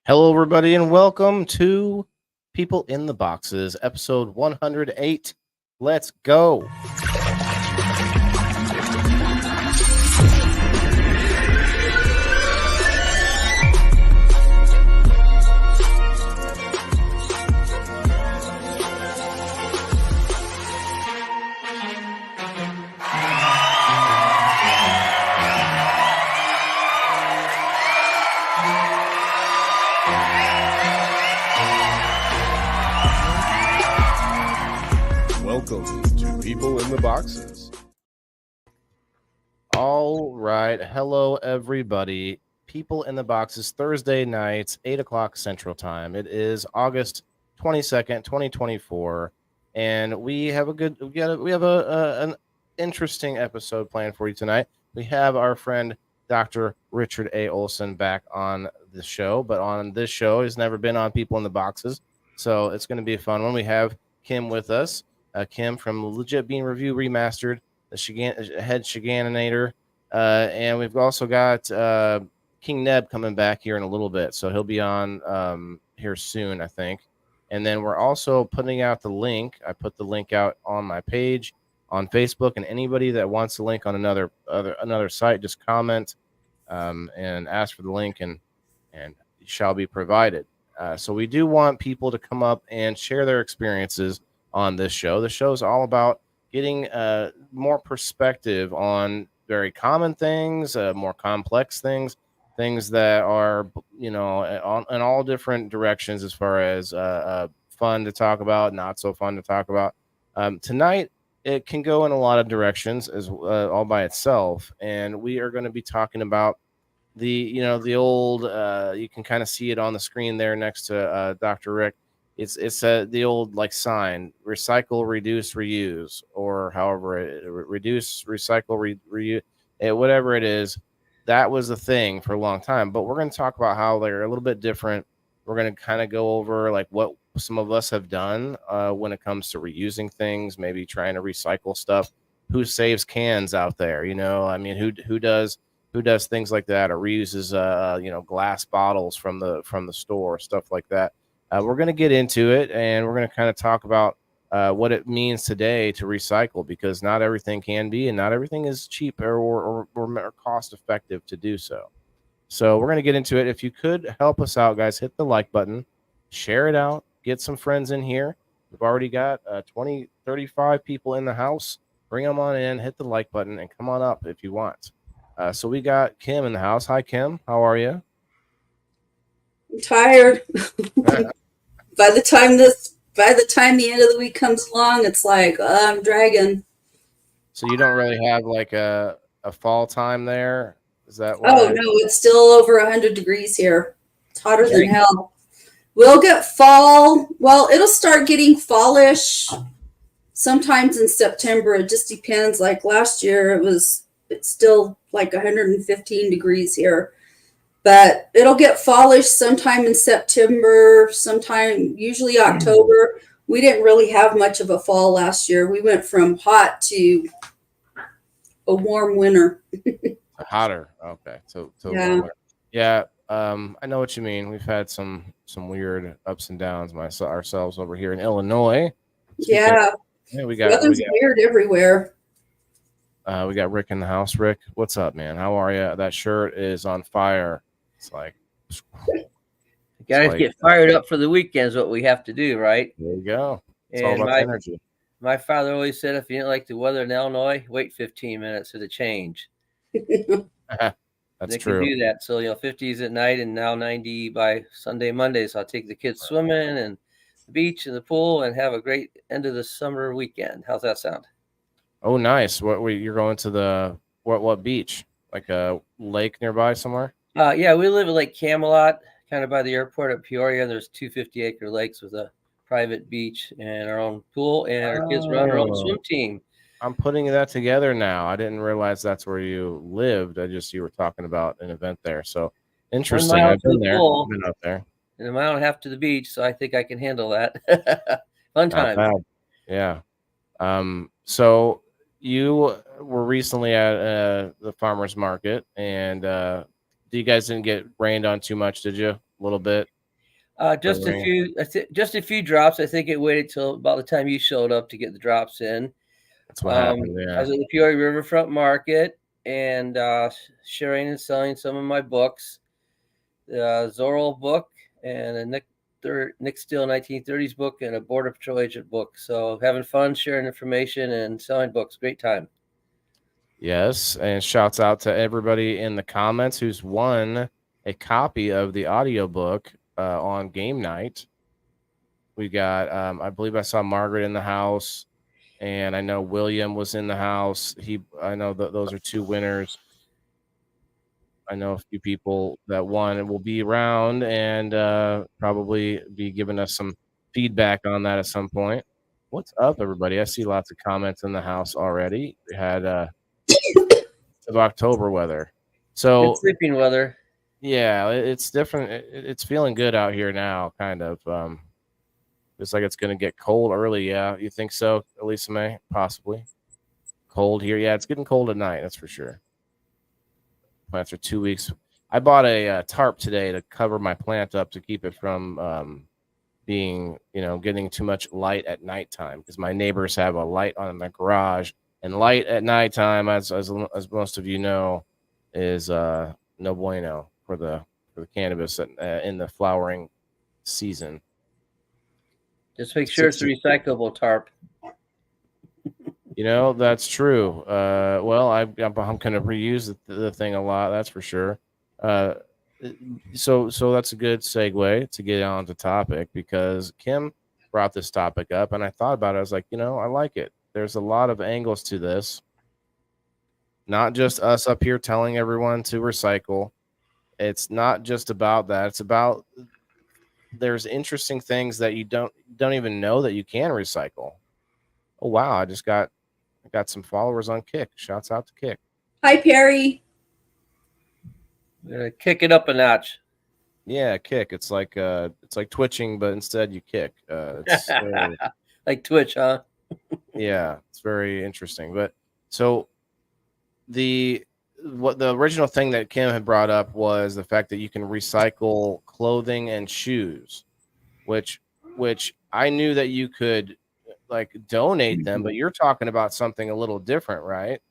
Hello, everybody, and welcome to People in the Boxes, episode 108. Let's go. Welcome to People in the Boxes. All right. Hello, everybody. People in the Boxes, Thursday nights, 8 o'clock Central Time. It is August 22nd, 2024. And we have an interesting episode planned for you tonight. We have our friend Dr. Richard A. Olson back on the show, but on this show, he's never been on People in the Boxes. So it's going to be a fun one. We have Kim with us. Kim from Legit Bean Review Remastered, the head Shiganinator. And we've also got King Neb coming back here in a little bit. So he'll be on here soon, I think. And then we're also putting out the link. I put the link out on my page on Facebook, and anybody that wants the link on another site, just comment and ask for the link, and it shall be provided. So we do want people to come up and share their experiences on this show. The show is all about getting more perspective on very common things, more complex things that are, in all different directions as far as fun to talk about, not so fun to talk about. Tonight, it can go in a lot of directions as all by itself, and we are going to be talking about the old. You can kind of see it on the screen there next to Dr. Rick. It's the old sign: recycle, reduce, reuse, or however reduce, recycle, reuse, whatever it is. That was the thing for a long time. But we're going to talk about how they're a little bit different. We're going to kind of go over what some of us have done when it comes to reusing things, maybe trying to recycle stuff. Who saves cans out there? Who does things like that, or reuses glass bottles from the store, stuff like that. We're going to get into it, and we're going to kind of talk about what it means today to recycle, because not everything can be, and not everything is cheap or cost effective to do so. So we're going to get into it. If you could help us out, guys, hit the like button, share it out, get some friends in here. We've already got 35 people in the house. Bring them on in, hit the like button, and come on up if you want. So we got Kim in the house. Hi, Kim. How are you? I'm tired. By the time the end of the week comes along, it's like I'm dragging. So you don't really have a fall time there? Is that why? Oh no, it's still over 100 degrees here. It's hotter than hell. We'll get fall. Well, it'll start getting fallish sometimes in September. It just depends. Like last year, it's still like 115 degrees here. But it'll get fallish sometime in September, usually October. We didn't really have much of a fall last year. We went from hot to a warm winter. Hotter. Okay. So yeah. Warmer. Yeah. I know what you mean. We've had some weird ups and downs ourselves over here in Illinois. Yeah. Weather's weird everywhere. We got Rick in the house. Rick, what's up, man? How are you? That shirt is on fire. It's like, you guys get fired up for the weekend is what we have to do, right? There you go. It's all about energy. My father always said, if you didn't like the weather in Illinois, wait 15 minutes for the change. That's they true. Can do that. So, 50s at night and now 90 by Sunday, Monday. So I'll take the kids swimming and the beach and the pool and have a great end of the summer weekend. How's that sound? Oh, nice. You're going to what beach? Like a lake nearby somewhere? Yeah, we live at Lake Camelot, kind of by the airport at Peoria. There's 250-acre lakes with a private beach and our own pool, and our kids run our own swim team. I'm putting that together now. I didn't realize that's where you lived. You were talking about an event there. So interesting. I've been there. I've been out there. And a mile and a half to the beach, so I think I can handle that. Fun time. Yeah. So you were recently at the farmer's market, and you guys didn't get rained on too much, did you? A little bit? Just a few, just a few drops. I think it waited till about the time you showed up to get the drops in. That's what happened. I was at the Peoria Riverfront Market and sharing and selling some of my books, the Zorro book and a Nick Steele 1930s book and a Border Patrol agent book. So having fun, sharing information, and selling books. Great time. Yes, and shouts out to everybody in the comments who's won a copy of the audiobook on game night. We got, I believe I saw Margaret in the house, and I know William was in the house. I know that those are two winners. I know a few people that won and will be around and probably be giving us some feedback on that at some point. What's up, everybody? I see lots of comments in the house already. We had of October weather. So good sleeping weather. Yeah, it's different. It's feeling good out here now, kind of. Looks like it's going to get cold early. Yeah, you think so, Elisa May? Possibly. Cold here. Yeah, it's getting cold at night. That's for sure. Plants are 2 weeks. I bought a tarp today to cover my plant up to keep it from being, getting too much light at nighttime, because my neighbors have a light on in the garage, and light at nighttime, as most of you know, is no bueno for the cannabis in the flowering season. Just make sure it's a recyclable tarp. That's true. Well, I'm going to reuse the thing a lot. That's for sure. So that's a good segue to get on to topic, because Kim brought this topic up, and I thought about it. I was like, I like it. There's a lot of angles to this. Not just us up here telling everyone to recycle. It's not just about that. It's about there's interesting things that you don't even know that you can recycle. Oh wow! I got some followers on Kick. Shouts out to Kick. Hi, Perry. Kick it up a notch. Yeah, Kick. It's like twitching, but instead you kick. It's like Twitch, huh? Yeah, it's very interesting. But so the original thing that Kim had brought up was the fact that you can recycle clothing and shoes, which I knew that you could donate them, but you're talking about something a little different, right?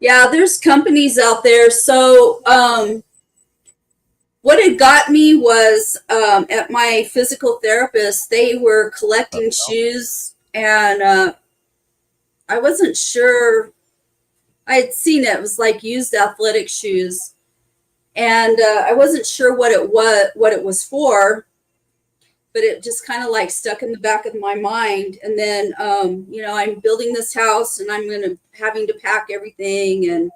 Yeah, there's companies out there. So what it got me was at my physical therapist, they were collecting shoes, and I wasn't sure. I had seen it. It was like used athletic shoes, and I wasn't sure what it was for, but it just kind of stuck in the back of my mind. And then I'm building this house, and I'm having to pack everything, and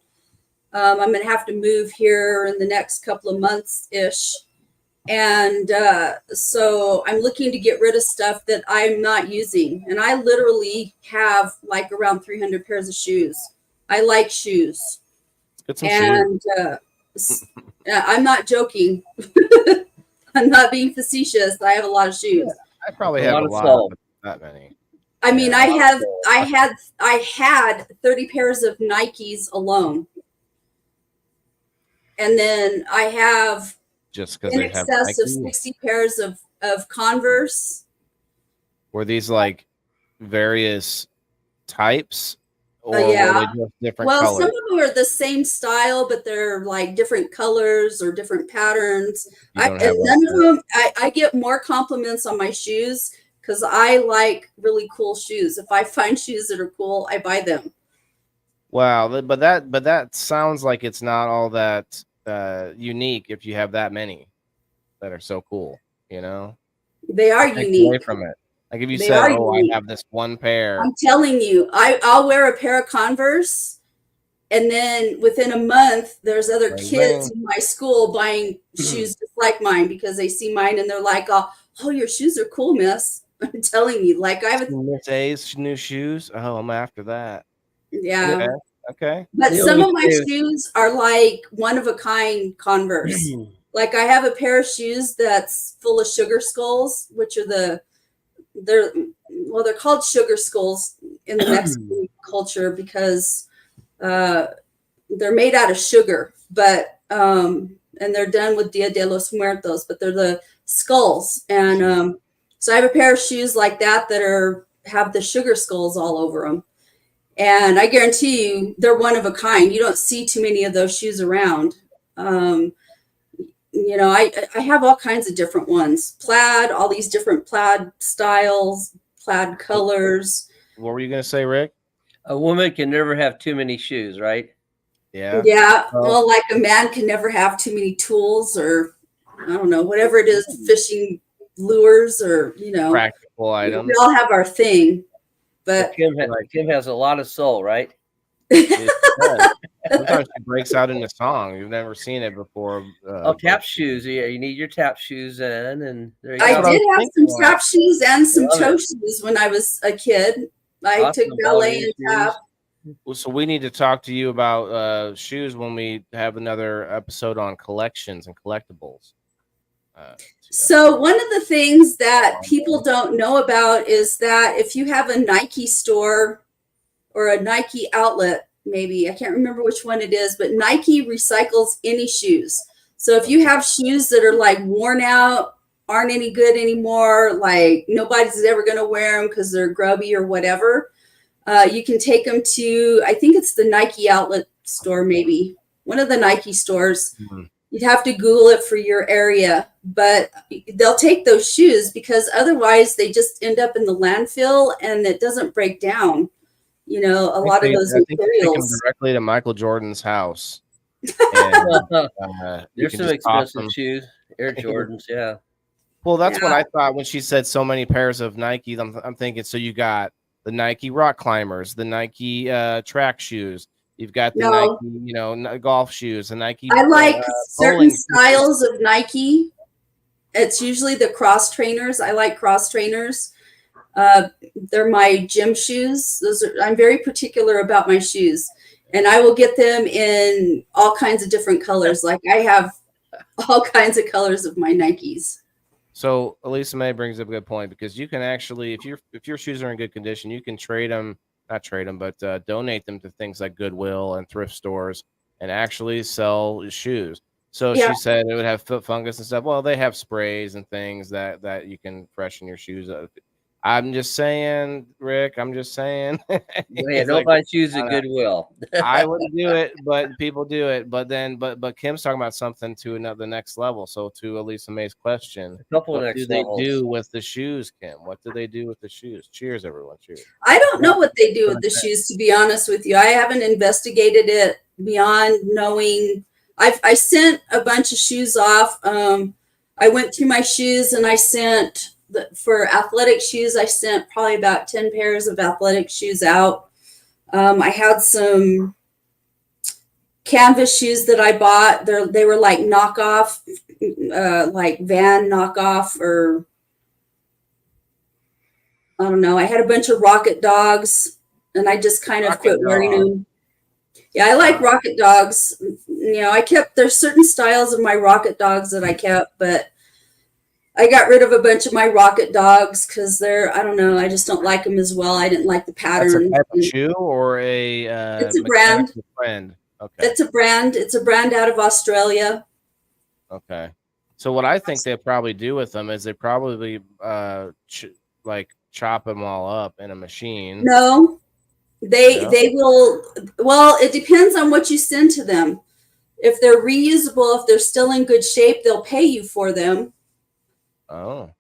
I'm going to have to move here in the next couple of months ish. And so I'm looking to get rid of stuff that I'm not using. And I literally have around 300 pairs of shoes. I like shoes. And I'm not joking. I'm not being facetious. I have a lot of shoes. I probably have a lot, but not many. I mean, I had 30 pairs of Nikes alone. And then I have just because in excess of 60 pairs of Converse. Were these various types, or yeah. were they just different colors? Some of them are the same style, but they're different colors or different patterns. None of them. I get more compliments on my shoes because I like really cool shoes. If I find shoes that are cool, I buy them. Wow, but that sounds like it's not all that unique if you have that many that are so cool. They are unique. Away from it. If you said, unique. I have this one pair. I'm telling you, I'll wear a pair of Converse, and then within a month, there's other kids in my school buying shoes just like mine because they see mine and they're like, "Oh, your shoes are cool, miss." I'm telling you, I have Miss A's new shoes. Oh, I'm after that. Yeah. Okay. But some of my shoes are one of a kind Converse. I have a pair of shoes that's full of sugar skulls, which are they're called sugar skulls in the Mexican culture because they're made out of sugar, but and they're done with Dia de los Muertos, but they're skulls. And so I have a pair of shoes like that have the sugar skulls all over them. And I guarantee you they're one of a kind. You don't see too many of those shoes around. I have all kinds of different ones. Plaid, all these different plaid styles, plaid colors. What were you going to say, Rick? A woman can never have too many shoes, right? Yeah. Yeah. Well, like a man can never have too many tools, or I don't know, whatever it is, fishing lures, or practical items. We all have our thing. But Kim has a lot of soul, right? Sometimes she breaks out in a song. You've never seen it before. Tap shoes. Yeah, you need your tap shoes in, and there you I go. did have some tap shoes and some toe shoes when I was a kid. I took ballet and tap. So we need to talk to you about shoes when we have another episode on collections and collectibles. So one of the things that people don't know about is that if you have a Nike store or a Nike outlet, maybe, I can't remember which one it is, but Nike recycles any shoes. So if you have shoes that are like worn out, aren't any good anymore, like nobody's ever going to wear them because they're grubby or whatever, you can take them to, I think it's the Nike outlet store, maybe one of the Nike stores. Mm-hmm. You'd have to Google it for your area, but they'll take those shoes because otherwise they just end up in the landfill and it doesn't break down. A lot of those materials. Take them directly to Michael Jordan's house. And, there's some expensive shoes, Air Jordans, yeah. Well, that's what I thought when she said so many pairs of Nike. I'm thinking, so you got the Nike rock climbers, the Nike track shoes. You've got the Nike, golf shoes, the Nike. I like certain styles of Nike. It's usually the cross trainers. I like cross trainers. They're my gym shoes. I'm very particular about my shoes, and I will get them in all kinds of different colors. Like I have all kinds of colors of my Nikes. So Elisa May brings up a good point, because you can actually, if your shoes are in good condition, you can donate them to things like Goodwill and thrift stores and actually sell shoes. So she said it would have foot fungus and stuff. Well, they have sprays and things that you can freshen your shoes up. I'm just saying, Rick. I'm just saying. Nobody chooses Goodwill. I wouldn't do it, but people do it. But Kim's talking about something to the next level. So to Elisa May's question, what do they do with the shoes, Kim? What do they do with the shoes? Cheers, everyone. Cheers. I don't know what they do with the shoes, to be honest with you. I haven't investigated it beyond knowing. I sent a bunch of shoes off. I went through my shoes and I sent. For athletic shoes, I sent probably about 10 pairs of athletic shoes out. I had some canvas shoes that I bought. They were like knockoff, like Van knockoff, or I don't know. I had a bunch of Rocket Dogs, and I just kind of quit wearing them. Yeah, I like Rocket Dogs. There's certain styles of my Rocket Dogs that I kept, but I got rid of a bunch of my Rocket Dogs because I don't know, I just don't like them as well. I didn't like the pattern. That's a type of shoe or it's a brand. Okay. It's a brand. It's a brand out of Australia. Okay. So what I think they probably do with them is they probably chop them all up in a machine. No, they will. Well, it depends on what you send to them. If they're reusable, if they're still in good shape, they'll pay you for them. Oh.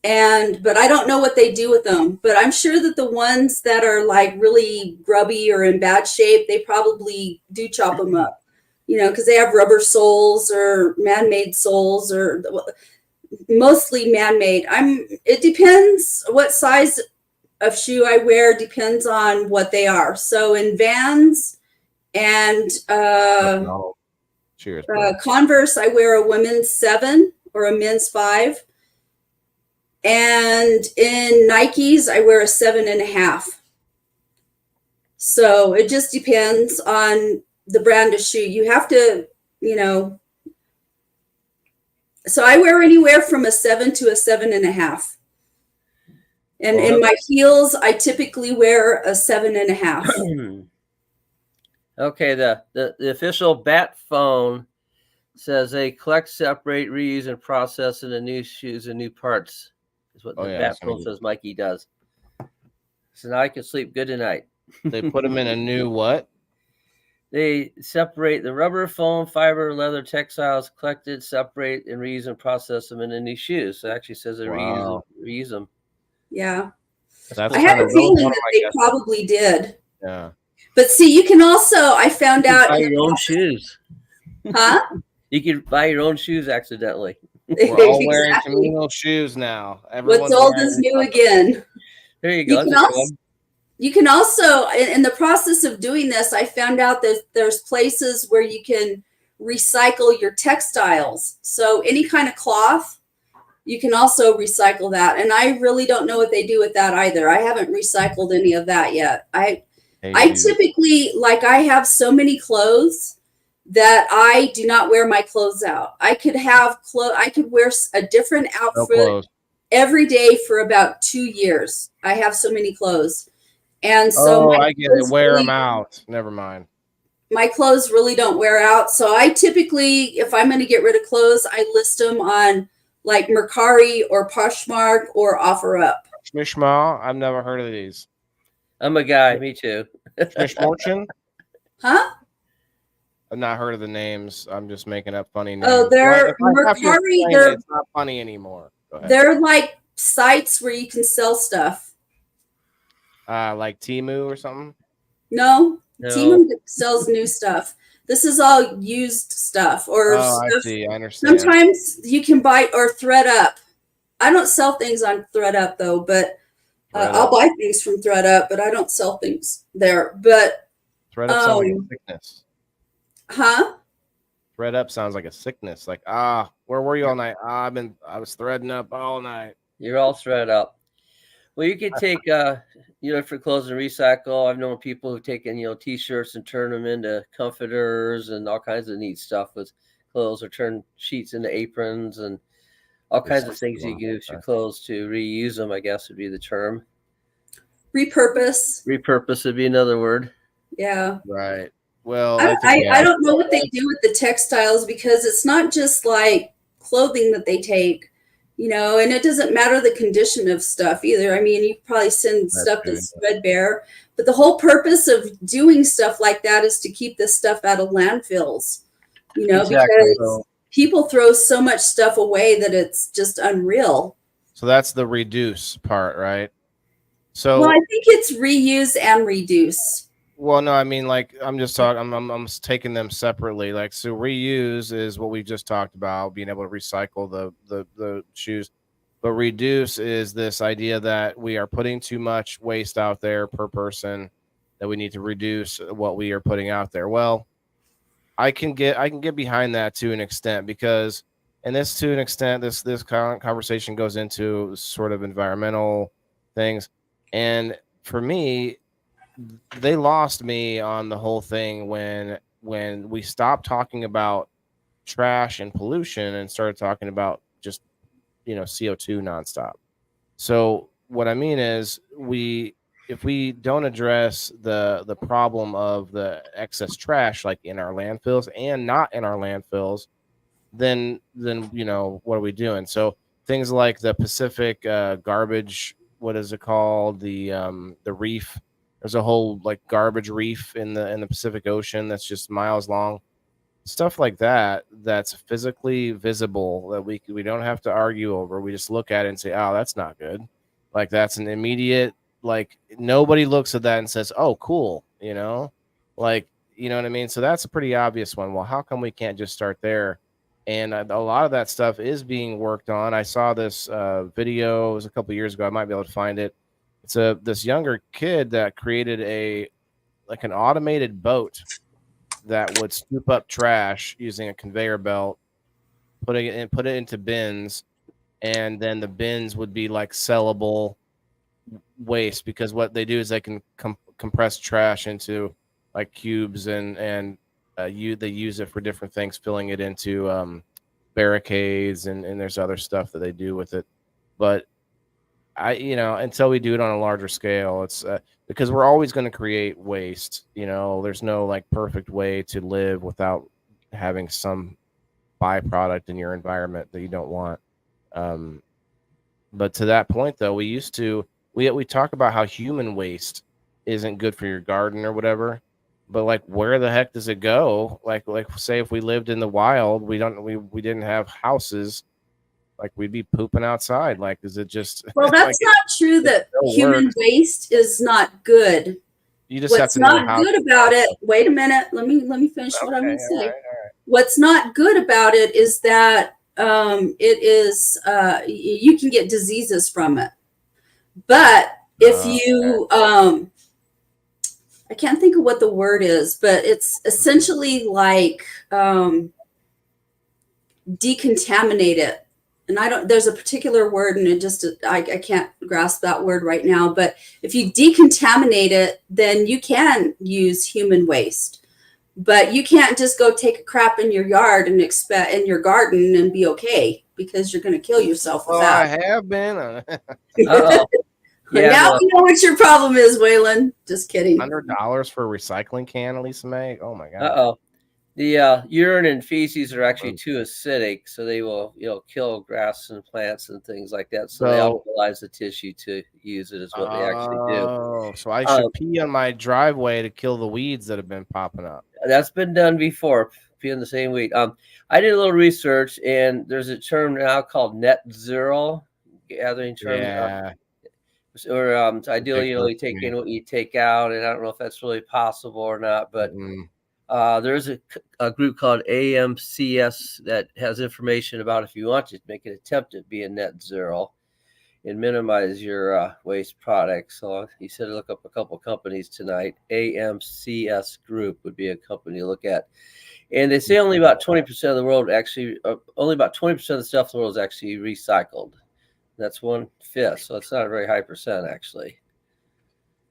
But I don't know what they do with them. But I'm sure that the ones that are like really grubby or in bad shape, they probably do chop them up. Because they have rubber soles or man-made soles, or mostly man-made. It depends what size of shoe I wear. Depends on what they are. So in Vans and Cheers, Converse, I wear a women's 7 or a men's 5. And in Nikes, I wear a 7.5. So it just depends on the brand of shoe. You have to, so I wear anywhere from a 7 to a 7.5. And in my heels, I typically wear a 7.5. Okay, the official bat phone says they collect, separate, reuse, and process into new shoes and new parts. Is what Oh, the yeah, bat that's gonna phone be- says Mikey does. So now I can sleep good tonight. They put them in a new what? They separate the rubber, foam, fiber, leather, textiles, collected, separate, and reuse and process them into new shoes. So it actually says they Wow. reuse them. Yeah. That's I had kind a of feeling that they probably did. Yeah. But see, you can also, I found out. Buy your own shoes. Huh? You can buy your own shoes accidentally. We're all wearing communal shoes now. What's old is new again. There you go. You can also, in the process of doing this, I found out that there's places where you can recycle your textiles. So any kind of cloth, you can also recycle that. And I really don't know what they do with that either. I haven't recycled any of that yet. I typically, like, I have so many clothes that I do not wear my clothes out. I could wear a different outfit every day for about 2 years. I have so many clothes. And so I get it. Wear them out. Never mind. My clothes really don't wear out. So I typically, if I'm going to get rid of clothes, I list them on like Mercari or Poshmark or OfferUp. Schmishmal? I've never heard of these. I'm a guy. Me too. Schmishmorchen? Huh? I've not heard of the names. I'm just making up funny names. Oh, they're Mercari. It's not funny anymore. They're like sites where you can sell stuff. Like Temu or something? No. Temu sells new stuff. This is all used stuff or stuff. I see. I understand. Sometimes you can buy or ThreadUp. I don't sell things on ThreadUp though, but I'll buy things from ThreadUp, but I don't sell things there. But ThreadUp sounds like a sickness. Huh? ThreadUp sounds like a sickness. Like, where were you all night? I was threading up all night. You're all thread up. Well, you could take, for clothes and recycle. I've known people who've taken, T-shirts and turn them into comforters and all kinds of neat stuff with clothes, or turn sheets into aprons and all kinds of things you can do with your clothes to reuse them, I guess would be the term. Repurpose. Repurpose would be another word. Yeah. Right. Well, I don't know what they do with the textiles, because it's not just like clothing that they take. And it doesn't matter the condition of stuff either. I mean, you probably send stuff that's threadbare, but the whole purpose of doing stuff like that is to keep this stuff out of landfills, because people throw so much stuff away that it's just unreal. So that's the reduce part, right? So, well, I think it's reuse and reduce. Well, no, I mean, like, I'm just talking, I'm taking them separately. Like, so reuse is what we just talked about, being able to recycle the shoes. But reduce is this idea that we are putting too much waste out there per person, that we need to reduce what we are putting out there. Well, I can get behind that to an extent, because, and this to an extent, this conversation goes into sort of environmental things. And for me, they lost me on the whole thing when we stopped talking about trash and pollution and started talking about just CO2 nonstop. So what I mean is, if we don't address the problem of the excess trash, like in our landfills and not in our landfills, then what are we doing? So things like the Pacific garbage, what is it called, the reef. There's a whole like garbage reef in the Pacific Ocean that's just miles long. Stuff like that, that's physically visible, that we don't have to argue over. We just look at it and say, oh, that's not good. Like, that's an immediate, like, nobody looks at that and says, oh, cool, like, you know what I mean? So that's a pretty obvious one. Well, how come we can't just start there? And a lot of that stuff is being worked on. I saw this video, it was a couple years ago. I might be able to find it. It's this younger kid that created an automated boat that would scoop up trash using a conveyor belt, put it into bins, and then the bins would be like sellable waste, because what they do is they can compress trash into like cubes, and they use it for different things, filling it into barricades, and there's other stuff that they do with it. But until we do it on a larger scale, it's because we're always going to create waste. There's no like perfect way to live without having some byproduct in your environment that you don't want. But to that point, though, we talk about how human waste isn't good for your garden or whatever, but like, where the heck does it go? Like say if we lived in the wild, we didn't have houses, like we'd be pooping outside. Like, is it just Well, that's like, not true that human waste is not good. You just have What's to know not how good about it, wait a minute, let me finish what I'm going to say. all right. What's not good about it is that it is you can get diseases from it. But if you I can't think of what the word is, but it's essentially like decontaminate it. And there's a particular word, and I can't grasp that word right now, but if you decontaminate it, then you can use human waste. But you can't just go take a crap in your yard and expect in your garden and be okay, because you're going to kill yourself with that. I have been. Uh-oh. Yeah, now we know what your problem is, Waylon. Just kidding. $100 for a recycling can, Elisa May? Oh my god. Uh-oh. The urine and feces are actually too acidic, so they will, kill grass and plants and things like that. So they alkalize the tissue to use it, is what they actually do. Oh, so I should pee on my driveway to kill the weeds that have been popping up. That's been done before, pee on the same weed. I did a little research, and there's a term now called net zero gathering term. Yeah. Ideally, you take in what you take out, and I don't know if that's really possible or not, but there's a group called AMCS that has information about if you want to make an attempt at being net zero and minimize your waste products. So he said to look up a couple companies tonight. AMCS Group would be a company to look at. And they say only about 20% of the world only about 20% of the stuff in the world is actually recycled. That's 1/5, so it's not a very high percent, actually.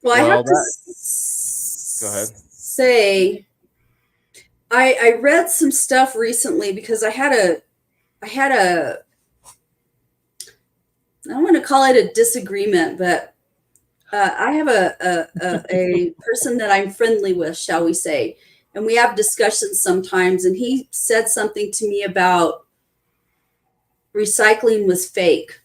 Well, I have to go ahead. Say, I read some stuff recently because I had a I don't want to call it a disagreement, but I have a person that I'm friendly with, shall we say, and we have discussions sometimes, and he said something to me about recycling was fake.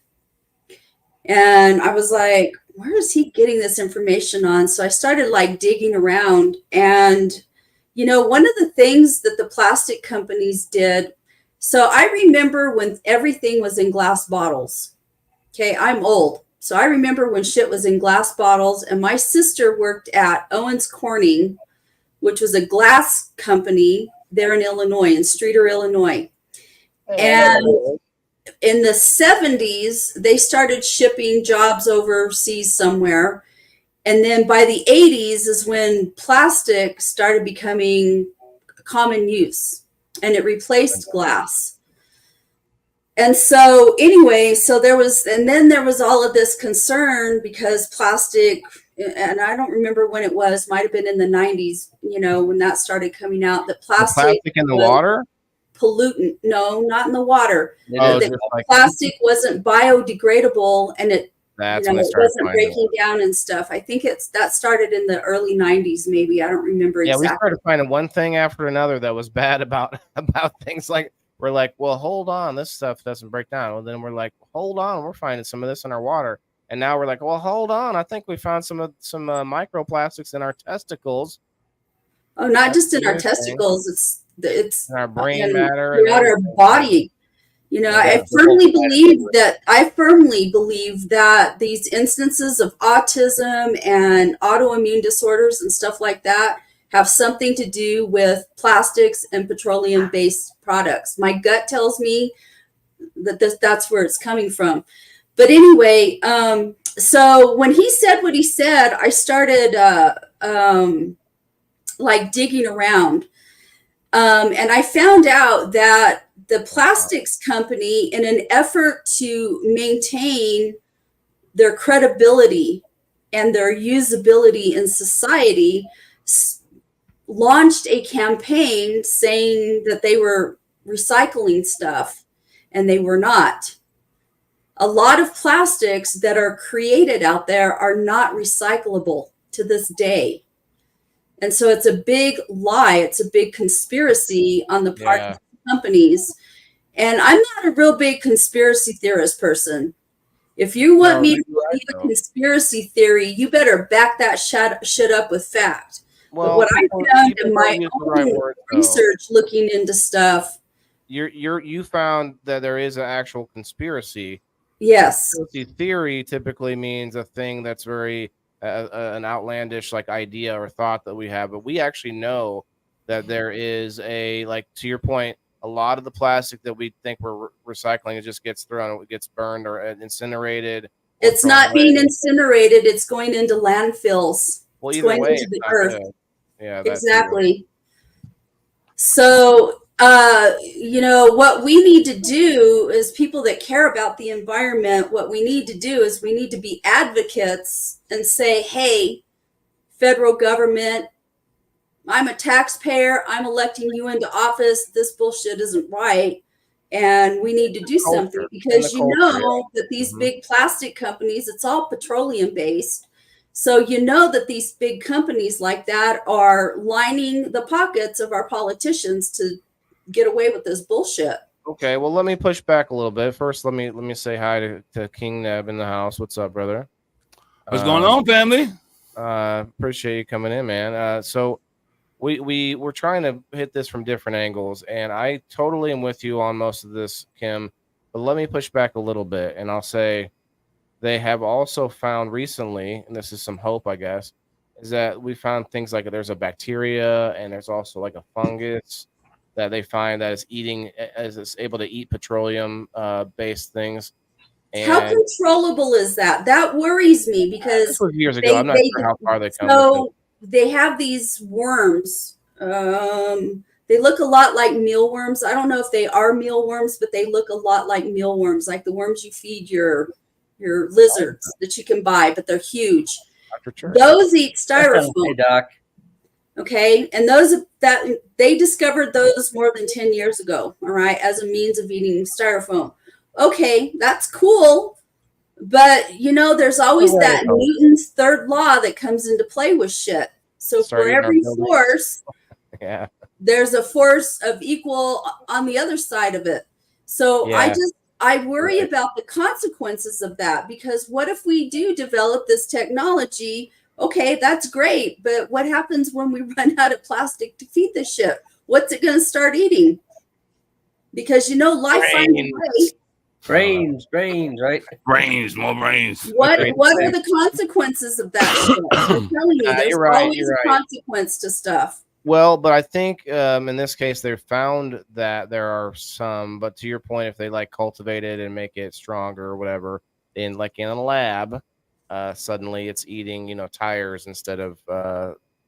And I was like, where is he getting this information on? So I started like digging around, and one of the things that the plastic companies did. So I remember when everything was in glass bottles. Okay, I'm old. So I remember when shit was in glass bottles, and my sister worked at Owens Corning, which was a glass company there in Illinois, in Streeter, Illinois. And in the 70s, they started shipping jobs overseas somewhere. And then by the 80s is when plastic started becoming common use, and it replaced glass. And so anyway, there was all of this concern because plastic, and I don't remember when it was, might have been in the 90s, when that started coming out, that plastic in the water? Pollutant. No, not in the water. Like, plastic wasn't biodegradable, and it it wasn't breaking down and stuff. I think that started in the early 90s, maybe. I don't remember exactly. Yeah, we started finding one thing after another that was bad about things. Like, we're like, well, hold on, this stuff doesn't break down. Well, then we're like, hold on, we're finding some of this in our water. And now we're like, well, hold on, I think we found some microplastics in our testicles. Oh, not just in our testicles. It's in our brain matter throughout our body. I firmly believe that these instances of autism and autoimmune disorders and stuff like that have something to do with plastics and petroleum-based products. My gut tells me that that's where it's coming from. But anyway, so when he said what he said, I started like digging around. And I found out that the plastics company, in an effort to maintain their credibility and their usability in society, launched a campaign saying that they were recycling stuff, and they were not. A lot of plastics that are created out there are not recyclable to this day. And so it's a big lie. It's a big conspiracy on the part of companies. And I'm not a real big conspiracy theorist person. If you want me to believe a conspiracy theory, you better back that shit up with fact. But Well, what I found in my use the own right word, though. research looking into stuff, You found that there is an actual conspiracy. yes, Conspiracy theory typically means a thing that's very an outlandish like idea or thought that we have, but we actually know that there is a, like, to your point, a lot of the plastic that we think we're recycling, it just gets thrown, it gets burned or incinerated. Or it's not being incinerated, it's going into landfills. Well, it's either going way, into it's the not earth. good. Yeah, Exactly. So, what we need to do as people that care about the environment, what we need to do is we need to be advocates and say, hey, federal government, I'm a taxpayer. I'm electing you into office. This bullshit isn't right. And we need to do something because that these big plastic companies, it's all petroleum based. So that these big companies like that are lining the pockets of our politicians to get away with this bullshit. Okay, well, let me push back a little bit. First, let me say hi to King Neb in the house. What's up, brother? What's going on, family? Appreciate you coming in, man. So we're trying to hit this from different angles, and I totally am with you on most of this, Kim. But let me push back a little bit, and I'll say they have also found recently, and this is some hope, I guess, is that we found things like there's a bacteria and there's also like a fungus that they find that is able to eat petroleum based things. And how controllable is that? That worries me because this was years ago. I'm not sure how far they come. So they have these worms. They look a lot like mealworms. I don't know if they are mealworms, but they look a lot like mealworms, like the worms you feed your lizards that you can buy, but they're huge. Those eat styrofoam. Hey, Doc. Okay, and those that they discovered those more than 10 years ago, all right, as a means of eating styrofoam. Okay, that's cool, but there's always that Newton's third law that comes into play with shit. So for every force, there's a force of equal on the other side of it. So I worry about the consequences of that, because what if we do develop this technology? Okay, that's great, but what happens when we run out of plastic to feed this shit? What's it going to start eating? Because life finds a way. Brains, right? More brains. What are the consequences of that shit? I'm telling you, there's always a consequence to stuff. Well, but I think in this case they found that there are some, but to your point, if they like cultivate it and make it stronger or whatever, in a lab, suddenly it's eating, tires instead of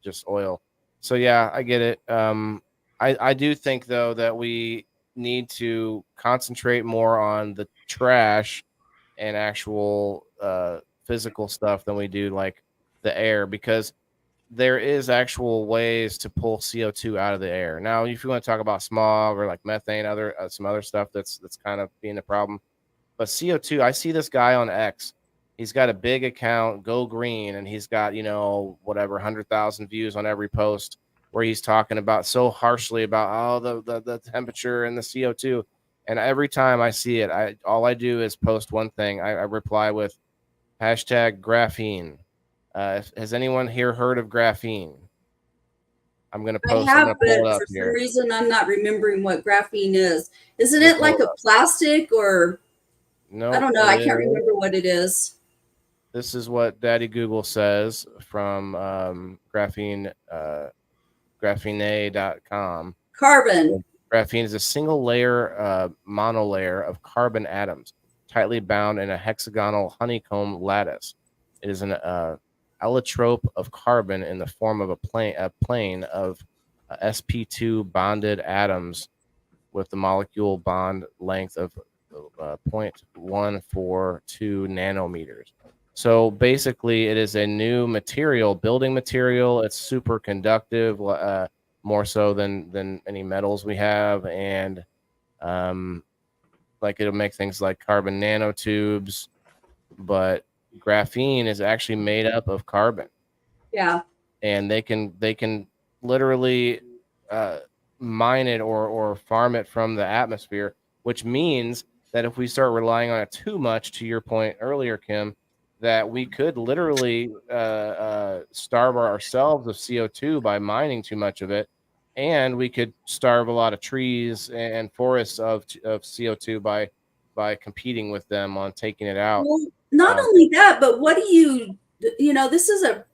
just oil. So yeah, I get it. I do think though that we need to concentrate more on the trash and actual physical stuff than we do like the air, because there is actual ways to pull CO2 out of the air. Now, if you want to talk about smog or like methane, some other stuff that's kind of being a problem, but CO2, I see this guy on X. He's got a big account, Go Green, and he's got, whatever, 100,000 views on every post where he's talking about so harshly about the temperature and the CO2. And every time I see it, all I do is post one thing. I reply with hashtag graphene. Has anyone here heard of graphene? I'm going to post. I have, but for some reason I'm not remembering what graphene is. Isn't it like a plastic or? No, I don't know. I can't remember what it is. This is what Daddy Google says from graphene.com. Carbon. Graphene is a single layer, monolayer of carbon atoms, tightly bound in a hexagonal honeycomb lattice. It is an allotrope of carbon in the form of a plane of sp2 bonded atoms with the molecule bond length of 0.142 nanometers. So basically, it is a new material, building material. It's super conductive, more so than any metals we have, and it'll make things like carbon nanotubes. But graphene is actually made up of carbon. Yeah, and they can literally mine it or farm it from the atmosphere. which means that if we start relying on it too much, to your point earlier, Kim, that we could literally starve ourselves of CO2 by mining too much of it, and we could starve a lot of trees and forests of CO2 by competing with them on taking it out. Well, not only that, but what do you know, this is a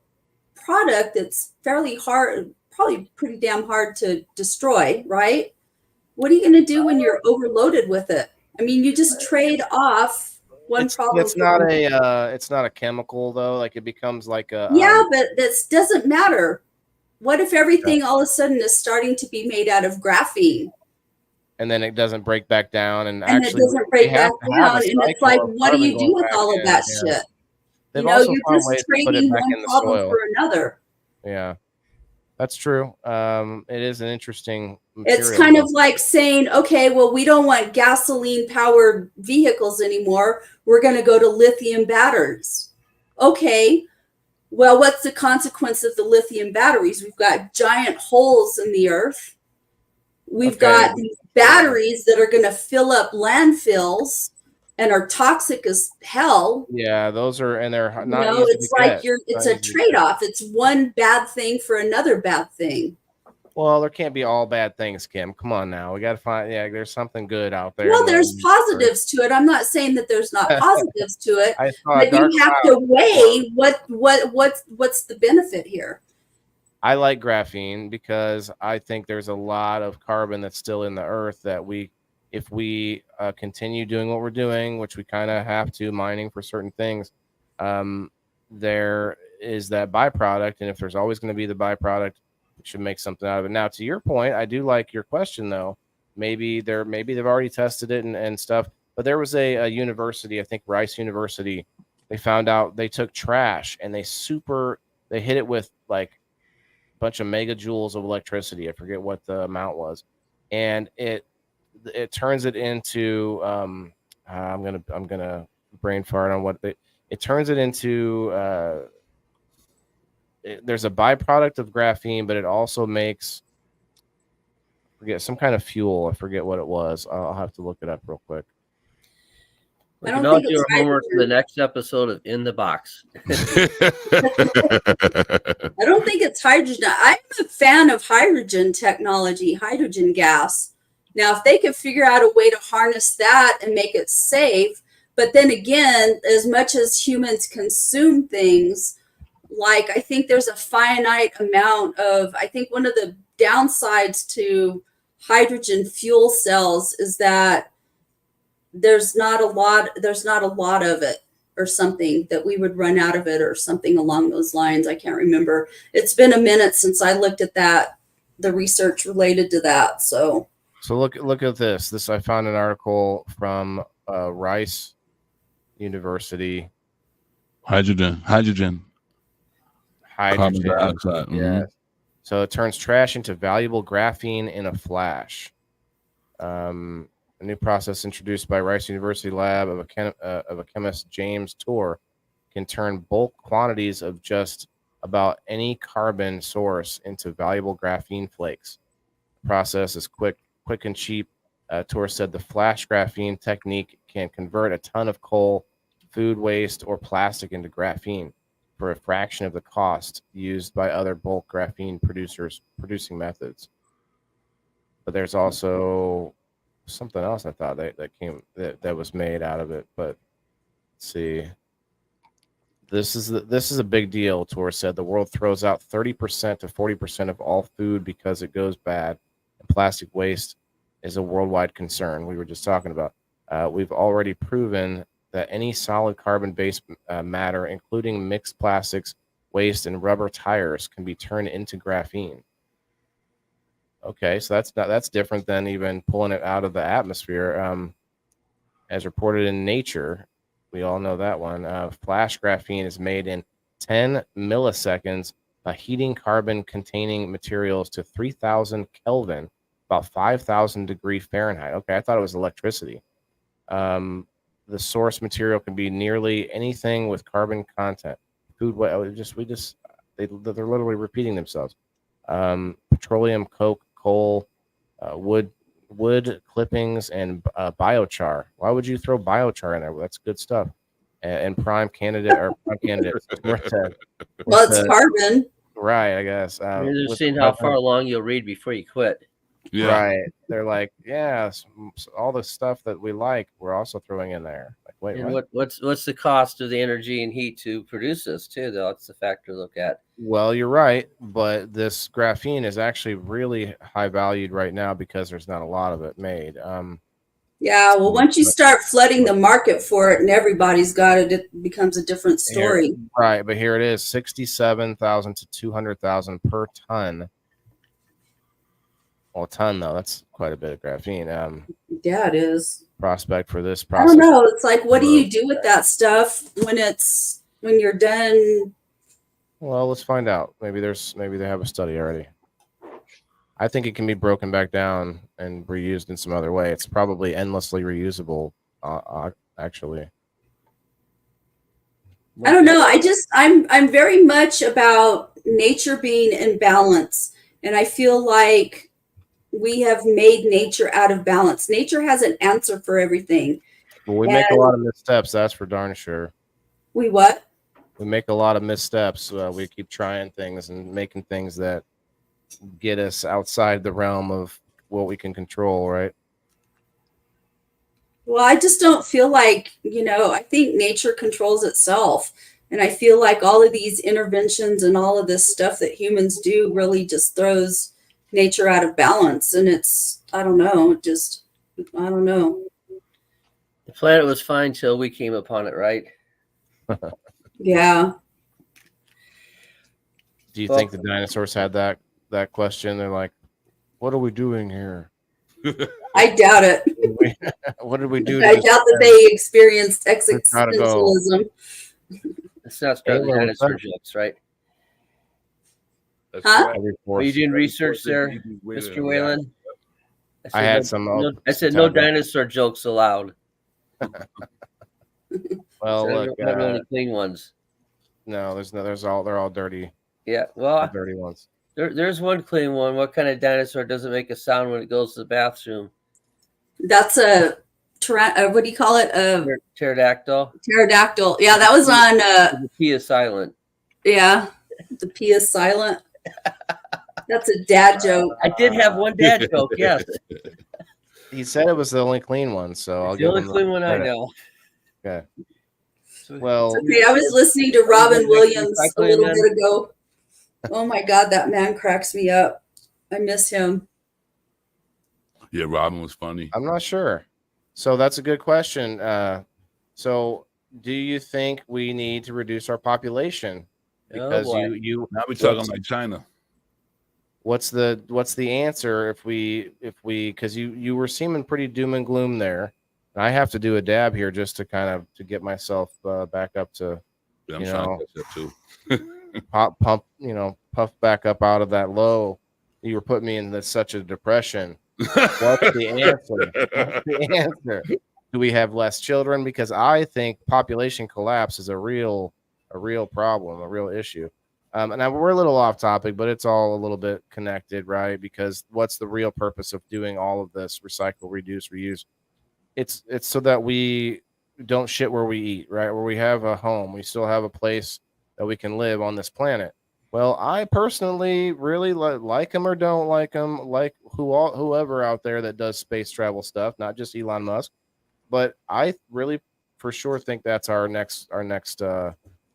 product that's fairly hard, probably pretty damn hard to destroy, right? What are you going to do when you're overloaded with it? I mean, you just trade off one problem. It's not a chemical though. Like it becomes like a yeah, but that doesn't matter. What if everything all of a sudden is starting to be made out of graphene? And then it doesn't break back down, and actually it doesn't break back down, and it's like, what do you do with all of that shit? You know, you're just trading one problem for another. Yeah, that's true. It is an interesting material. It's kind of like saying, okay, well, we don't want gasoline-powered vehicles anymore. We're going to go to lithium batteries. Okay, well, what's the consequence of the lithium batteries? We've got giant holes in the earth. We've got these batteries that are going to fill up landfills and are toxic as hell. Yeah, those are, and they're not. No, it's like it's a trade-off. It's one bad thing for another bad thing. Well, there can't be all bad things, Kim. Come on now. We got to find, there's something good out there. Well, there's positives to it. I'm not saying that there's not positives to it, but you have to weigh what's the benefit here. I like graphene because I think there's a lot of carbon that's still in the earth that if we continue doing what we're doing, which we kind of have to, mining for certain things, there is that byproduct. And if there's always going to be the byproduct, we should make something out of it. Now, to your point, I do like your question, though. Maybe they've already tested it and stuff. But there was a university, I think Rice University, they found out they took trash and they hit it with like bunch of megajoules of electricity. I forget what the amount was, and it turns it into I'm gonna brain fart on what it turns it into. There's a byproduct of graphene, but it also makes some kind of fuel. I forget what it was. I'll have to look it up real quick. We can all do our homework for the next episode of In the Box. I don't think it's hydrogen. I'm a fan of hydrogen technology, hydrogen gas. Now, if they could figure out a way to harness that and make it safe, but then again, as much as humans consume things, like I think there's a finite amount of, I think one of the downsides to hydrogen fuel cells is that there's not a lot of it, or something, that we would run out of it or something along those lines. I can't remember. It's been a minute since I looked at that, the research related to that. So look at this. I found an article from Rice University. Hydrogen. Carbon dioxide. Yeah. So it turns trash into valuable graphene in a flash. A new process introduced by Rice University lab of a chemist, James Torr, can turn bulk quantities of just about any carbon source into valuable graphene flakes. The process is quick and cheap. Torr said the flash graphene technique can convert a ton of coal, food waste, or plastic into graphene for a fraction of the cost used by other bulk graphene producing methods. But there's also something else I thought that was made out of it. But let's see. This is a big deal. Torr said the world throws out 30% to 40% of all food because it goes bad, and plastic waste is a worldwide concern. We were just talking about. We've already proven that any solid carbon-based matter, including mixed plastics, waste, and rubber tires, can be turned into graphene. Okay, so that's different than even pulling it out of the atmosphere. As reported in Nature, we all know that one. Flash graphene is made in 10 milliseconds by heating carbon-containing materials to 3,000 Kelvin, about 5,000 degree Fahrenheit. Okay, I thought it was electricity. The source material can be nearly anything with carbon content. Food, they're literally repeating themselves. Petroleum, coke, coal, wood, wood clippings and biochar. Why would you throw biochar in there? That's good stuff. And prime candidate or prime candidates. Well, it's carbon. Right, I guess. You're just with seeing how far along you'll read before you quit. Yeah. Right. They're like, yeah, all the stuff that we like, we're also throwing in there. Like, wait, And what? what's the cost of the energy and heat to produce this too? Though that's the factor to look at. Well, you're right, but this graphene is actually really high valued right now because there's not a lot of it made. Yeah, well, once you start flooding the market for it and everybody's got it, it becomes a different story. Right, but here it is, 67,000 to 200,000 per ton. Well, a ton though, that's quite a bit of graphene. Yeah, it is. Prospect for this I process. don't know. It's like, what do you do with that stuff when you're done? Well, let's find out. Maybe they have a study already. I think it can be broken back down and reused in some other way. It's probably endlessly reusable, actually. I don't know. I'm very much about nature being in balance, and I feel like we have made nature out of balance. Nature has an answer for everything. Well, we make a lot of missteps. That's for darn sure. We what? We make a lot of missteps. We keep trying things and making things that get us outside the realm of what we can control, right? Well, I just don't feel like, I think nature controls itself. And I feel like all of these interventions and all of this stuff that humans do really just throws nature out of balance. And I don't know. I don't know. The planet was fine till we came upon it, right? Yeah. Do you think the dinosaurs had that question? They're like, what are we doing here? I doubt it. What did we do? I doubt that they experienced existentialism. Let's not start the dinosaur jokes, right? Huh? Are you doing research there, Mr. Whalen? I had some. I said no dinosaur jokes allowed. Well, look, I don't know any clean ones. No, they're all dirty. Yeah, well, dirty ones. There's one clean one. What kind of dinosaur doesn't make a sound when it goes to the bathroom? That's a what do you call it? Pterodactyl. Pterodactyl. Yeah, that was on. The P is silent. Yeah, the P is silent. That's a dad joke. I did have one dad joke. Yes. He said it was the only clean one, so I'll give him the only clean one I know. Okay. Well, okay, I was listening to Robin Williams a little bit ago. Oh my God, that man cracks me up. I miss him. Yeah, Robin was funny. I'm not sure. So that's a good question. So do you think we need to reduce our population? Because you now we're talking like China. What's the answer if we because you were seeming pretty doom and gloom there. I have to do a dab here just to kind of to get myself back up to puff back up out of that low. You were putting me in such a depression. What's the answer? Do we have less children? Because I think population collapse is a real problem, a real issue. And we're a little off topic, but it's all a little bit connected, right? Because what's the real purpose of doing all of this recycle, reduce, reuse? It's so that we don't shit where we eat, right? Where we have a home, we still have a place that we can live on this planet. Well, I personally really like them or don't like them, like whoever out there that does space travel stuff, not just Elon Musk, but I really for sure think that's our next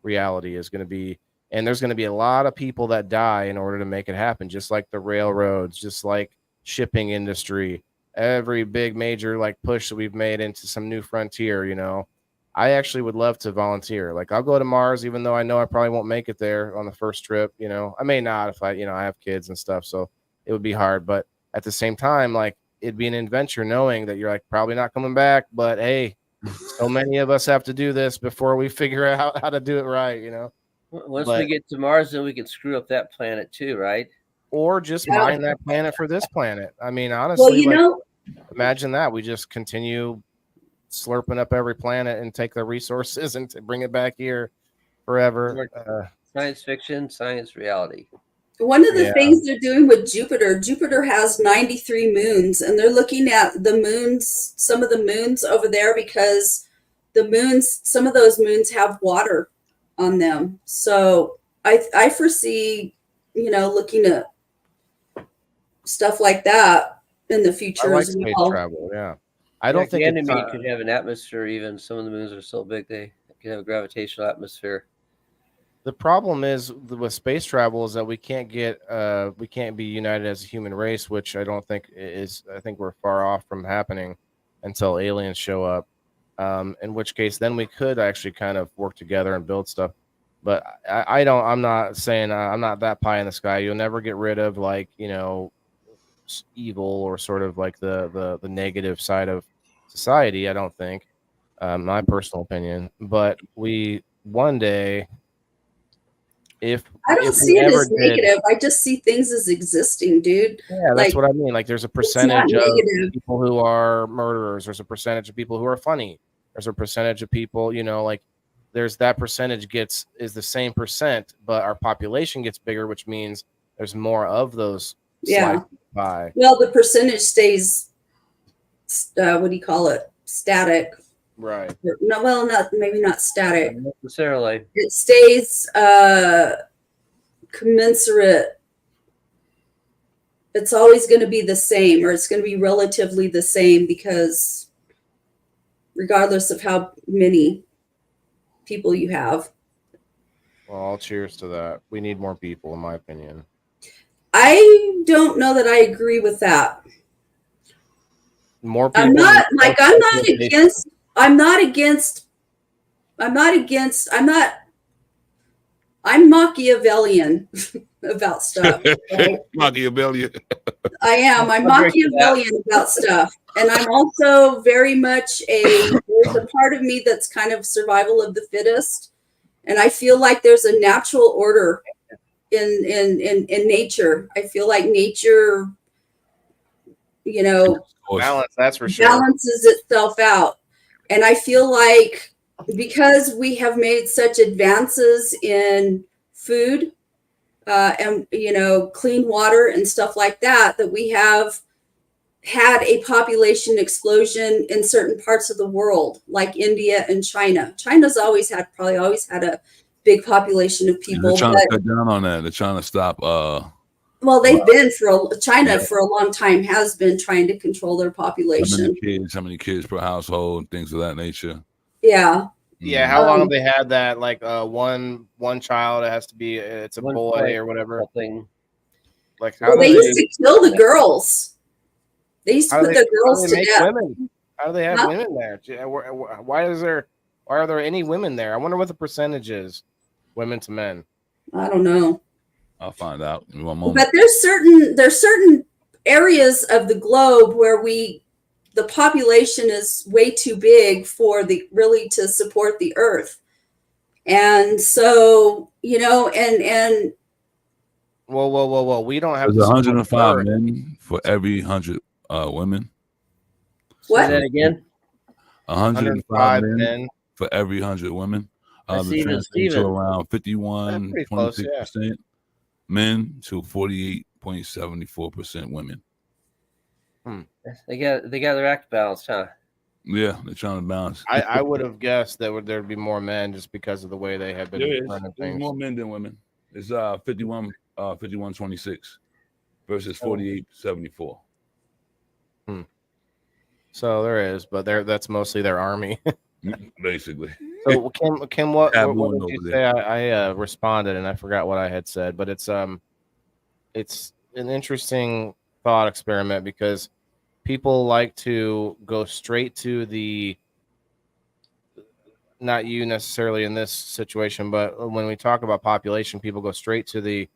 reality is going to be, and there's going to be a lot of people that die in order to make it happen, just like the railroads, just like shipping industry. Every big major push that we've made into some new frontier, I actually would love to volunteer. I'll go to Mars, even though I know I probably won't make it there on the first trip. I may not if I have kids and stuff, so it would be hard. But at the same time, it'd be an adventure knowing that you're probably not coming back. But hey, so many of us have to do this before we figure out how to do it right. Once we get to Mars, then we can screw up that planet too, right? Or just mine that planet for this planet. I mean, honestly, imagine that we just continue slurping up every planet and take the resources and to bring it back here forever. Science fiction, science reality. One of the Yeah. things they're doing with Jupiter has 93 moons, and they're looking at the moons, some of the moons over there, because some of those moons have water on them. So I foresee, looking at stuff like that in the I future like as space well. travel. Yeah. I don't think Ganymede could have an atmosphere. Even some of the moons are so big they could have a gravitational atmosphere. the problem is with space travel is that we can't be united as a human race, which I don't think is. I think we're far off from happening until aliens show up. In which case, then we could actually kind of work together and build stuff. But I don't. I'm not saying I'm not that pie in the sky. You'll never get rid of evil or sort of like the negative side of society. I don't think. My personal opinion, but we one day, if I don't if see we it ever as did, negative. I just see things as existing, dude. yeah, that's Like, what I mean. Like, there's a it's not percentage of negative. people who are murderers. There's a percentage of people who are funny. There's a percentage of people, like there's that percentage is the same percent, but our population gets bigger, which means there's more of those Yeah. slices by. Well, the percentage stays, what do you call it? Static. Right. No, well, maybe not static. Not necessarily. It stays commensurate. It's always going to be the same, or it's going to be relatively the same, because regardless of how many people you have. Well, all cheers to that. We need more people, in my opinion. I don't know that I agree with that. More people. I'm Machiavellian about stuff. Right? Machiavellian. I am. I'm Machiavellian about stuff. And I'm also very much there's a part of me that's kind of survival of the fittest. And I feel like there's a natural order in nature. I feel like nature, Balance, that's for sure. balances itself out. And I feel like because we have made such advances in food and clean water and stuff like that, that we have had a population explosion in certain parts of the world, like India and China. China's probably always had a big population of people. They're trying to cut down on that. They're trying to stop. Well, they've been China for a long time has been trying to control their population. How many kids per household, things of that nature. Yeah. Yeah, how long have they had that? Like one child, it has to be it's a boy or whatever. Like how they used to kill the girls. They used to put the girls to death. Women? How do they have women there? Why are there any women there? I wonder what the percentage is, women to men. I don't know. I'll find out in one moment. But there's certain areas of the globe where the population is way too big for to support the earth. And so, and whoa. We don't have there's 105 men for every 100 women. What? Say that again? 105 men for every 100 women. The translates to around 26% men to 48.74% women. They got their act balanced, huh? Yeah, they're trying to balance. I would have guessed that there'd be more men just because of the way they have been running things. There's more men than women. It's 51-26 versus 48-74. So there is, but that's mostly their army. Basically. So Kim, what did you say? I responded and I forgot what I had said, but it's an interesting thought experiment because people like to go straight to not you necessarily in this situation, but when we talk about population, people go straight to the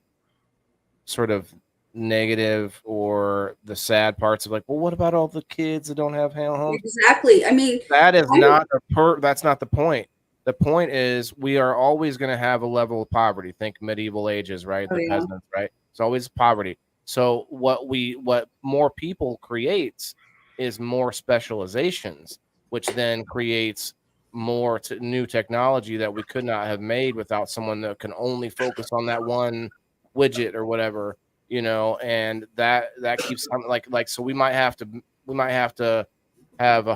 sort of negative or the sad parts of like, well, what about all the kids that don't have homes? Exactly. I mean, that's not the point. The point is we are always going to have a level of poverty. Think medieval ages, right? Peasants, right? It's always poverty. So what more people creates is more specializations, which then creates more new technology that we could not have made without someone that can only focus on that one widget or whatever, and that keeps like so we might have to have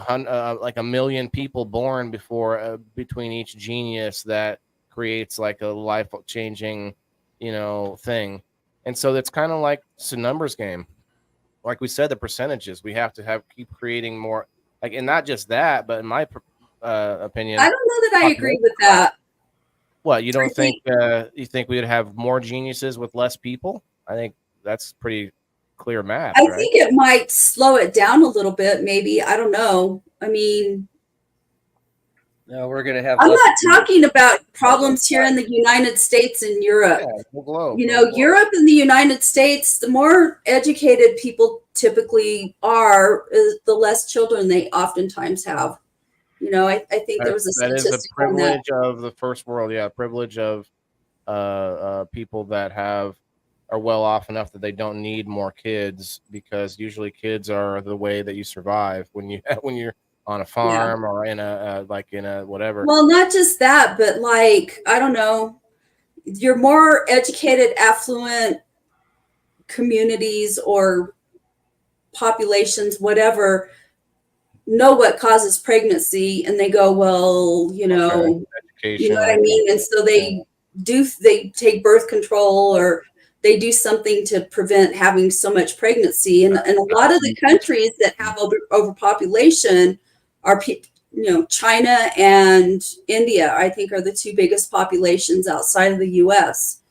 like 1 million people born before between each genius that creates like a life changing thing. And so it's kind of like it's a numbers game. Like we said, the percentages we have to keep creating more, like, and not just that, but in my opinion, I don't know that I agree with that. What, you don't think you think we would have more geniuses with less people? I think that's pretty clear math. I right? think it might slow it down a little bit, maybe. I don't know. I mean, no, we're going to have. I'm not talking about problems here in the United States and Europe. Yeah, the globe, Europe and the United States, the more educated people typically are, the less children they oftentimes have. I think there was a statistic that is the privilege of the first world. Yeah, privilege of people that are well off enough that they don't need more kids, because usually kids are the way that you survive when you're on a farm or in a whatever. Well, not just that, but like, I don't know, your more educated, affluent communities or populations, whatever, know what causes pregnancy, and they go, well, Education, what I mean? And so they take birth control, or they do something to prevent having so much pregnancy. And a lot of the countries that have overpopulation are, China and India, I think, are the two biggest populations outside of the US.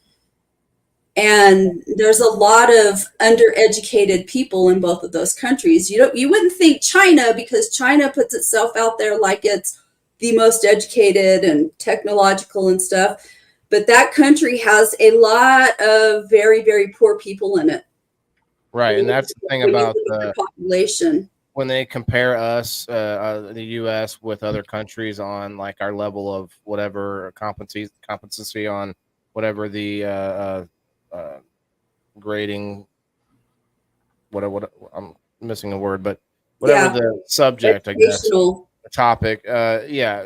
And there's a lot of undereducated people in both of those countries. You wouldn't think China, because China puts itself out there like it's the most educated and technological and stuff. But that country has a lot of very, very poor people in it. Right. And that's the thing about the population. When they compare us, the U.S., with other countries on like our level of whatever competency on whatever the grading, whatever, I'm missing a word, but whatever the subject, I guess, the topic.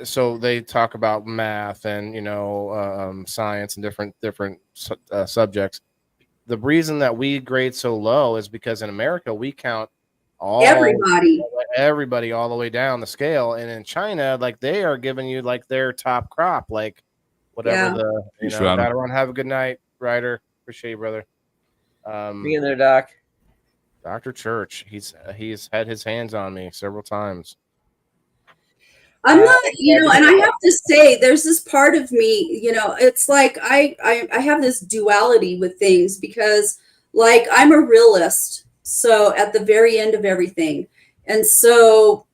So they talk about math and science and different subjects. The reason that we grade so low is because in America we count everybody all the way down the scale, and in China, like, they are giving you like their top crop, like whatever Everyone have a good night, Ryder. Appreciate you, brother. Being there, Doc. Dr. Church, he's had his hands on me several times. I'm not, and I have to say, there's this part of me, it's like I have this duality with things, because like I'm a realist. So at the very end of everything. And so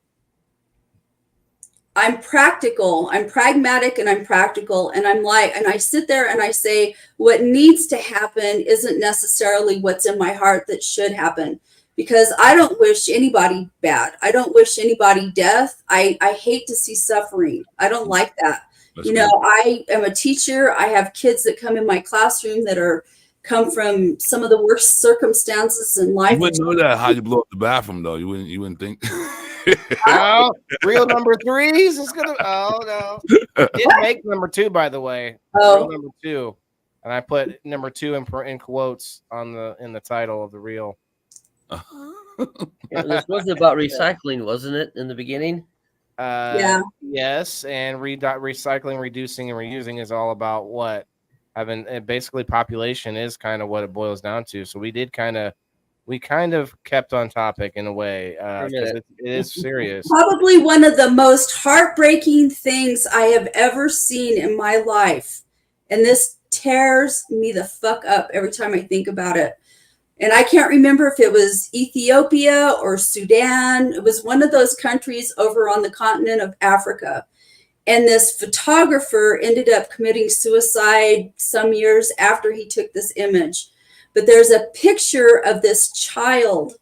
I'm practical, I'm pragmatic, and I'm practical. And I sit there and I say, what needs to happen isn't necessarily what's in my heart that should happen, because I don't wish anybody bad. I don't wish anybody death. I hate to see suffering. I don't like that. I am a teacher. I have kids that come in my classroom that come from some of the worst circumstances in life. You wouldn't know that how you blow up the bathroom, though. You wouldn't think. Real number threes is gonna. Oh no! It make number 2, by the way. Real number 2, and I put number 2 in quotes in the title of the reel. This wasn't about recycling, wasn't it, in the beginning? Yes, and recycling, reducing, and reusing is all about what? Having basically population is kind of what it boils down to. So we kind of kept on topic in a way, because it is serious. Probably one of the most heartbreaking things I have ever seen in my life, and this tears me the fuck up every time I think about it. And I can't remember if it was Ethiopia or Sudan. It was one of those countries over on the continent of Africa. And this photographer ended up committing suicide some years after he took this image. But there's a picture of this child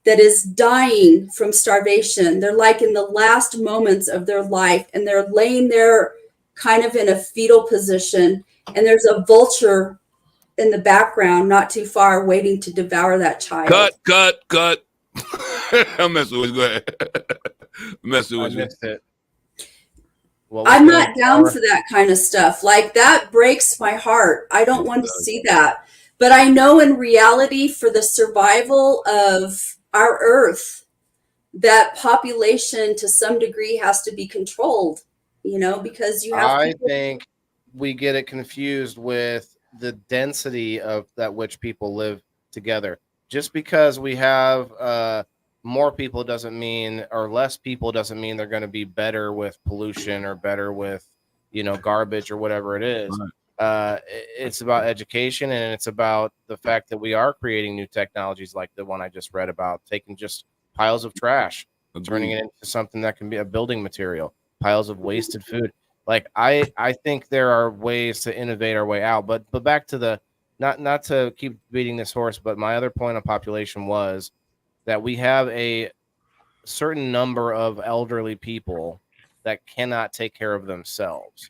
that is dying from starvation. They're like in the last moments of their life, and they're laying there kind of in a fetal position. And there's a vulture in the background, not too far, waiting to devour that child. Cut. I'm messing with you. Go ahead. I missed it. I'm not down for that kind of stuff. Like, that breaks my heart. I don't want to see that. But I know in reality, for the survival of our Earth, that population to some degree has to be controlled, because you have I people. think we get it confused with the density of that which people live together. Just because we have more people doesn't mean, or less people doesn't mean they're going to be better with pollution or better with, garbage or whatever it is. It's about education, and it's about the fact that we are creating new technologies like the one I just read about, taking just piles of trash, turning it into something that can be a building material, piles of wasted food. Like I think there are ways to innovate our way out, but back to the not to keep beating this horse, but my other point on population was that we have a certain number of elderly people that cannot take care of themselves.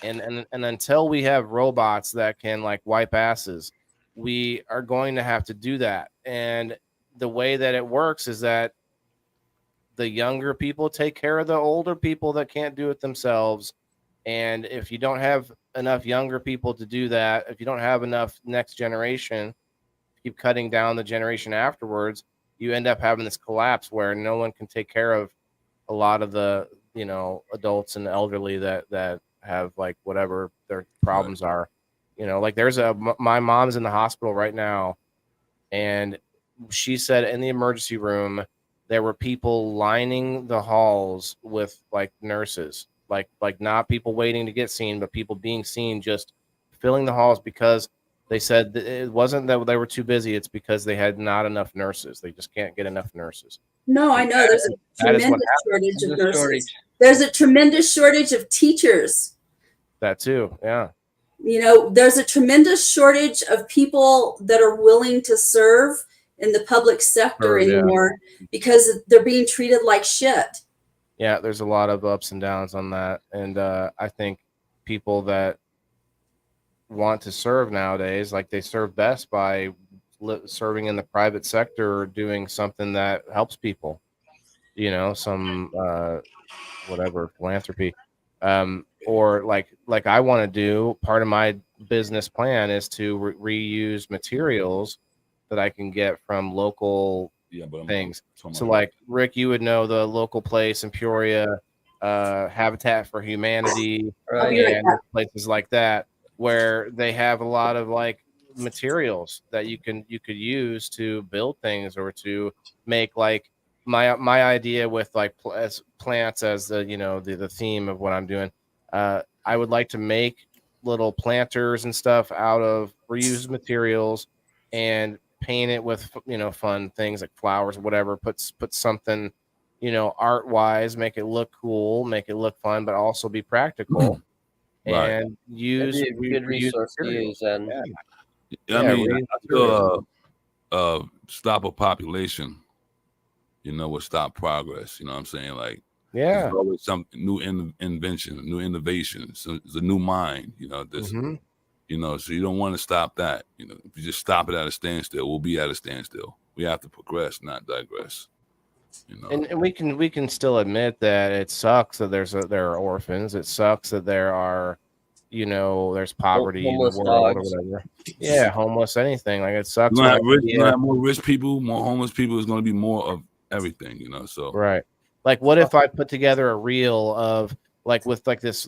And until we have robots that can like wipe asses, we are going to have to do that. And the way that it works is that the younger people take care of the older people that can't do it themselves. And if you don't have enough younger people to do that, if you don't have enough next generation, keep cutting down the generation afterwards, you end up having this collapse where no one can take care of a lot of the, adults and elderly that have like whatever their problems are. Like my mom's in the hospital right now, and she said in the emergency room there were people lining the halls with like nurses, like not people waiting to get seen, but people being seen, just filling the halls, because they said that it wasn't that they were too busy, it's because they had not enough nurses. They just can't get enough nurses. No, I know there's a tremendous shortage of nurses. There's a tremendous shortage of teachers. That too, yeah. There's a tremendous shortage of people that are willing to serve in the public sector anymore, because they're being treated like shit. Yeah, there's a lot of ups and downs on that. And I think people that want to serve nowadays, like they serve best by serving in the private sector or doing something that helps people, some whatever philanthropy. Or like I want to do, part of my business plan is to reuse materials that I can get from local things. So like Rick, you would know the local place in Peoria, Habitat for Humanity, and places like that, where they have a lot of like materials that you could use to build things or to make like my idea with like plants as the the theme of what I'm doing. I would like to make little planters and stuff out of reused materials and paint it with fun things like flowers or whatever. Put something art wise, make it look cool, make it look fun, but also be practical. Right. And use a good resource to use. And I mean, stop a population, will stop progress. You know what I'm saying? Like, there's always some new invention, new innovation. So it's a new mind, this, so you don't want to stop that. If you just stop it at a standstill, we'll be at a standstill. We have to progress, not digress. And we can still admit that it sucks that there are orphans. It sucks that there are, there's poverty in the world or whatever. Yeah, homeless, anything. Like, it sucks. You're gonna have more rich people, more homeless people. There's gonna be more of everything, so right. Like, what if I put together a reel of like with like this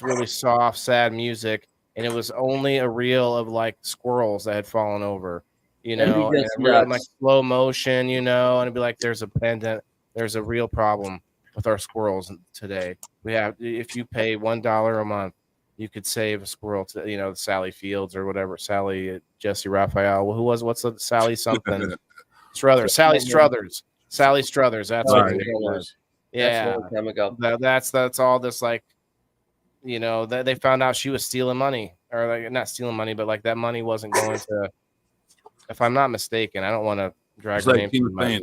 really soft, sad music, and it was only a reel of like squirrels that had fallen over, and like slow motion, and it'd be like there's a pandemic, there's a real problem with our squirrels today. We have, if you pay $1 a month, you could save a squirrel to Sally Fields or whatever, Jesse Raphael. Well, what's the Sally something? Struthers, Sally Struthers. Sally Struthers, that's what her name was. Yeah, that's a long time ago. That's all this, like, they found out she was stealing money, or like not stealing money, but like that money wasn't going to, if I'm not mistaken, I don't want to drag her name through my,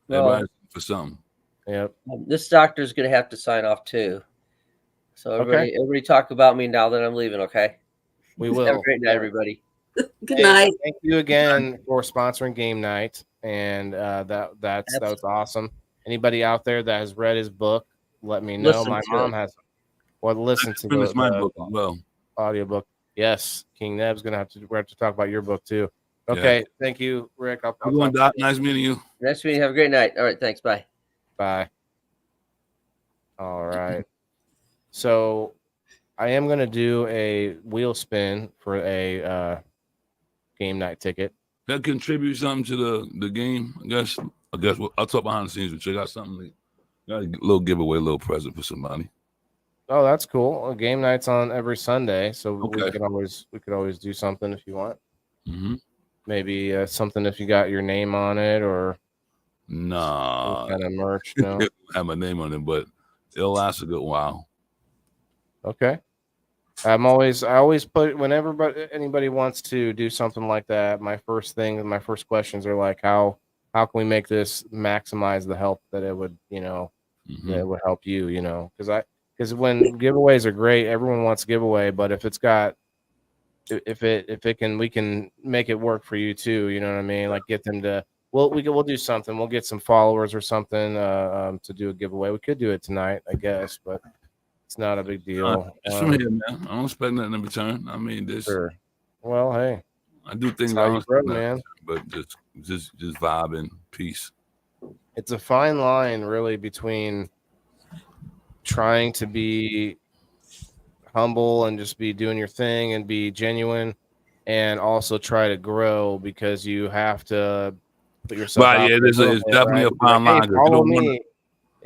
everybody's for something. Yep. This doctor's gonna have to sign off too. So everybody talk about me now that I'm leaving, okay? We will. Have a great night, everybody. Good night. Thank you again for sponsoring game night, and that was awesome. Anybody out there that has read his book, let me know. My mom has. Well, listen to my book as well. Audiobook. Yes, King Neb's gonna have to talk about your book too. Okay, thank you, Rick. I'll talk Doc. Nice meeting you. Nice meeting you. Have a great night. All right, thanks. Bye. Bye. All right. So I am gonna do a wheel spin for a game night ticket. That contribute something to the game, I guess. I'll talk behind the scenes with you. Got something, got a little giveaway, a little present for somebody. Oh, that's cool. Game night's on every Sunday, so we could always do something if you want. Mm-hmm. Maybe something if you got your name on it or nah, kind of merch. No, have my name on it, but it'll last a good while. Okay. I always put whenever anybody wants to do something like that. My first questions are like, how can we make this maximize the help that it would, that it would help you, because when giveaways are great, everyone wants a giveaway, but if we can make it work for you too, you know what I mean? Like get them to, we'll do something. We'll get some followers or something to do a giveaway. We could do it tonight, I guess, but it's not a big deal. It's from here, man. I don't expect nothing in return. I mean, this. Sure. Well, hey, I do things how you grow, man. But just vibe and peace. It's a fine line, really, between trying to be humble and just be doing your thing and be genuine, and also try to grow because you have to put yourself out. Yeah, it's definitely a fine line. Hey, follow me.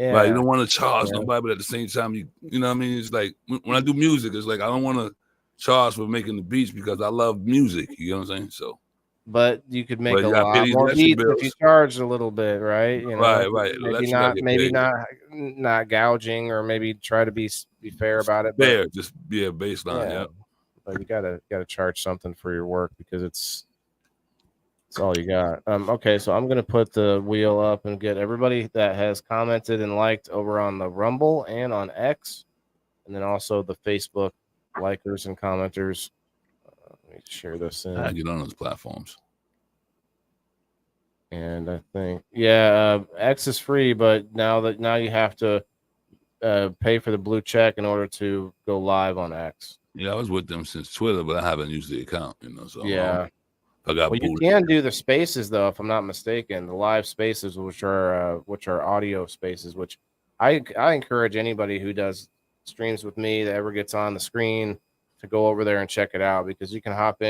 Right, you don't want to charge nobody, but at the same time, you know what I mean? It's like when I do music, it's like I don't want to charge for making the beats because I love music. You know what I'm saying? So, but you could make a lot more beats if you charged a little bit, right? Right. Maybe not gouging, or maybe try to be fair about it. Fair, just be a baseline. Yeah, but you gotta charge something for your work because it's all you got. Okay, so I'm gonna put the wheel up and get everybody that has commented and liked over on the Rumble and on X, and then also the Facebook likers and commenters. Let me share this in. I get on those platforms. And I think X is free, but now you have to pay for the blue check in order to go live on X. Yeah, I was with them since Twitter, but I haven't used the account. So yeah. You can do the spaces though, if I'm not mistaken, the live spaces, which are audio spaces, which I encourage anybody who does streams with me that ever gets on the screen to go over there and check it out, because you can hop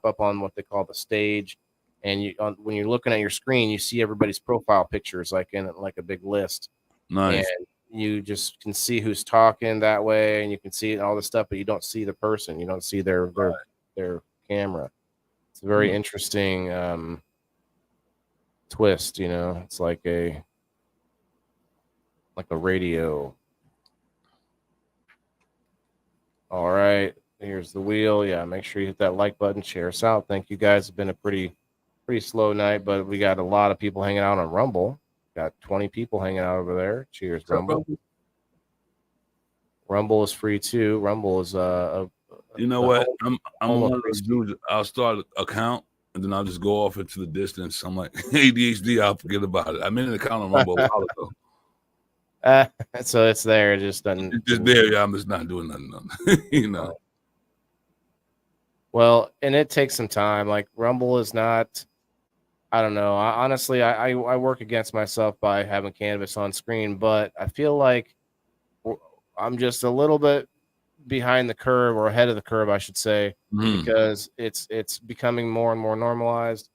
up on what they call the stage, and when you're looking at your screen, you see everybody's profile pictures like in a big list. Nice. And you just can see who's talking that way, and you can see all the stuff, but you don't see the person, you don't see their camera. It's a very interesting twist, It's like a radio. All right, here's the wheel. Yeah, make sure you hit that like button, share us out. Thank you guys. It's been a pretty slow night, but we got a lot of people hanging out on Rumble. Got 20 people hanging out over there. Cheers, Rumble. Rumble is free too. Rumble is you know what? I'm one of those dudes. I'll start an account and then I'll just go off into the distance. I'm like ADHD. I'll forget about it. I made an account on Rumble a while ago. So it's there. It just doesn't. It's just there. Yeah, I'm just not doing nothing. Well, and it takes some time. Like Rumble is not. I don't know. Honestly, I work against myself by having Canvas on screen, but I feel like I'm just a little bit behind the curve, or ahead of the curve, I should say, because it's becoming more and more normalized.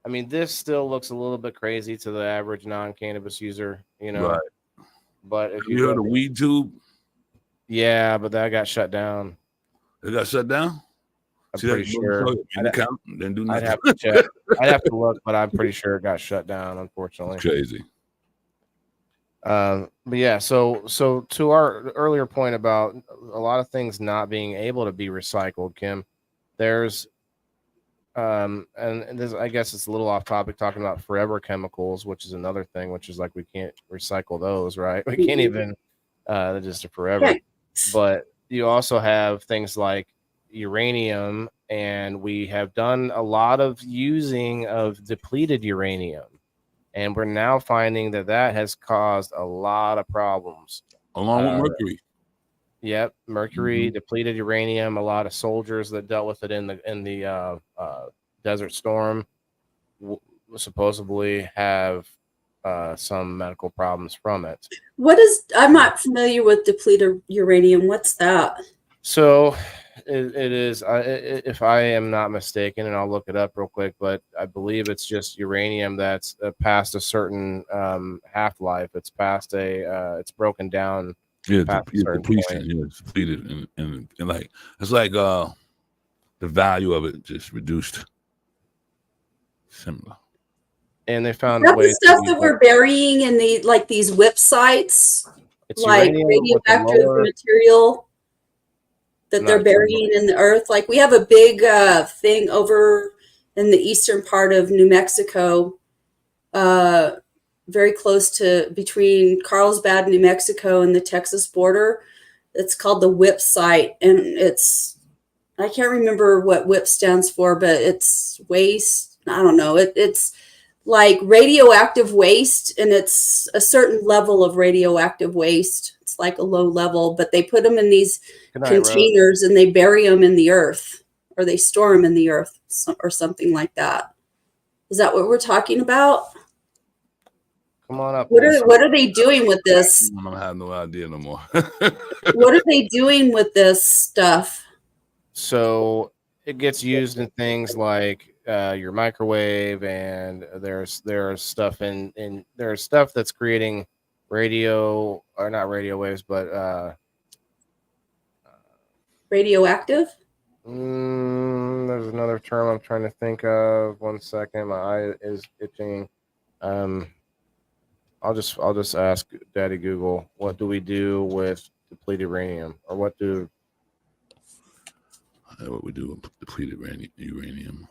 I mean, this still looks a little bit crazy to the average non-cannabis user, Right. But if you heard of Weed Tube? Yeah, but that got shut down. It got shut down? I'm pretty sure. I'd have to check. I'd have to look, but I'm pretty sure it got shut down, unfortunately. Crazy. But yeah, so to our earlier point about a lot of things not being able to be recycled, Kim, there's and this, I guess it's a little off topic, talking about forever chemicals, which is another thing, which is like we can't recycle those, right? We can't even they're just forever. But you also have things like uranium, and we have done a lot of using of depleted uranium, and we're now finding that has caused a lot of problems along with mercury. Yep, mercury, depleted uranium. A lot of soldiers that dealt with it in the Desert Storm supposedly have some medical problems from it. I'm not familiar with depleted uranium. What's that? So it is, if I am not mistaken, and I'll look it up real quick, but I believe it's just uranium that's past a certain half-life. It's past it's broken down. Yeah, depletion. Yeah, it's depleted, and like it's like the value of it just reduced. Similar. And they found the stuff that we're burying in these whip sites, it's like radioactive material that they're burying in the earth. Like we have a big thing over in the eastern part of New Mexico, very close to between Carlsbad, New Mexico, and the Texas border. It's called the WIP site, and I can't remember what WIP stands for, but it's waste. I don't know. It's like radioactive waste, and it's a certain level of radioactive waste. It's like a low level, but they put them in these containers and they bury them in the earth, or they store them in the earth, or something like that. Is that what we're talking about? Come on up. What are they doing with this? I have no idea no more. What are they doing with this stuff? So it gets used in things like your microwave, and there's stuff there's stuff that's creating radio, or not radio waves, but radioactive. There's another term I'm trying to think of. 1 second, my eye is itching. I'll just ask Daddy Google, what do we do with depleted uranium, or what we do with depleted uranium.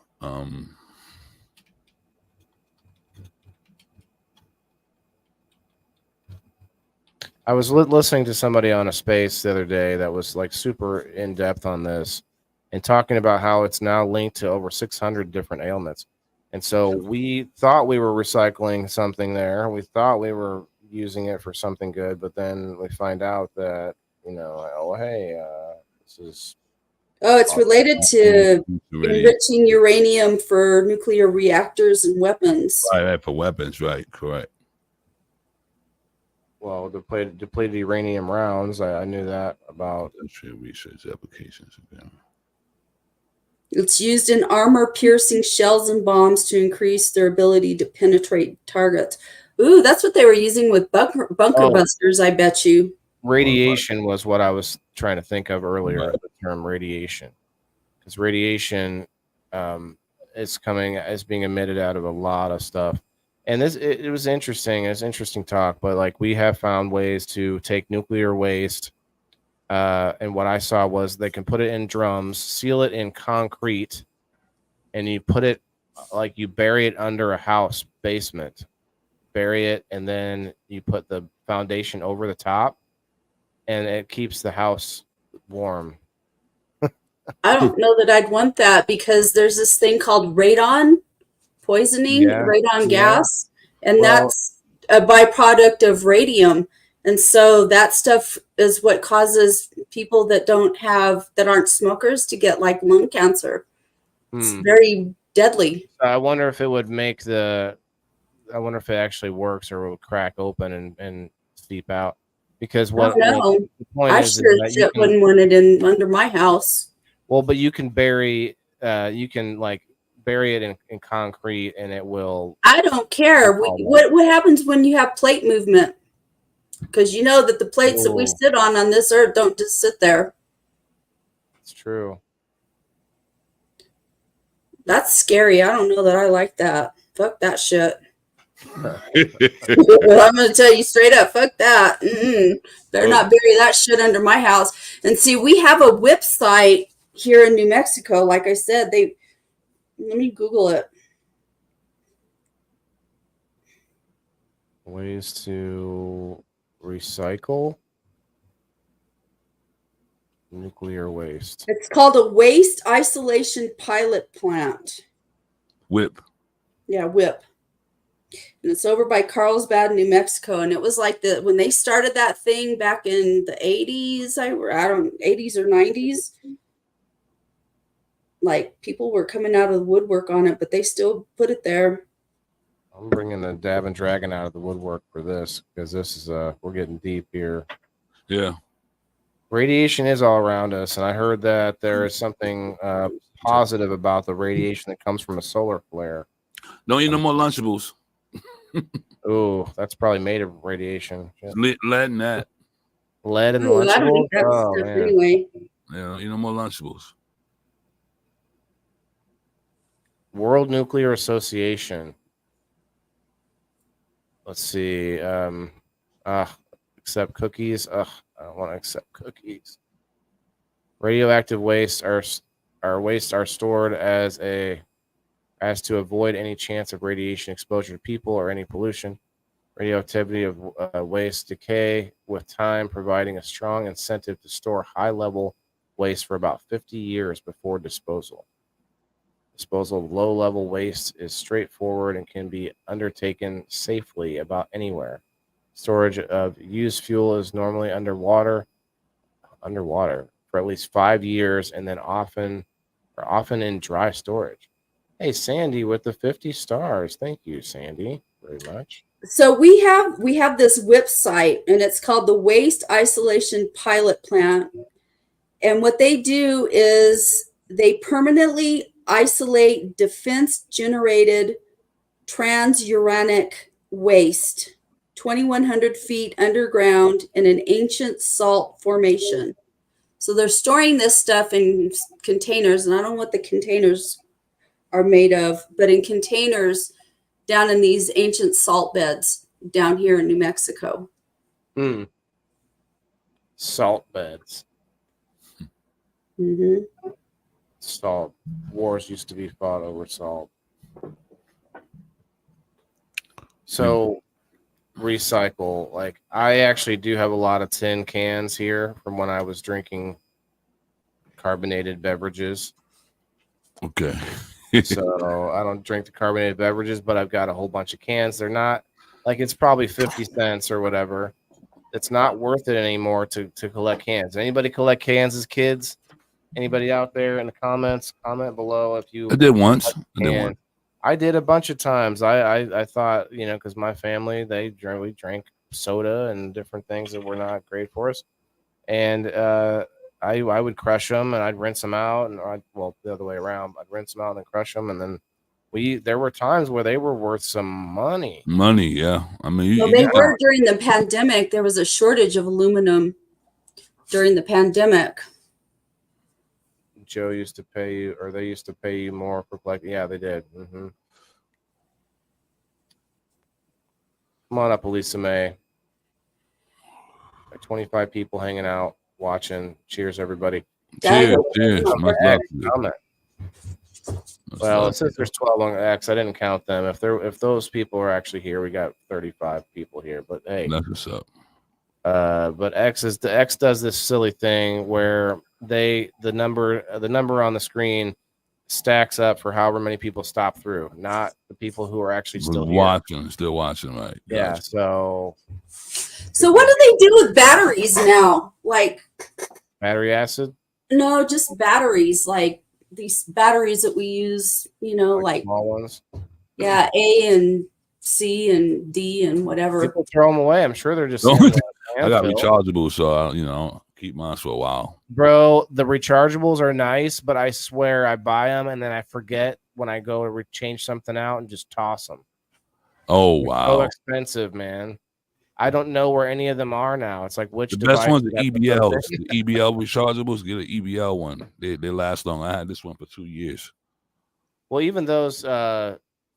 I was listening to somebody on a space the other day that was like super in depth on this, and talking about how it's now linked to over 600 different ailments. And so we thought we were recycling something there. We thought we were using it for something good, but then we find out that, this is... Oh, it's related to enriching uranium for nuclear reactors and weapons. Right, for weapons, right, correct. Well, depleted uranium rounds, I knew that about. Industrial research applications. Again. It's used in armor-piercing shells and bombs to increase their ability to penetrate targets. Ooh, that's what they were using with bunker busters, I bet you. Radiation was what I was trying to think of earlier, the term radiation. Because radiation is being emitted out of a lot of stuff. And it was interesting. It's interesting talk, but like we have found ways to take nuclear waste. And what I saw was they can put it in drums, seal it in concrete, and you put it, like you bury it under a house basement, bury it, and then you put the foundation over the top, and it keeps the house warm. I don't know that I'd want that, because there's this thing called radon poisoning, radon gas, and that's a byproduct of radium. And so that stuff is what causes people that aren't smokers to get like lung cancer. It's very deadly. I wonder if it would I wonder if it actually works, or it would crack open and seep out. Because the point I sure wouldn't want it under my house. Well, but you can bury it in concrete, and it will. I don't care. What happens when you have plate movement? Because you know that the plates that we sit on this earth don't just sit there. It's true. That's scary. I don't know that I like that. Fuck that shit. Well, I'm going to tell you straight up, fuck that. Better not bury that shit under my house. And see, we have a WIP site here in New Mexico. Like I said, let me Google it. Ways to recycle nuclear waste. It's called a waste isolation pilot plant. WIP. Yeah, WIP. And it's over by Carlsbad, New Mexico. And it was like when they started that thing back in the 80s, 80s or 90s, like people were coming out of the woodwork on it, but they still put it there. I'm bringing the Dab and Dragon out of the woodwork for this because this is we're getting deep here. Yeah. Radiation is all around us, and I heard that there is something positive about the radiation that comes from a solar flare. Don't eat no more Lunchables. Oh, that's probably made of radiation. Lead in that. Lead in the Lunchables? Oh, man. Anyway. Yeah, eat no more Lunchables. World Nuclear Association. Let's see. Accept cookies. I don't want to accept cookies. Radioactive waste are stored as to avoid any chance of radiation exposure to people or any pollution. Radioactivity of waste decay with time, providing a strong incentive to store high-level waste for about 50 years before disposal. Disposal of low-level waste is straightforward and can be undertaken safely about anywhere. Storage of used fuel is normally underwater for at least 5 years, and then often in dry storage. Hey, Sandy with the 50 stars. Thank you, Sandy, very much. So we have this website, and it's called the Waste Isolation Pilot Plant. And what they do is they permanently isolate defense-generated transuranic waste 2,100 feet underground in an ancient salt formation. So they're storing this stuff in containers, and I don't know what the containers are made of, but in containers down in these ancient salt beds down here in New Mexico. Salt beds. Mm-hmm. Salt. Wars used to be fought over salt. So recycle. Like, I actually do have a lot of tin cans here from when I was drinking carbonated beverages. Okay. So I don't drink the carbonated beverages, but I've got a whole bunch of cans. They're not like, it's probably 50 cents or whatever. It's not worth it anymore to collect cans. Anybody collect cans as kids? Anybody out there in the comments? Comment below if you. I did once. I did a bunch of times. I thought, because my family, we drank soda and different things that were not great for us, and I would crush them and I'd rinse them out, and the other way around. I'd rinse them out and then crush them, and then there were times where they were worth some money. Money, yeah. I mean, they were during the pandemic. There was a shortage of aluminum during the pandemic. Joe used to pay you, or they used to pay you more for collecting. Yeah, they did. Mm-hmm. Come on up, Elisa May. 25 people hanging out, watching. Cheers, everybody. Cheers. Much love to you. Comment. Well, it says there's 12 on X. I didn't count them. If those people are actually here, we got 35 people here. But hey, that's what's up. But X does this silly thing where the number on the screen stacks up for however many people stop through, not the people who are actually still watching, right? Yeah. Gotcha. So what do they do with batteries now? Like battery acid? No, just batteries. Like these batteries that we use, like small ones. Yeah, A and C and D and whatever. People throw them away. I'm sure they're just. I got rechargeable, so I keep mine for a while. Bro, the rechargeables are nice, but I swear I buy them and then I forget when I go to change something out and just toss them. Oh, wow. So expensive, man. I don't know where any of them are now. It's like the best ones are EBLs. The EBL rechargeables, get an EBL one. They last long. I had this one for 2 years. Well, even those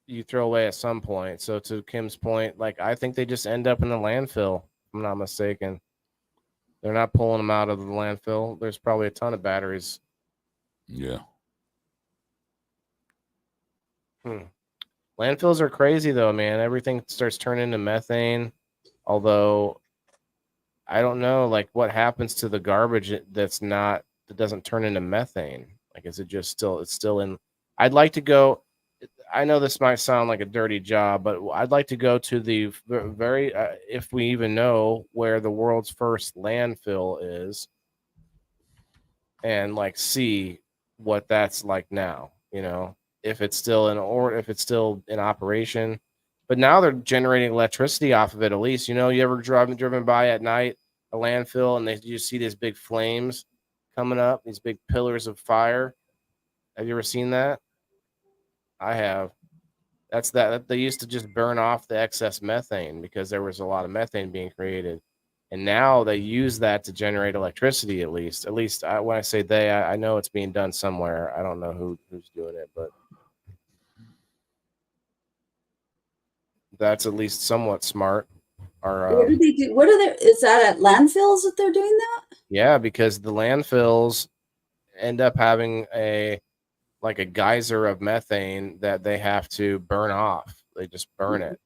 you throw away at some point. So to Kim's point, like I think they just end up in the landfill. If I'm not mistaken. They're not pulling them out of the landfill. There's probably a ton of batteries. Yeah. Landfills are crazy though, man. Everything starts turning into methane. Although I don't know, like what happens to the garbage that doesn't turn into methane. Like, is it just it's still in? I'd like to go. I know this might sound like a dirty job, but I'd like to go to the very, if we even know where the world's first landfill is, and like see what that's like now. You know, if it's still if it's still in operation. But now they're generating electricity off of it. At least, you know, you ever driven by at night a landfill and you see these big flames coming up, these big pillars of fire. Have you ever seen that? I have. That's that they used to just burn off the excess methane because there was a lot of methane being created, and now they use that to generate electricity. At least, when I say they, I know it's being done somewhere. I don't know who's doing it, but that's at least somewhat smart. Or what do they do? What are they? Is that at landfills that they're doing that? yeah, because the landfills end up having a geyser of methane that they have to burn off. They just burn it.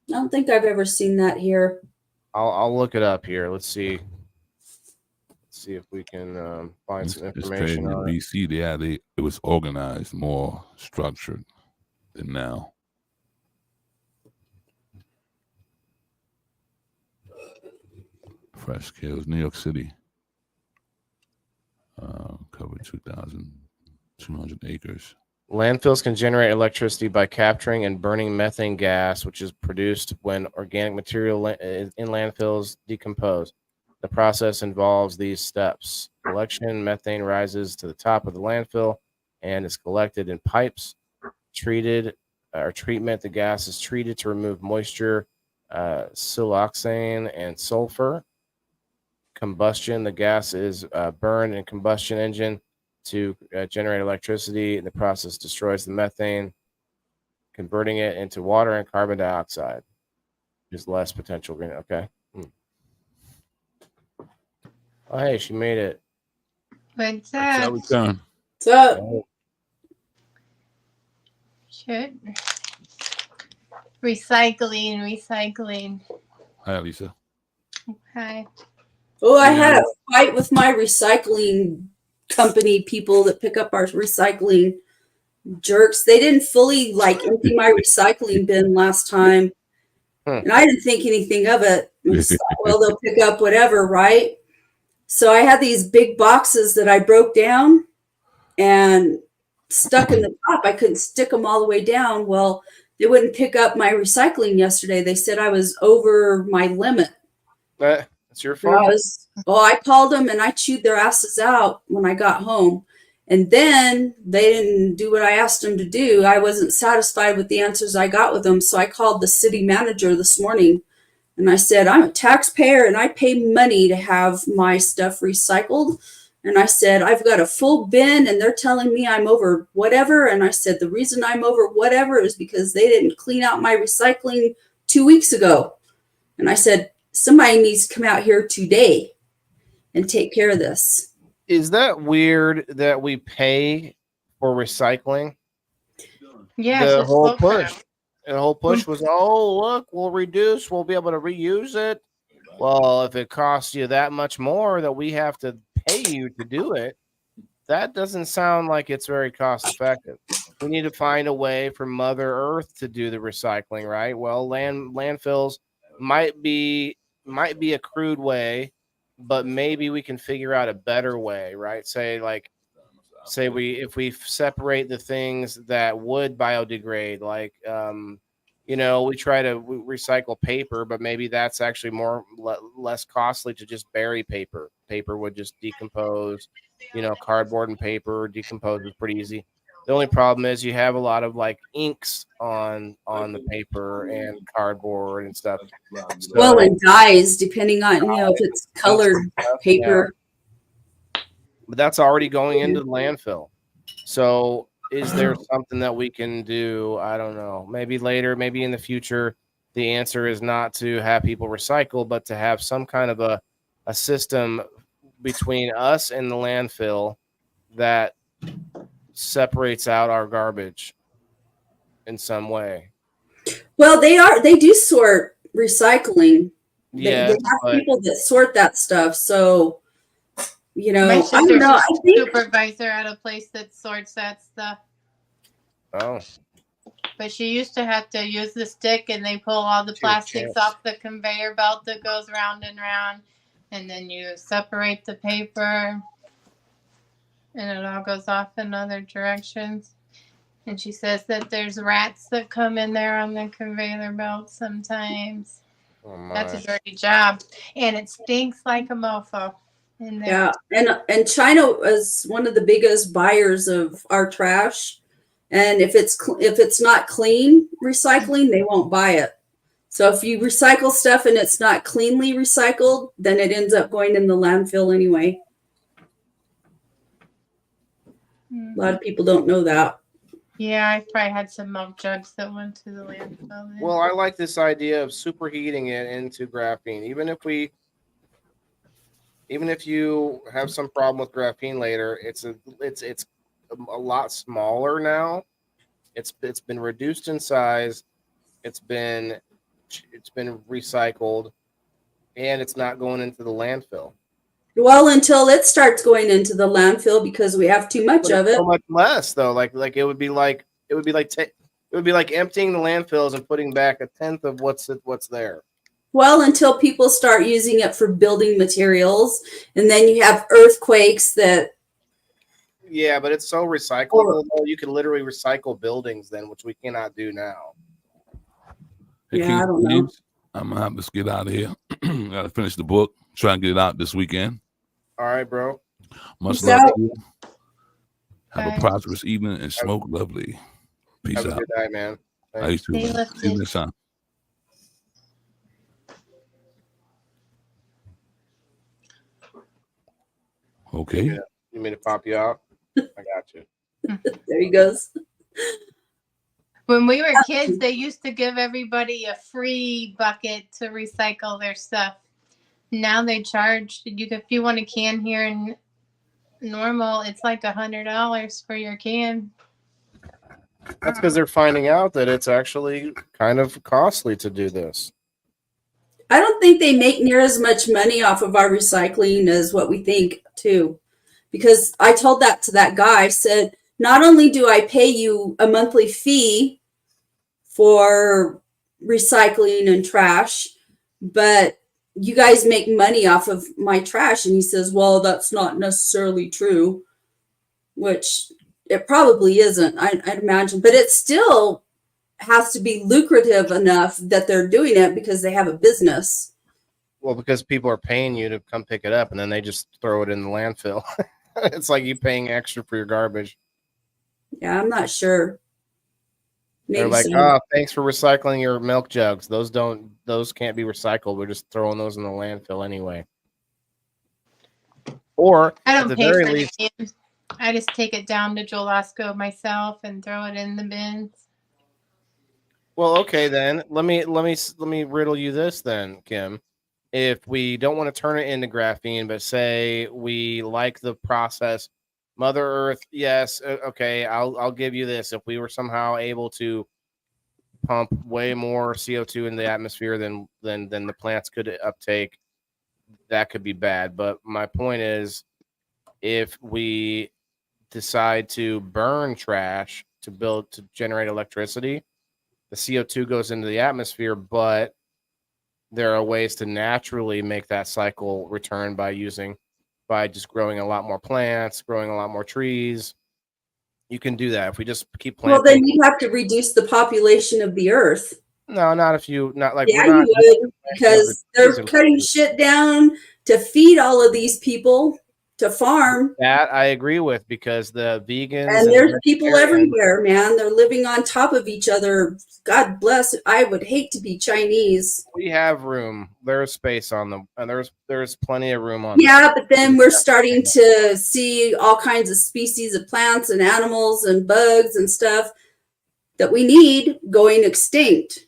I don't think I've ever seen that here. I'll look it up here. Let's see if we can find some information on it. BC, it was organized, more structured than now. Fresh Kills, New York City. Covered 2,200 acres. Landfills can generate electricity by capturing and burning methane gas, which is produced when organic material in landfills decompose. The process involves these steps. Collection, methane rises to the top of the landfill and is collected in pipes. Treatment, the gas is treated to remove moisture, siloxane, and sulfur. Combustion, the gas is burned in a combustion engine to generate electricity. The process destroys the methane, converting it into water and carbon dioxide. There's less potential green. Okay. Oh, hey, she made it. What's up? What's up? Shit. Recycling. Hi, Lisa. Hi. Oh, I had a fight with my recycling company people that pick up our recycling. Jerks. They didn't fully empty my recycling bin last time. And I didn't think anything of it. Well, they'll pick up whatever, right? So I had these big boxes that I broke down and stuck in the top. I couldn't stick them all the way down. Well, they wouldn't pick up my recycling yesterday. They said I was over my limit. That's your fault. I called them and I chewed their asses out when I got home. And then they didn't do what I asked them to do. I wasn't satisfied with the answers I got with them. So I called the city manager this morning and I said, I'm a taxpayer and I pay money to have my stuff recycled. And I said, I've got a full bin and they're telling me I'm over whatever. And I said, the reason I'm over whatever is because they didn't clean out my recycling 2 weeks ago. And I said, somebody needs to come out here today and take care of this. Is that weird that we pay for recycling? Yeah, the whole push was, oh, look, we'll reduce, we'll be able to reuse it. Well, if it costs you that much more that we have to pay you to do it, that doesn't sound like it's very cost effective. We need to find a way for Mother Earth to do the recycling, right? Well, landfills might be a crude way, but maybe we can figure out a better way, right? If we separate the things that would biodegrade, we try to recycle paper, but maybe that's actually less costly to just bury paper. Paper would just decompose. Cardboard and paper decomposes pretty easy. The only problem is you have a lot of inks on the paper and cardboard and stuff. So, and dyes, depending on if it's colored paper. Yeah. But that's already going into the landfill. So is there something that we can do? I don't know. Maybe later, maybe in the future, the answer is not to have people recycle, but to have some kind of a system between us and the landfill that separates out our garbage in some way. Well, they do sort recycling. Yeah, they have people that sort that stuff. So, My I don't know. I think supervisor at a place that sorts that stuff. Oh, But she used to have to use the stick, and they pull all the plastics off the conveyor belt that goes round and round, and then you separate the paper, and it all goes off in other directions. And she says that there's rats that come in there on the conveyor belt sometimes. Oh, that's a dirty job, and it stinks like a mofo in there. Yeah, and China is one of the biggest buyers of our trash. And if it's not clean recycling, they won't buy it. So if you recycle stuff and it's not cleanly recycled, then it ends up going in the landfill anyway. A lot of people don't know that. Yeah, I probably had some milk jugs that went to the landfill. Well, I like this idea of superheating it into graphene. Even if you have some problem with graphene later, it's a lot smaller now. It's been reduced in size. It's been recycled, and it's not going into the landfill. Well, until it starts going into the landfill because we have too much of it. So much less though. Like it would be like emptying the landfills and putting back a tenth of what's there. Well, until people start using it for building materials, and then you have earthquakes that. Yeah, but it's so recyclable. You can literally recycle buildings then, which we cannot do now. Hey, yeah, I don't know. I'm gonna have to get out of here. Gotta finish the book. Try and get it out this weekend. All right, bro. Much love to you. Have a prosperous evening and smoke lovely. Peace out. Have a good night, man. I used to. See you next time. Okay. You mean to pop you out? I got you. There he goes. When we were kids, they used to give everybody a free bucket to recycle their stuff. Now they charge. If you want a can here in normal, it's like $100 for your can. That's because they're finding out that it's actually kind of costly to do this. I don't think they make near as much money off of our recycling as what we think too. Because I told that to that guy, I said, not only do I pay you a monthly fee for recycling and trash, but you guys make money off of my trash. And he says, well, that's not necessarily true, which it probably isn't, I'd imagine. But it still has to be lucrative enough that they're doing it because they have a business. Well, because people are paying you to come pick it up and then they just throw it in the landfill. It's like you paying extra for your garbage. Yeah, I'm not sure. Maybe they're like, oh, thanks for recycling your milk jugs. Those can't be recycled. We're just throwing those in the landfill anyway. Or I don't pay for the cans. I just take it down to Joel Osco myself and throw it in the bins. Well, okay then. Let me riddle you this then, Kim. If we don't want to turn it into graphene, but say we like the process, Mother Earth, yes, okay, I'll give you this. If we were somehow able to pump way more CO2 in the atmosphere than the plants could uptake, that could be bad. But my point is, if we decide to burn trash to generate electricity, the CO2 goes into the atmosphere, but there are ways to naturally make that cycle return by just growing a lot more plants, growing a lot more trees. You can do that if we just keep planting. Well, then you have to reduce the population of the earth. No, not if you not like. Yeah, you would, because they're cutting shit down to feed all of these people to farm. That I agree with, because the vegans and there's people everywhere, man. They're living on top of each other. God bless. I would hate to be Chinese. We have room. There's space on them, and there's plenty of room on. Yeah, but then we're starting to see all kinds of species of plants and animals and bugs and stuff that we need going extinct.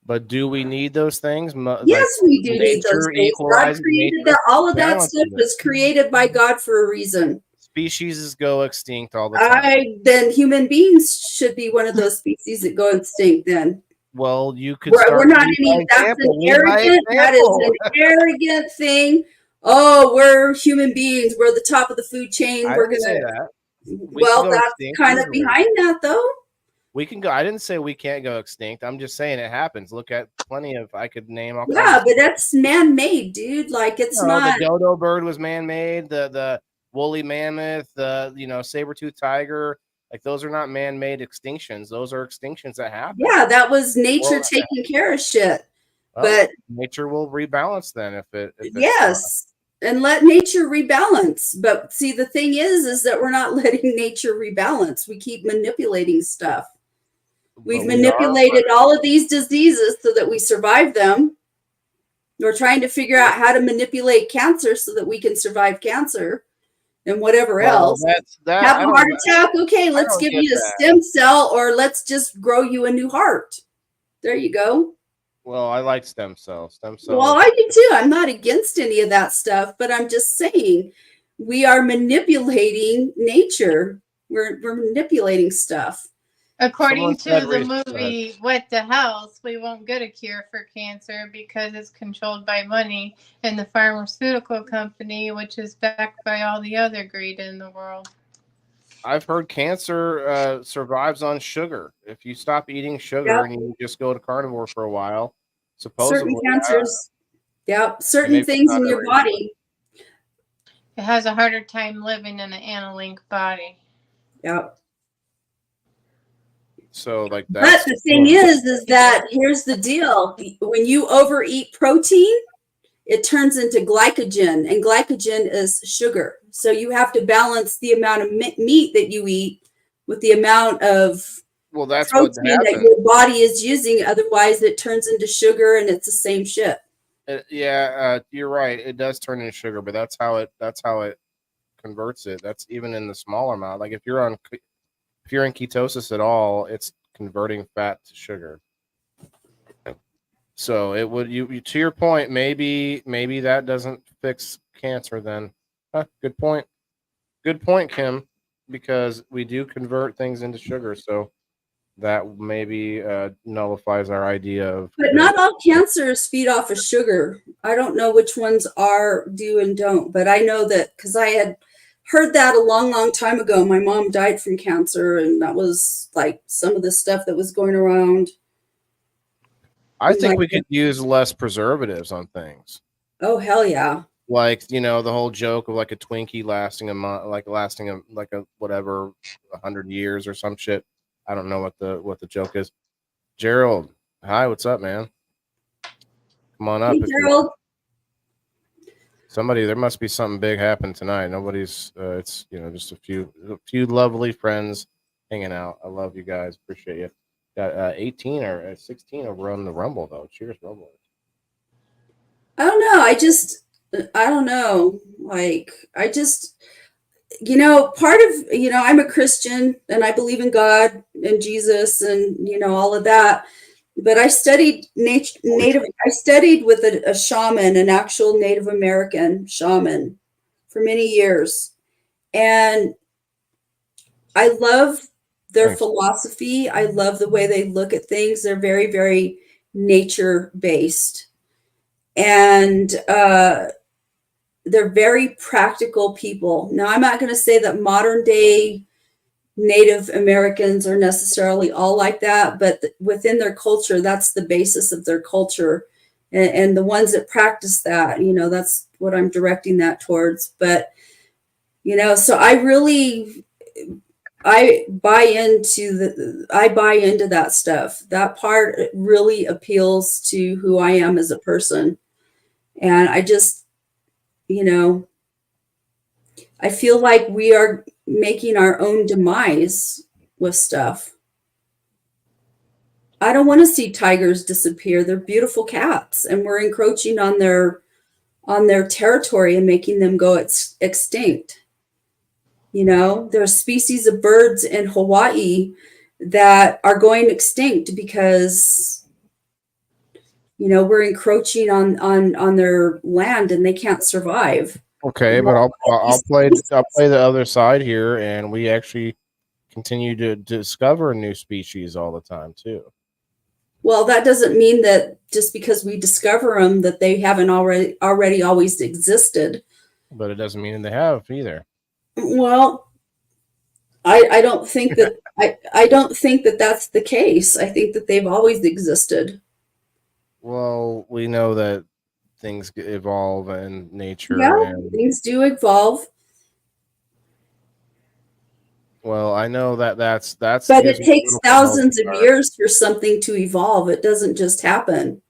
But do we need those things? Yes, we do need those things. God created that. All of that stuff was created by God for a reason. Species go extinct all the time. Then human beings should be one of those species that go extinct. Then. Well, you could. We're not any. That's an arrogant. That is an arrogant thing. Oh, we're human beings. We're the top of the food chain. We're gonna say that. Well, that's kind of behind that, though. We can go. I didn't say we can't go extinct. I'm just saying it happens. Look at plenty of. I could name all. Yeah, but that's man-made, dude. Like it's not. The dodo bird was man-made. The woolly mammoth. The saber-toothed tiger. Like those are not man-made extinctions. Those are extinctions that happen. Yeah, that was nature taking care of shit. Well, but nature will rebalance then if yes. And let nature rebalance. But see, the thing is that we're not letting nature rebalance. We keep manipulating stuff. We've manipulated all of these diseases so that we survive them. We're trying to figure out how to manipulate cancer so that we can survive cancer and whatever else. Have a heart attack? Okay, let's give you a stem cell, or let's just grow you a new heart. There you go. Well, I like stem cells. Well, I do too. I'm not against any of that stuff, but I'm just saying we are manipulating nature. We're manipulating stuff. According to the movie What the House, we won't get a cure for cancer because it's controlled by money and the pharmaceutical company, which is backed by all the other greed in the world. I've heard cancer survives on sugar. If you stop eating sugar and you just go to carnivore for a while, supposedly certain cancers, certain things in your body. It has a harder time living in an analink body. Yep. So like that. But the thing is that here's the deal: when you overeat protein, it turns into glycogen, and glycogen is sugar. So you have to balance the amount of meat that you eat with the amount of protein that your body is using. Otherwise, it turns into sugar, and it's the same shit. You're right. It does turn into sugar, but that's how it converts it. That's even in the smaller amount. Like if you're in ketosis at all, it's converting fat to sugar. So it would you to your point, maybe that doesn't fix cancer then. Good point. Good point, Kim, because we do convert things into sugar, so that maybe nullifies our idea of. But not all cancers feed off of sugar. I don't know which ones do and don't, but I know that because I had heard that a long, long time ago. My mom died from cancer, and that was like some of the stuff that was going around. I think we could use less preservatives on things. Oh, hell yeah. Like, the whole joke of like a Twinkie lasting a month, like a whatever, 100 years or some shit. I don't know what the joke is. Gerald, hi, what's up, man? Come on up. Hey, Gerald. There must be something big happening tonight. Nobody's, it's, just a few lovely friends hanging out. I love you guys. Appreciate you. Got 18 or 16 over on the Rumble, though. Cheers, Rumble. I don't know. I don't know. Like, part of, I'm a Christian and I believe in God and Jesus and, all of that. But I studied I studied with a shaman, an actual Native American shaman for many years. And I love their philosophy. I love the way they look at things. They're very, very nature-based. And they're very practical people. Now, I'm not going to say that modern-day Native Americans are necessarily all like that, but within their culture, that's the basis of their culture. And the ones that practice that, that's what I'm directing that towards. But, so I buy into that stuff. That part really appeals to who I am as a person. And I just, I feel like we are making our own demise with stuff. I don't want to see tigers disappear. They're beautiful cats, and we're encroaching on their territory and making them go extinct. There are species of birds in Hawaii that are going extinct because, we're encroaching on their land and they can't survive. Okay, but I'll play the other side here, and we actually continue to discover new species all the time too. Well, that doesn't mean that just because we discover them that they haven't already always existed. But it doesn't mean they have either. Well, I don't think that I don't think that that's the case. I think that they've always existed. Well, we know that things evolve in nature, Yeah, and things do evolve, well, I know that that's but gives it me a takes little bit of hope thousands in of our. years for something to evolve. It doesn't just happen.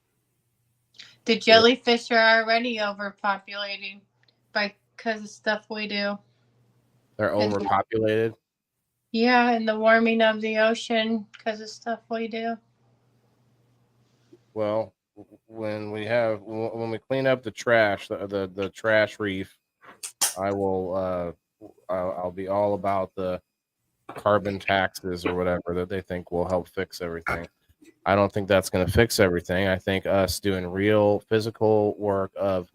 The jellyfish are already overpopulating because of stuff we do. They're overpopulated. Yeah, and the warming of the ocean because of stuff we do. Well, when we clean up the trash, the trash reef, I will I'll be all about the carbon taxes or whatever that they think will help fix everything. I don't think that's going to fix everything. I think us doing real physical work of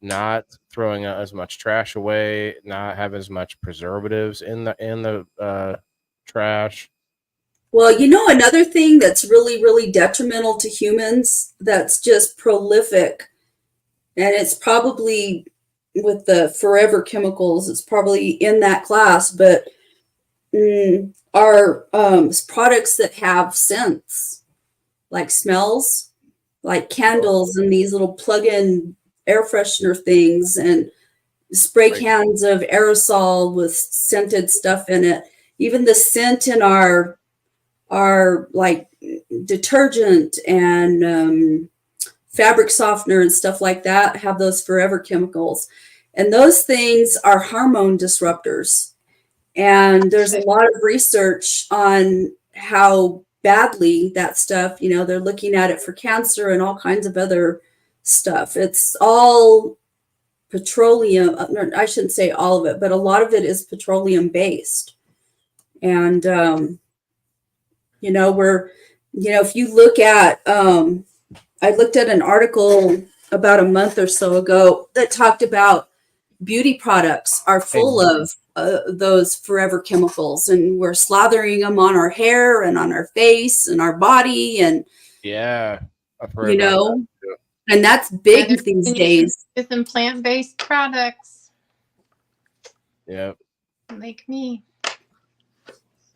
not throwing as much trash away, not having as much preservatives in the trash. Well, you know, another thing that's really, really detrimental to humans that's just prolific, and it's probably with the forever chemicals, it's probably in that class, but are products that have scents, like smells, like candles and these little plug-in air freshener things and spray cans of aerosol with scented stuff in it. Even the scent in our like detergent and fabric softener and stuff like that have those forever chemicals. And those things are hormone disruptors. And there's a lot of research on how badly that stuff, you know, they're looking at it for cancer and all kinds of other stuff. It's all petroleum. I shouldn't say all of it, but a lot of it is petroleum based. And, you know, if you look at, I looked at an article about a month or so ago that talked about beauty products are full of those forever chemicals, and we're slathering them on our hair and on our face and our body, and Yeah, I've heard you about know, that too. and that's big these days. With some plant-based products. Yep. Like me.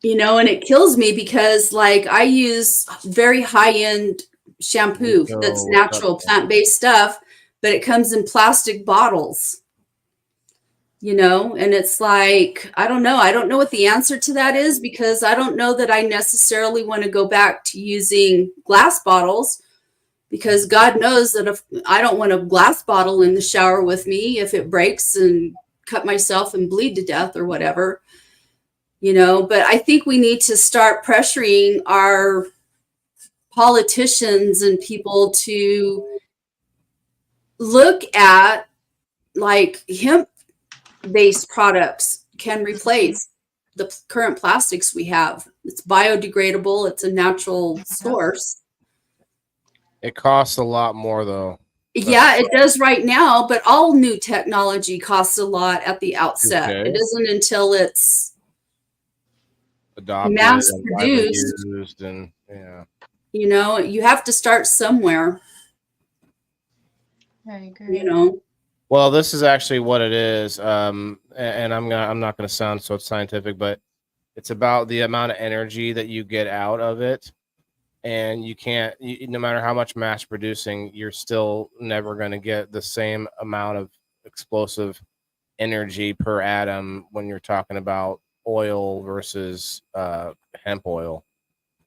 You know, and it kills me because like I use very high-end shampoo that's natural plant-based stuff, but it comes in plastic bottles. You know, and it's like, I don't know what the answer to that is, because I don't know that I necessarily want to go back to using glass bottles, because God knows that if I don't want a glass bottle in the shower with me if it breaks and cut myself and bleed to death or whatever, you know. But I think we need to start pressuring our politicians and people to look at like hemp based products can replace the current plastics we have. It's biodegradable. It's a natural source. It costs a lot more though. Yeah, it does right now, but all new technology costs a lot at the outset. It isn't until it's adopted mass and produced. used, and yeah. You know, you have to start somewhere. I agree. You know. Well, this is actually what it is, and I'm not gonna sound so scientific, but it's about the amount of energy that you get out of it, and you can't, no matter how much mass producing, you're still never going to get the same amount of explosive energy per atom when you're talking about oil versus hemp oil.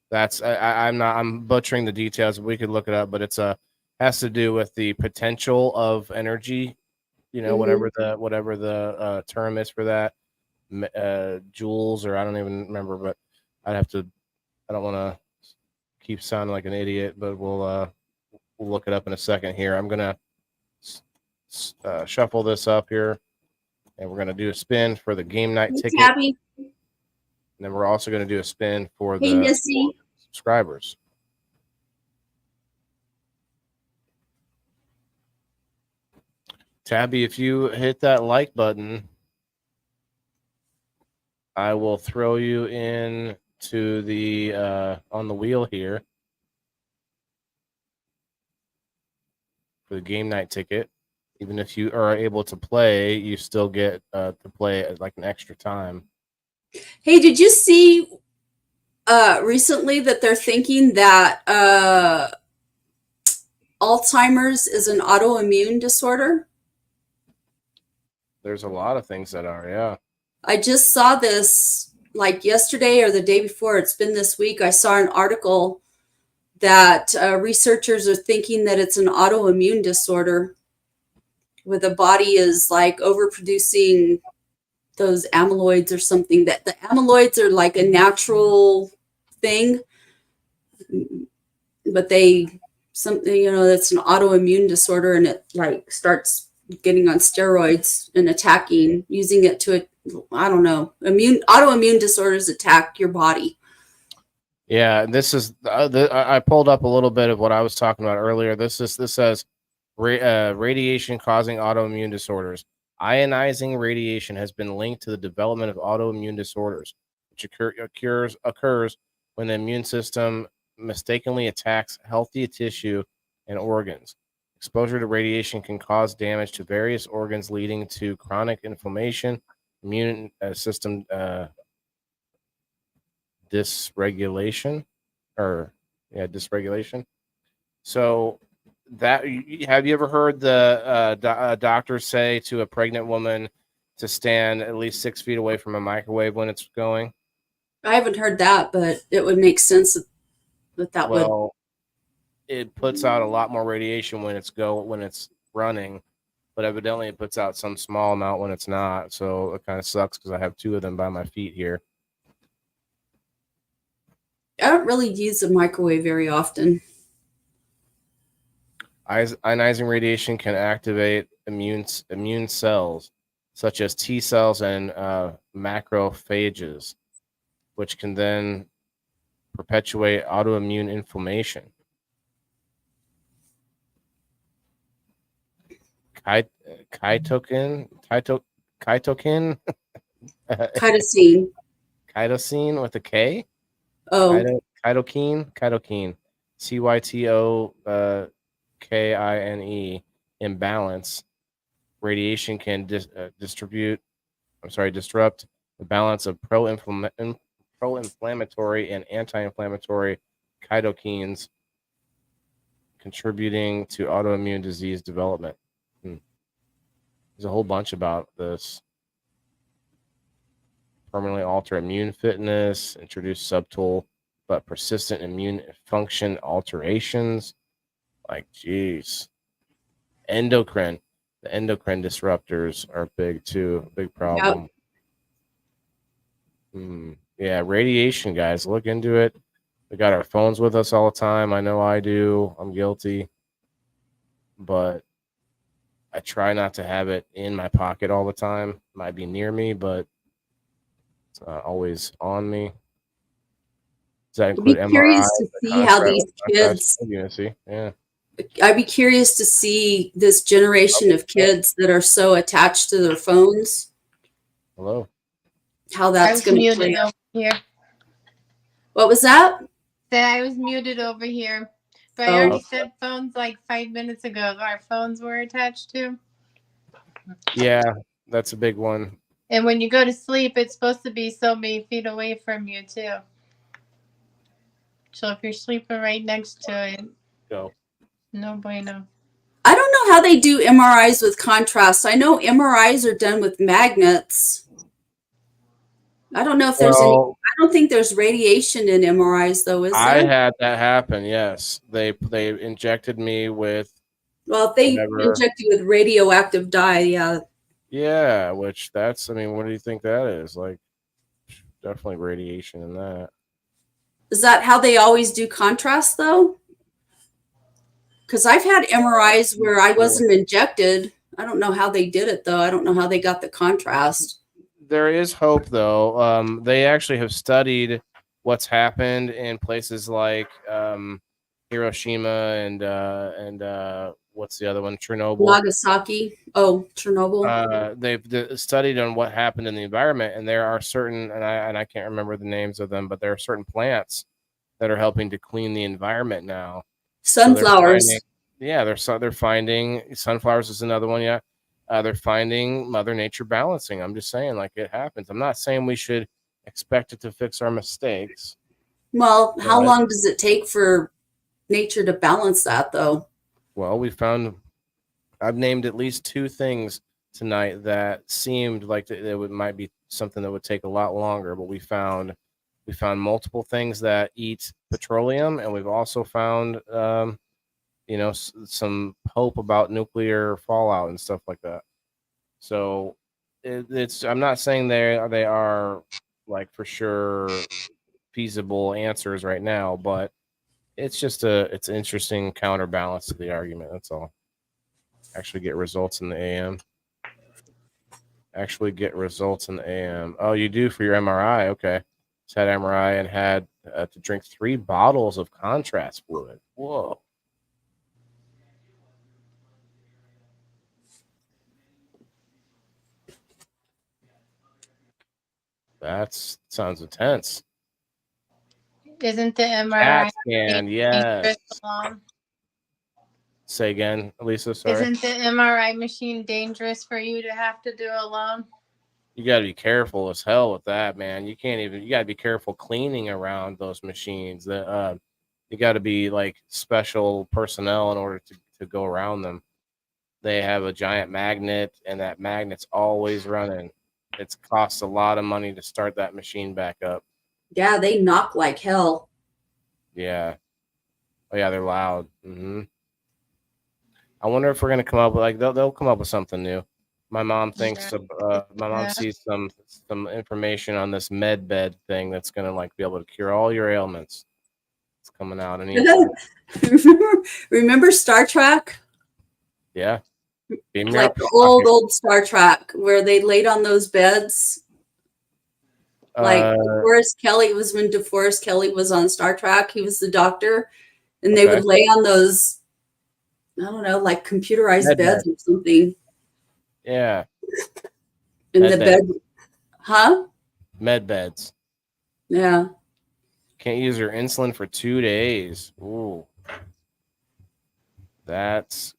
That's I'm butchering the details. We could look it up, but has to do with the potential of energy. You know, whatever the term is for that, joules, or I don't even remember, but I don't want to keep sounding like an idiot, but we'll look it up in a second here. I'm gonna shuffle this up here, and we're gonna do a spin for the game night ticket. Tabby. And then we're also gonna do a spin for Hey, the Missy. subscribers. Tabby, if you hit that like button, I will throw you in to the on the wheel here for the game night ticket. Even if you are able to play, you still get to play at like an extra time. Hey, did you see recently that they're thinking that Alzheimer's is an autoimmune disorder? There's a lot of things that are, yeah. I just saw this like yesterday or the day before. It's been this week. I saw an article that researchers are thinking that it's an autoimmune disorder where the body is like overproducing those amyloids or something. That the amyloids are like a natural thing, but something, you know, that's an autoimmune disorder, and it like starts getting on steroids and attacking, using it to, I don't know, autoimmune disorders attack your body. Yeah, this is I pulled up a little bit of what I was talking about earlier. This says radiation causing autoimmune disorders. Ionizing radiation has been linked to the development of autoimmune disorders, which occurs when the immune system mistakenly attacks healthy tissue and organs. Exposure to radiation can cause damage to various organs, leading to chronic inflammation, immune system dysregulation. So that, have you ever heard the doctor say to a pregnant woman to stand at least 6 feet away from a microwave when it's going? I haven't heard that, but it would make sense that would. It puts out a lot more radiation when it's running, but evidently it puts out some small amount when it's not. So it kind of sucks because I have 2 of them by my feet here. I don't really use the microwave very often. Ionizing radiation can activate immune cells, such as T cells and macrophages, which can then perpetuate autoimmune inflammation. Cytokine Cytosine with a K. Oh, Cytokine. CYTOKINE. Imbalance. Radiation can disrupt the balance of pro-inflammatory and anti-inflammatory cytokines, contributing to autoimmune disease development. There's a whole bunch about this. Permanently alter immune fitness, introduce subtle but persistent immune function alterations. Like, geez. Endocrine. The endocrine disruptors are big too. Big problem. Yep. Yeah, radiation, guys. Look into it. We got our phones with us all the time. I know I do. I'm guilty. But I try not to have it in my pocket all the time. It might be near me, but it's not always on me. Does that include MRI? I'd be curious to see how these kids. Yeah. I'd be curious to see this generation of kids that are so attached to their phones. Hello. How that's going to play over here. What was that? That I was muted over here. But I already said phones like 5 minutes ago. Our phones were attached to. Yeah, that's a big one. And when you go to sleep, it's supposed to be so many feet away from you too. So if you're sleeping right next to it, go. No bueno. I don't know how they do MRIs with contrast. I know MRIs are done with magnets. I don't know if there's any. I don't think there's radiation in MRIs though, is there? I had that happen. Yes, they injected me with. Well, if they inject you with radioactive dye, yeah. Yeah, which that's. I mean, what do you think that is? Like, definitely radiation in that. Is that how they always do contrast though? Because I've had MRIs where I wasn't injected. I don't know how they did it though. I don't know how they got the contrast. There is hope though. They actually have studied what's happened in places like Hiroshima and what's the other one? Chernobyl. Nagasaki. Oh, Chernobyl. They've studied on what happened in the environment, and there are certain, and I can't remember the names of them, but there are certain plants that are helping to clean the environment now. Sunflowers. So they're finding sunflowers is another one. Yeah. They're finding Mother Nature balancing. I'm just saying, like, it happens. I'm not saying we should expect it to fix our mistakes. Well, how long does it take for nature to balance that, though? Well, I've named at least 2 things tonight that seemed like it might be something that would take a lot longer, but we found multiple things that eat petroleum, and we've also found some hope about nuclear fallout and stuff like that. So it's I'm not saying they are like for sure feasible answers right now, but it's just it's an interesting counterbalance to the argument. That's all. Actually get results in the AM. Oh, you do for your MRI. Okay. Just had MRI and had to drink 3 bottles of contrast fluid. Whoa. That sounds intense. Isn't the MRI CAT scan, yes. alone? Say again, Lisa, sorry. Isn't the MRI machine dangerous for you to have to do alone? You got to be careful as hell with that, man. You got to be careful cleaning around those machines. You got to be like special personnel in order to go around them. They have a giant magnet, and that magnet's always running. It costs a lot of money to start that machine back up. Yeah, they knock like hell. Yeah. Oh, yeah, they're loud. Mm-hmm. I wonder if we're going to come up with, like, they'll come up with something new. My mom thinks, my mom sees some information on this med bed thing that's going to, like, be able to cure all your ailments. It's coming out. Remember Star Trek? Yeah. Like the old Star Trek where they laid on those beds. Like DeForest Kelly, it was when DeForest Kelly was on Star Trek. He was the doctor, and they would lay on those, I don't know, like computerized beds or something. Yeah. In the bed. Huh? Med beds. Yeah. Can't use your insulin for 2 days. Ooh. That's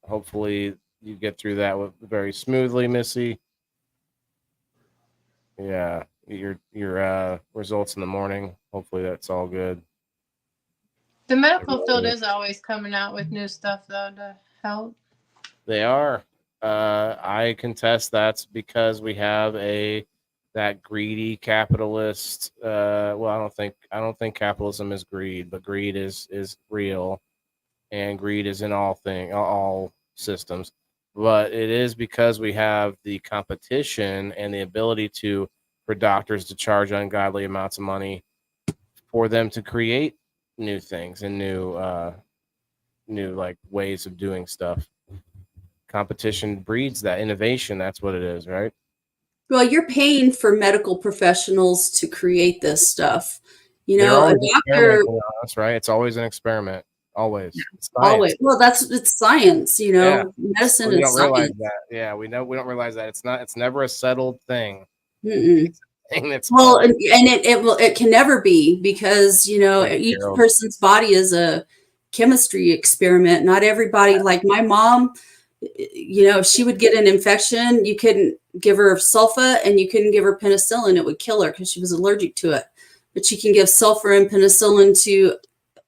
hopefully you get through that very smoothly, Missy. Yeah, your results in the morning. Hopefully that's all good. The medical field is always coming out with new stuff though to help. They are. I contest that's because we have that greedy capitalist. Well, I don't think capitalism is greed, but greed is real, and greed is in all systems. But it is because we have the competition and the ability for doctors to charge ungodly amounts of money for them to create new things and new like ways of doing stuff. Competition breeds that innovation. That's what it is, right? Well, you're paying for medical professionals to create this stuff. You know, a doctor. That's right. It's always an experiment. Always. Always. Well, it's science. You know, medicine is science. Realize that. Yeah, we don't realize that it's never a settled thing. It's a thing that's it can never be, because each person's body is a chemistry experiment. Not everybody, like my mom. If she would get an infection, you couldn't give her sulfa and you couldn't give her penicillin. It would kill her because she was allergic to it. But you can give sulfur and penicillin to,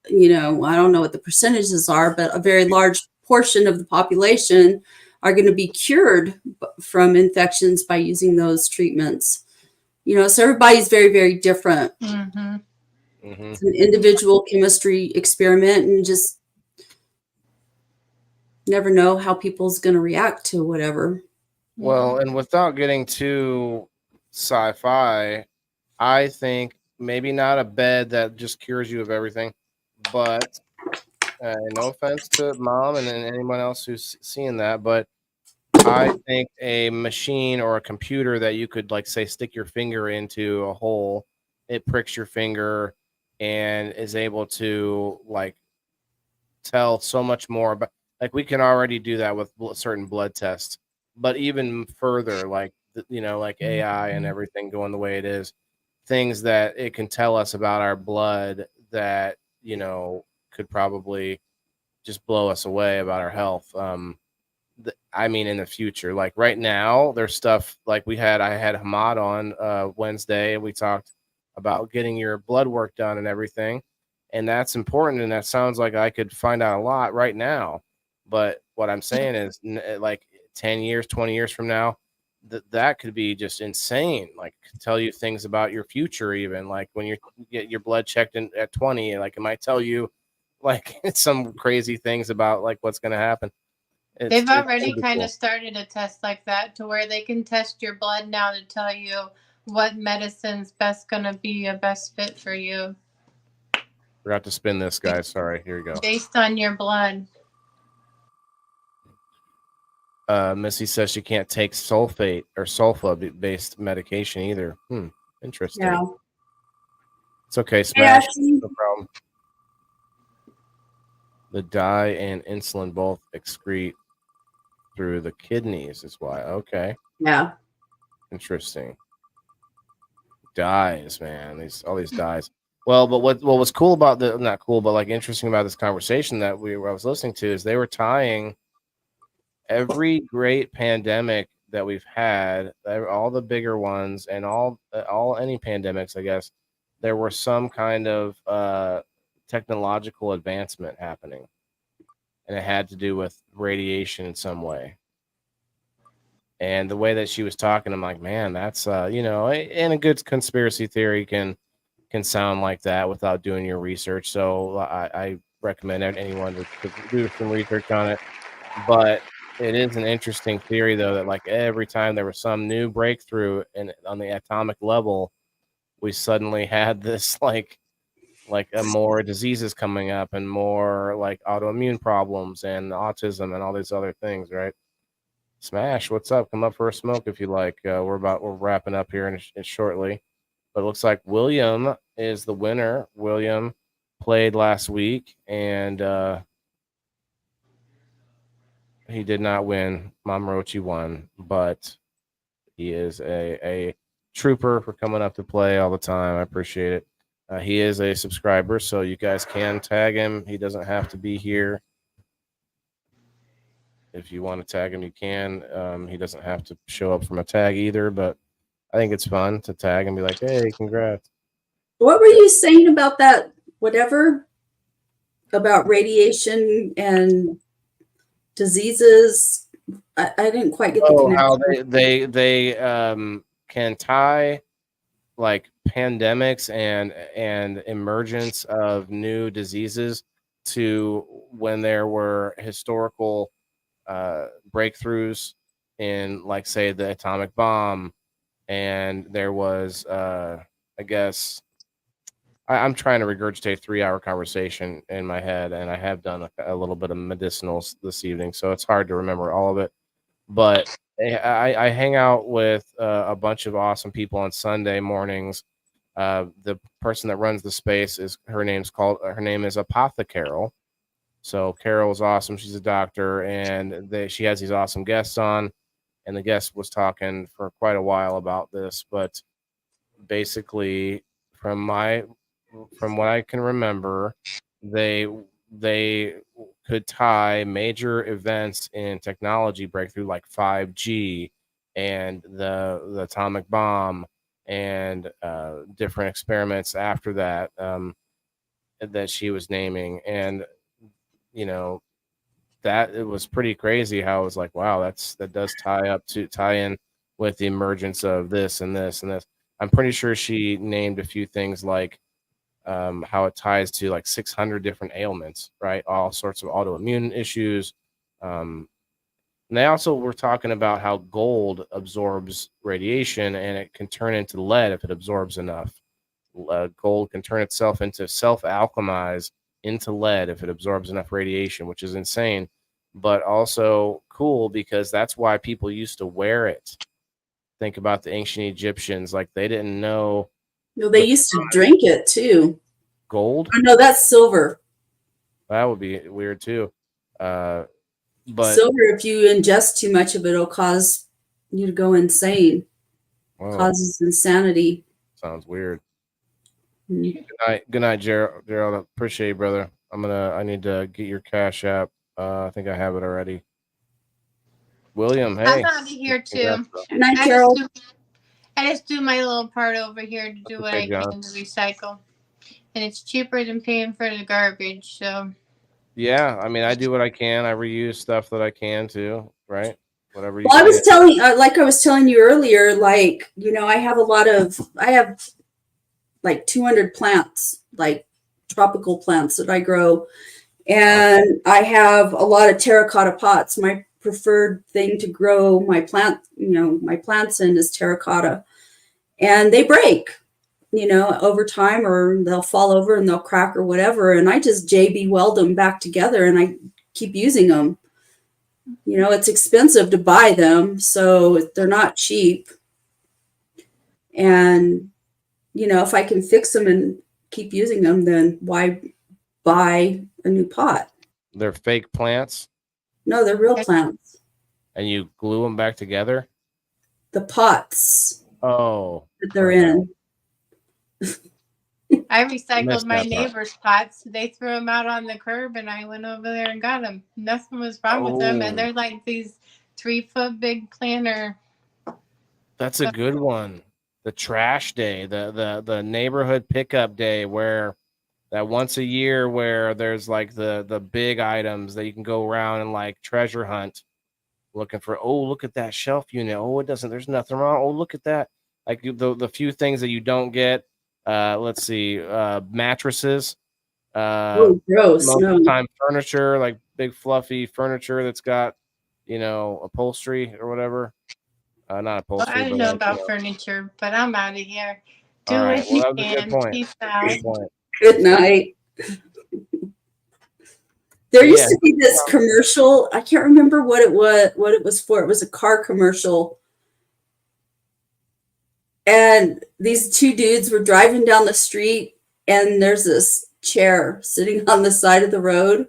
I don't know what the percentages are, but a very large portion of the population are going to be cured from infections by using those treatments. So everybody's very, very different. Mm-hmm. Mm-hmm. It's an individual chemistry experiment, and just never know how people's going to react to whatever. Well, and without getting too sci-fi, I think maybe not a bed that just cures you of everything, but no offense to Mom and anyone else who's seeing that, but I think a machine or a computer that you could, like, say, stick your finger into a hole, it pricks your finger and is able to, like, tell so much more about. Like, we can already do that with certain blood tests, but even further, like, like AI and everything going the way it is, things that it can tell us about our blood that, could probably just blow us away about our health. I mean, in the future, like right now, there's stuff like I had Hamad on Wednesday, and we talked about getting your blood work done and everything. And that's important. And that sounds like I could find out a lot right now. But what I'm saying is, like 10 years, 20 years from now, that could be just insane. Like, tell you things about your future, even like when you get your blood checked in at 20, like it might tell you like some crazy things about like what's going to happen. They've already kind of started a test like that to where they can test your blood now to tell you what medicine's best going to be a best fit for you. Forgot to spin this, guys. Sorry. Here you go. Based on your blood. Missy says she can't take sulfate or sulfa-based medication either. Interesting. Yeah. It's okay, Smash. Yeah, No problem. The dye and insulin both excrete through the kidneys is why. Okay. Yeah. Interesting. Dyes, man. All these dyes. Well, but what was cool about not cool, but like interesting about this conversation that I was listening to is they were tying every great pandemic that we've had, all the bigger ones and all any pandemics, I guess, there were some kind of technological advancement happening. And it had to do with radiation in some way. And the way that she was talking, I'm like, man, that's and a good conspiracy theory can sound like that without doing your research. So I recommend anyone to do some research on it. But it is an interesting theory, though, that like every time there was some new breakthrough on the atomic level, we suddenly had this like more diseases coming up and more like autoimmune problems and autism and all these other things, right? Smash, what's up? Come up for a smoke if you like. We're wrapping up here in shortly, but it looks like William is the winner. William played last week and he did not win. Mom Rochi won, but he is a trooper for coming up to play all the time. I appreciate it. He is a subscriber, so you guys can tag him. He doesn't have to be here. If you want to tag him, you can. He doesn't have to show up from a tag either, but I think it's fun to tag and be like, hey, congrats. What were you saying about that, whatever, about radiation and diseases? I didn't quite get the connection. How they can tie like pandemics and emergence of new diseases to when there were historical breakthroughs in, like, say, the atomic bomb, and there was I guess I'm trying to regurgitate 3-hour conversation in my head, and I have done a little bit of medicinals this evening, so it's hard to remember all of it. But I hang out with a bunch of awesome people on Sunday mornings. The person that runs the space her name is Apothecarol. So Carol's awesome. She's a doctor, and she has these awesome guests on. And the guest was talking for quite a while about this, but basically, from what I can remember, they could tie major events in technology breakthrough like 5G and the atomic bomb and different experiments after that that she was naming. And that it was pretty crazy how it was like, wow, that does tie in with the emergence of this and this and this. I'm pretty sure she named a few things like how it ties to like 600 different ailments, right? All sorts of autoimmune issues. And they also were talking about how gold absorbs radiation and it can turn into lead if it absorbs enough. Gold can turn itself into self-alchemize into lead if it absorbs enough radiation, which is insane, but also cool because that's why people used to wear it. Think about the ancient Egyptians. Like, they didn't know. No, they used to drink it too. Gold? Oh, no, that's silver. That would be weird too. But silver, if you ingest too much of it, it'll cause you to go insane. Whoa. Causes insanity. Sounds weird. Good night, Gerald. Appreciate you, brother. I need to get your Cash App. I think I have it already. William, hey. I'm out of here too. Night, Carol. I just do my little part over here to do what I can to recycle. And it's cheaper than paying for the garbage. So yeah, I mean, I do what I can. I reuse stuff that I can too, right? Whatever you Well, I can. was telling, like I was telling you earlier, like, you know, I have like 200 plants, like tropical plants that I grow. And I have a lot of terracotta pots. My preferred thing to grow my plants in is terracotta. And they break, over time, or they'll fall over and they'll crack or whatever. And I just JB weld them back together and I keep using them. It's expensive to buy them, so they're not cheap. And, if I can fix them and keep using them, then why buy a new pot? They're fake plants? No, they're real plants. And you glue them back together? The pots. Oh. That they're in. I recycled my neighbor's pots. They threw them out on the curb, and I went over there and got them. Nothing was wrong with them, and they're like these 3-foot big planter. That's a good one. The trash day, the neighborhood pickup day, where that once a year where there's like the big items that you can go around and like treasure hunt, looking for. Oh, look at that shelf unit. Oh, there's nothing wrong. Oh, look at that. Like the few things that you don't get. Let's see, mattresses. Gross. Most No. of the time, furniture, like big fluffy furniture that's got, upholstery or whatever. Not upholstery. Well, I don't know about furniture, but I'm out of here. Do all right. what you Well, that was a good can. point. Peace out. Good point. Good night. There used to be this commercial. I can't remember what it was for. It was a car commercial. And these two dudes were driving down the street, and there's this chair sitting on the side of the road.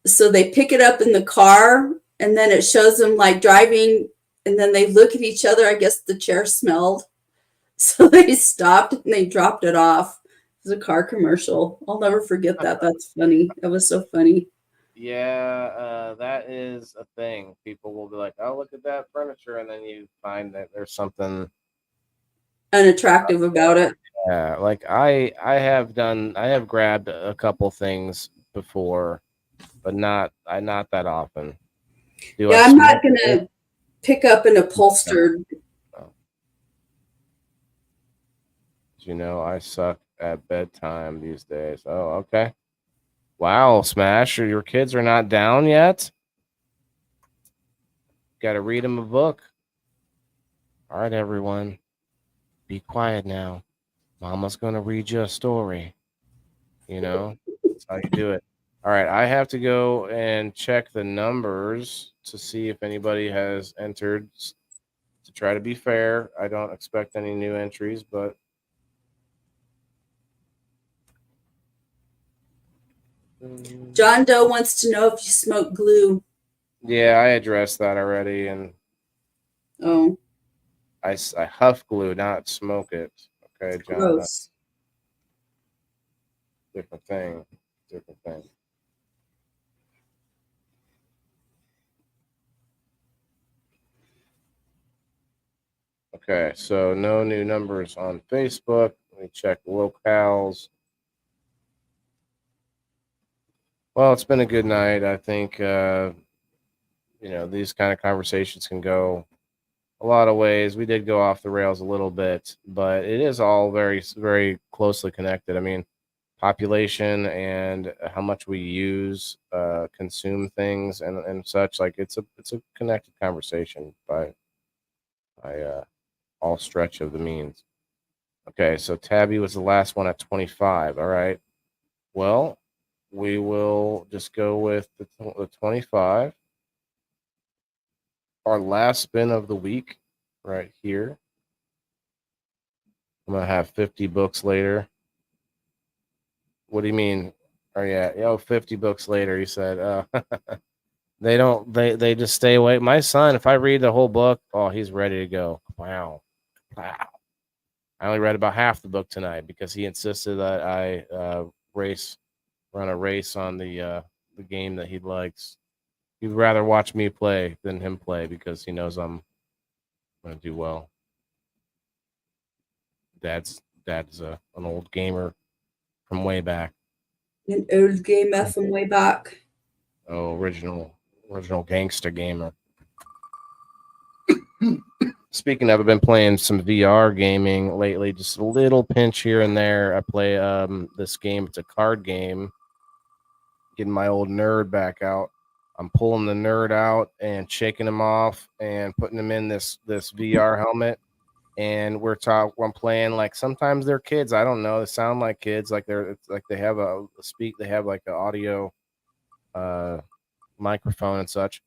So they pick it up in the car, and then it shows them like driving, and then they look at each other. I guess the chair smelled. So they stopped and they dropped it off. It was a car commercial. I'll never forget that. That's funny. That was so funny. Yeah, that is a thing. People will be like, "Oh, look at that furniture," and then you find that there's something unattractive about it. Yeah, like I have grabbed a couple things before, but not that often. I'm not gonna pick up an upholstered. I suck at bedtime these days. Oh, okay. Wow, Smash, your kids are not down yet? Got to read them a book. All right, everyone. Be quiet now. Mama's going to read you a story. That's how you do it. All right, I have to go and check the numbers to see if anybody has entered. To try to be fair, I don't expect any new entries, but John Doe wants to know if you smoke glue. Yeah, I addressed that already, and I huff glue, not smoke it. Okay, John. Gross. Different thing. Okay, so no new numbers on Facebook. Let me check locales. Well, it's been a good night. I think, these kind of conversations can go a lot of ways. We did go off the rails a little bit, but it is all very, very closely connected. I mean, population and how much we use, consume things and such. Like it's a connected conversation by all stretch of the means. Okay, so Tabby was the last one at 25. All right. Well, we will just go with the 25. Our last spin of the week right here. I'm going to have 50 books later. What do you mean? Oh, yeah. 50 books later, he said. They just stay away. My son, if I read the whole book, he's ready to go. Wow. I only read about half the book tonight because he insisted that I run a race on the game that he likes. He'd rather watch me play than him play because he knows I'm gonna do well. Dad's an old gamer from way back. An old gamer from way back. Oh, original gangster gamer. Speaking of, I've been playing some VR gaming lately, just a little pinch here and there. I play this game. It's a card game. Getting my old nerd back out. I'm pulling the nerd out and shaking him off and putting him in this VR helmet. And I'm playing, like, sometimes they're kids. I don't know. They sound like kids. Like it's like they have they have like an audio microphone and such.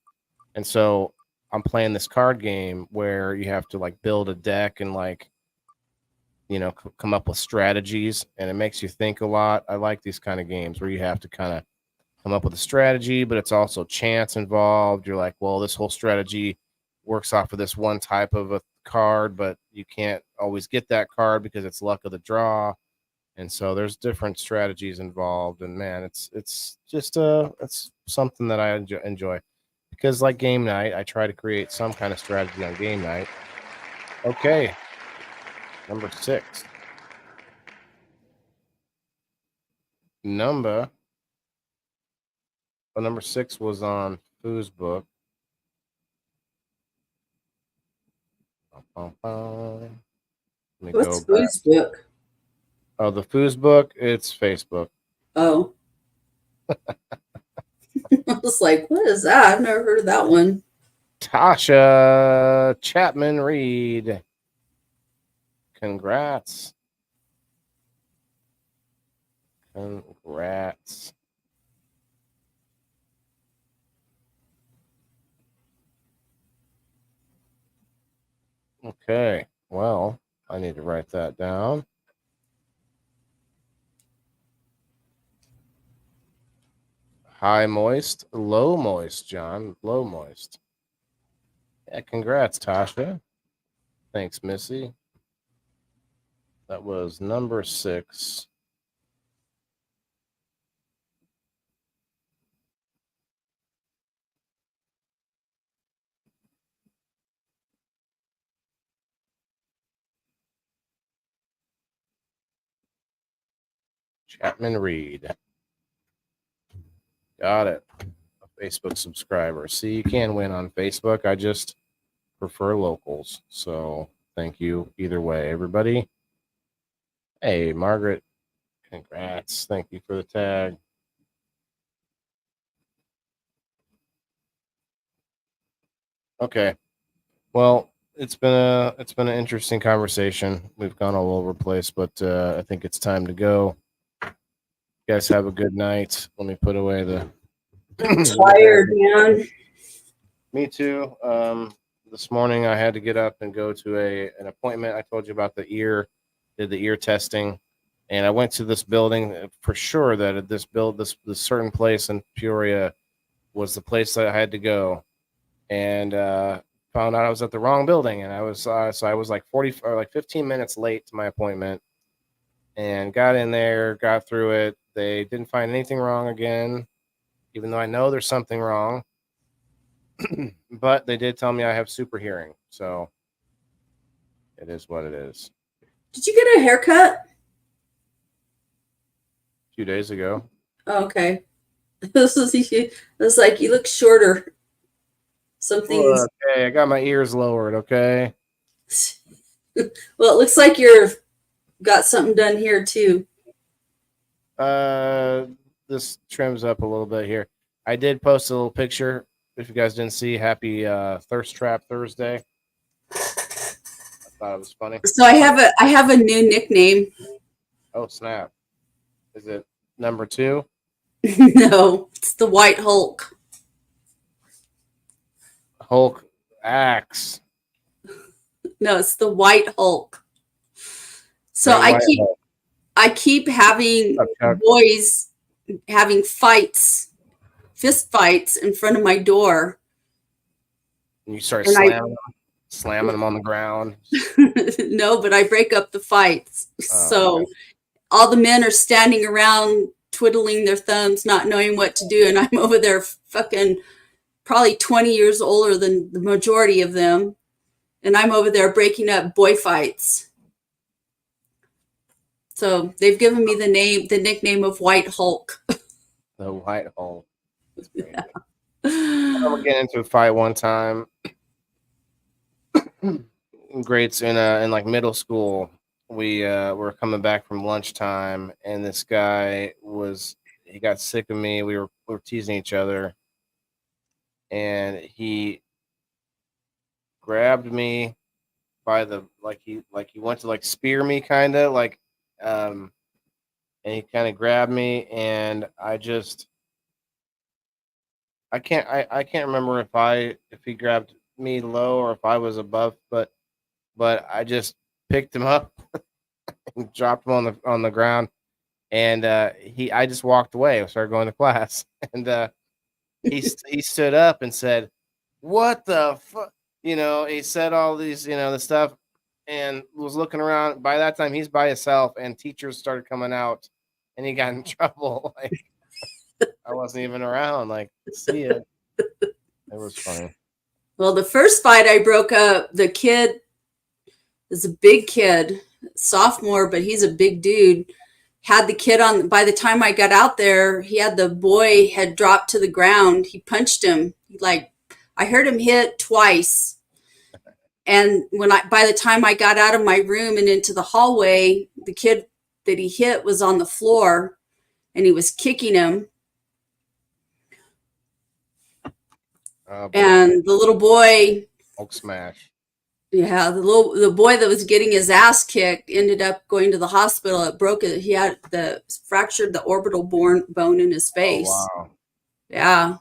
And so I'm playing this card game where you have to like build a deck and like, you know, come up with strategies, and it makes you think a lot. I like these kind of games where you have to kind of come up with a strategy, but it's also chance involved. You're like, well, this whole strategy works off of this one type of a card, but you can't always get that card because it's luck of the draw. And so there's different strategies involved, and man, it's just it's something that I enjoy. Because like game night, I try to create some kind of strategy on game night. Okay. Number 6. Number 6 was on Foo's book. What's Foo's book? Oh, the Foo's book? It's Facebook. Oh. I was like, what is that? I've never heard of that one. Tasha Chapman Reed. Congrats. Congrats. Okay. Well, I need to write that down. High moist, low moist, John. Low moist. Yeah, congrats, Tasha. Thanks, Missy. That was number 6. Chapman Reed. Got it. A Facebook subscriber. See, you can win on Facebook. I just prefer locals. So thank you either way, everybody. Hey, Margaret. Congrats. Thank you for the tag. Okay. Well, it's been an interesting conversation. We've gone all over the place, but I think it's time to go. You guys have a good night. Let me put away the. I'm tired, man. Me too. This morning I had to get up and go to an appointment. I told you about the ear, did the ear testing, and I went to this building for sure that this certain place in Peoria was the place that I had to go, and found out I was at the wrong building, and I was like 15 minutes late to my appointment, and got in there, got through it. They didn't find anything wrong again, even though I know there's something wrong. But they did tell me I have super hearing, so it is what it is. Did you get a haircut? A few days ago. Oh, okay. It was like, you look shorter. Something's... Okay, I got my ears lowered, okay? Well, it looks like you've got something done here, too. This trims up a little bit here. I did post a little picture. If you guys didn't see, happy Thirst Trap Thursday. I thought it was funny. So I have a new nickname. Oh, snap. Is it number 2? No, it's the White Hulk. Hulk Axe. No, it's the White Hulk. So I keep having boys having fist fights in front of my door. And you start slamming them on the ground. No, but I break up the fights. So okay. All the men are standing around twiddling their thumbs, not knowing what to do, and I'm over there fucking probably 20 years older than the majority of them. And I'm over there breaking up boy fights. So they've given me the nickname of White Hulk. The White Hulk. That's great. Yeah. We're getting into a fight one time. Grades in like middle school. We were coming back from lunchtime, and this guy he got sick of me. We were teasing each other, and he grabbed me by the he went to like spear me kind of like and he kind of grabbed me, and I can't remember if he grabbed me low or if I was above, but I just picked him up and dropped him on the ground, and I just walked away. I started going to class, and he stood up and said, "What the fuck?" He said all these, the stuff, and was looking around. By that time, he's by himself, and teachers started coming out, and he got in trouble. Like, I wasn't even around. Like, see ya. It was funny. Well, the first fight I broke up, the kid is a big kid, sophomore, but he's a big dude. Had the kid on. By the time I got out there, the boy had dropped to the ground. He punched him. I heard him hit twice. And by the time I got out of my room and into the hallway, the kid that he hit was on the floor, and he was kicking him. And the little boy, Hulk smash. Yeah, the boy that was getting his ass kicked ended up going to the hospital. It broke it. He had fractured the orbital bone in his face. Oh, wow. Yeah.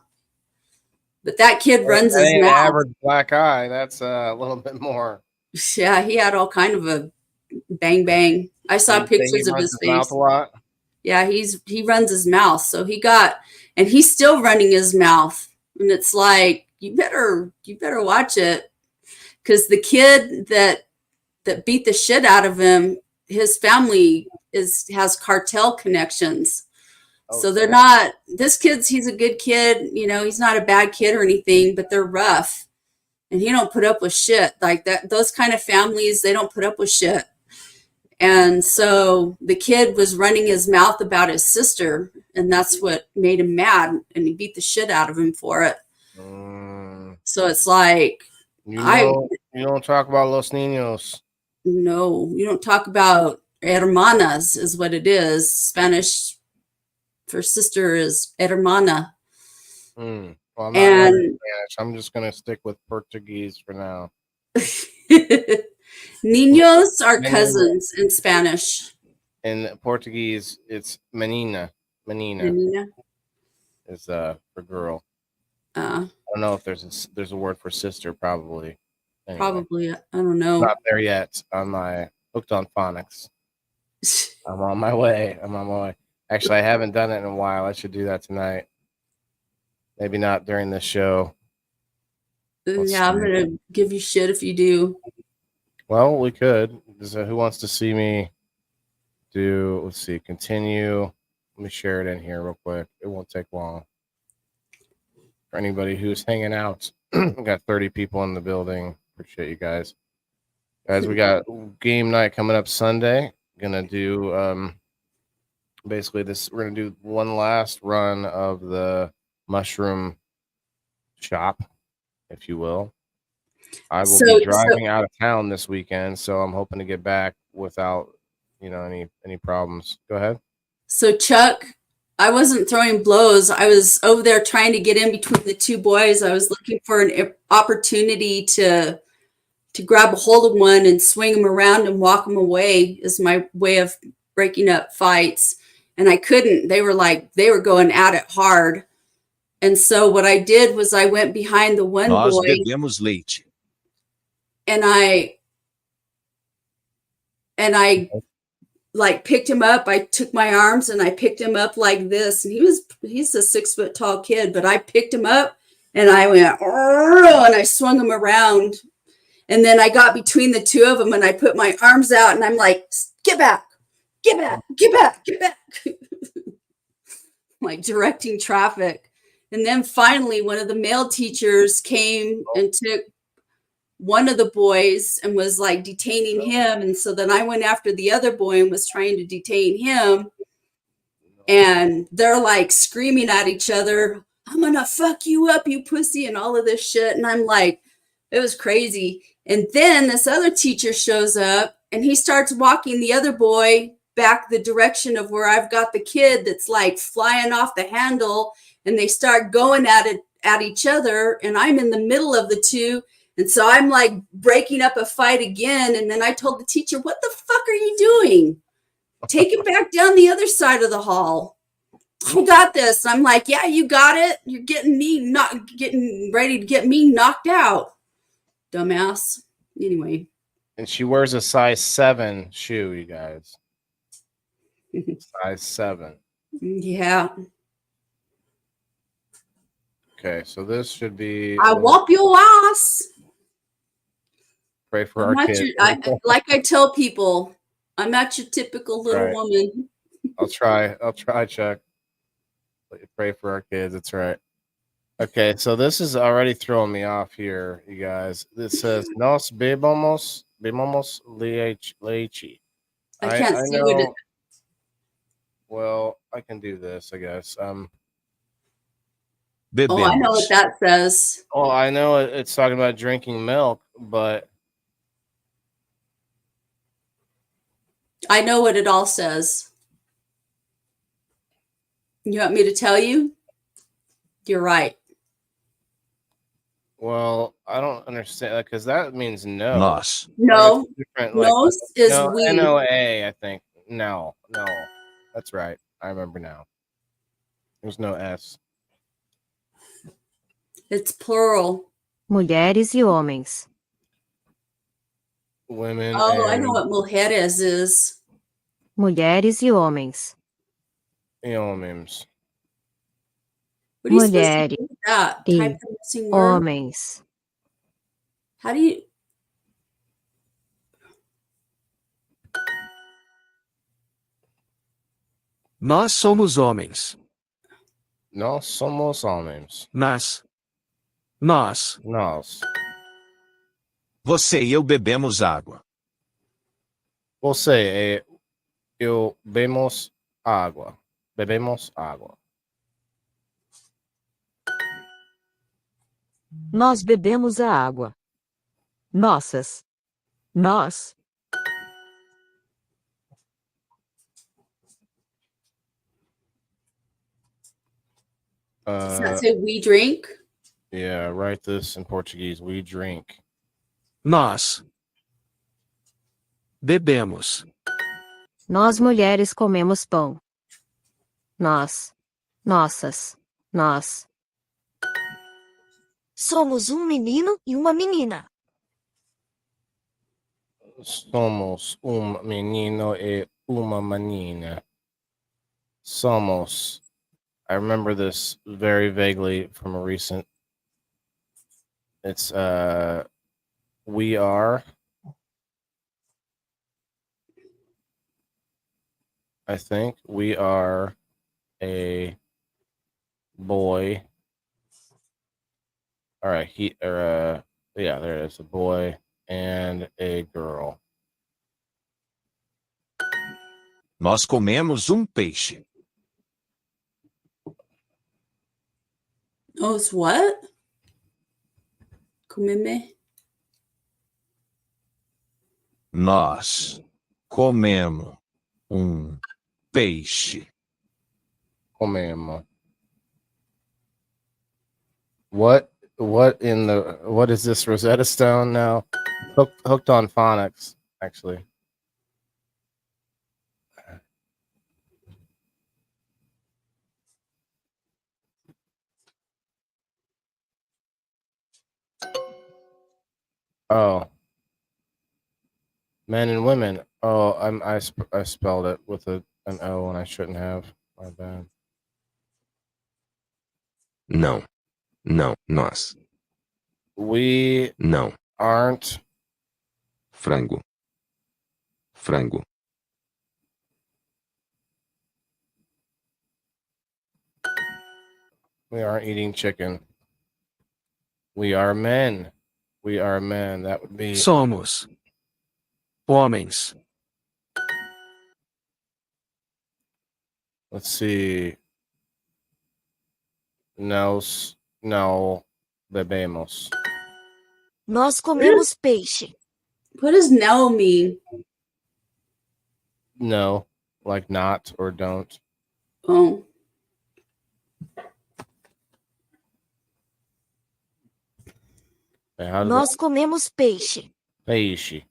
But that kid runs his ain't mouth. Average black eye. That's a little bit more. Yeah, he had all kind of a bang. I saw pictures of his face. Mouth a lot? Yeah, he runs his mouth. So and he's still running his mouth. And it's like, you better watch it. Because the kid that beat the shit out of him, his family has cartel connections. Okay. So they're not, he's a good kid, he's not a bad kid or anything, but they're rough. And he don't put up with shit like that. Those kind of families, they don't put up with shit. And so the kid was running his mouth about his sister, and that's what made him mad, and he beat the shit out of him for it. So it's like, you don't talk about los niños. No, you don't talk about hermanas is what it is. Spanish for sister is hermana. Well, I'm not learning Spanish. I'm just going to stick with Portuguese for now. Niños are cousins in Spanish. In Portuguese, it's menina. Menina is for girl. I don't know if there's a word for sister, probably. Anyway, probably, I don't know. Not there yet on my Hooked on Phonics. I'm on my way. Actually, I haven't done it in a while. I should do that tonight. Maybe not during this show. I'm gonna give you shit if you do. Well, we could. Who wants to see me do? Let's see. Continue. Let me share it in here real quick. It won't take long. For anybody who's hanging out, we got 30 people in the building. Appreciate you guys. We got game night coming up Sunday. Gonna do basically this. We're gonna do one last run of the mushroom shop, if you will. I will be driving out of town this weekend, so I'm hoping to get back without any problems. Go ahead. So Chuck, I wasn't throwing blows. I was over there trying to get in between the two boys. I was looking for an opportunity to grab a hold of one and swing him around and walk him away is my way of breaking up fights. And I couldn't. They were going at it hard. And so what I did was I went behind the one boy. And I like picked him up. I took my arms and I picked him up like this. And he's a 6 foot tall kid, but I picked him up and I went, and I swung him around. And then I got between the two of them and I put my arms out and I'm like, get back. Like directing traffic. And then finally, one of the male teachers came and took one of the boys and was like detaining him. And so then I went after the other boy and was trying to detain him. And they're like screaming at each other, I'm going to fuck you up, you pussy, and all of this shit. And I'm like, it was crazy. And then this other teacher shows up and he starts walking the other boy back the direction of where I've got the kid that's like flying off the handle, and they start going at it at each other. And I'm in the middle of the two. And so I'm like breaking up a fight again. And then I told the teacher, what the fuck are you doing? Take him back down the other side of the hall. I got this. I'm like, yeah, you got it. You're getting ready to get me knocked out. Dumbass. Anyway. And she wears a size 7 shoe, you guys. Size 7. Yeah. Okay, so this should be. I whoop your ass. Pray for our kids. Like I tell people, I'm not your typical little woman. I'll try, Chuck. Pray for our kids. That's right. Okay, so this is already throwing me off here, you guys. This says nos bebamos leche. I can't see what it. Well, I can do this, I guess. Oh, I know what that says. Oh, I know it's talking about drinking milk, but I know what it all says. You want me to tell you? You're right. well, I don't understand because that means no. Nos. No. Nos is no, we. NOA, I think. No. That's right. I remember now. There's no S. It's plural. Mulheres e homens. Women. Oh, I know what mujeres is. Mulheres e homens. Homens. What are you supposed to do with that? Type the missing word. Homens. How do you? Nós somos homens. Nós somos homens. Nós. Você e eu bebemos água. Você e eu bebemos água. Bebemos água. Nós bebemos a água. Nossas. Nós. Does that say we drink? Yeah, write this in Portuguese. We drink. Nós bebemos. Nós mulheres comemos pão. Nós. Nossas. Nós. Somos um menino e uma menina. Somos menino e uma menina. Somos. I remember this very vaguely from a recent. It's we are. I think we are a boy. All right, yeah, there it is, a boy and a girl. Nós comemos peixe. Oh, it's what? Comeme? Nós comemos peixe. Comemos. What is this, Rosetta Stone now? Hooked on phonics, actually. Oh, men and women. Oh, I spelled it with an O and I shouldn't have. My bad. Não, nós. We Não. aren't Frango. We aren't eating chicken. We are men. We are men. That would be. Somos homens. Let's see. Nos no bebemos. Nós comemos peixe. What does no mean? No, like not or don't. Oh. Okay, how does Nós comemos peixe. Peixe.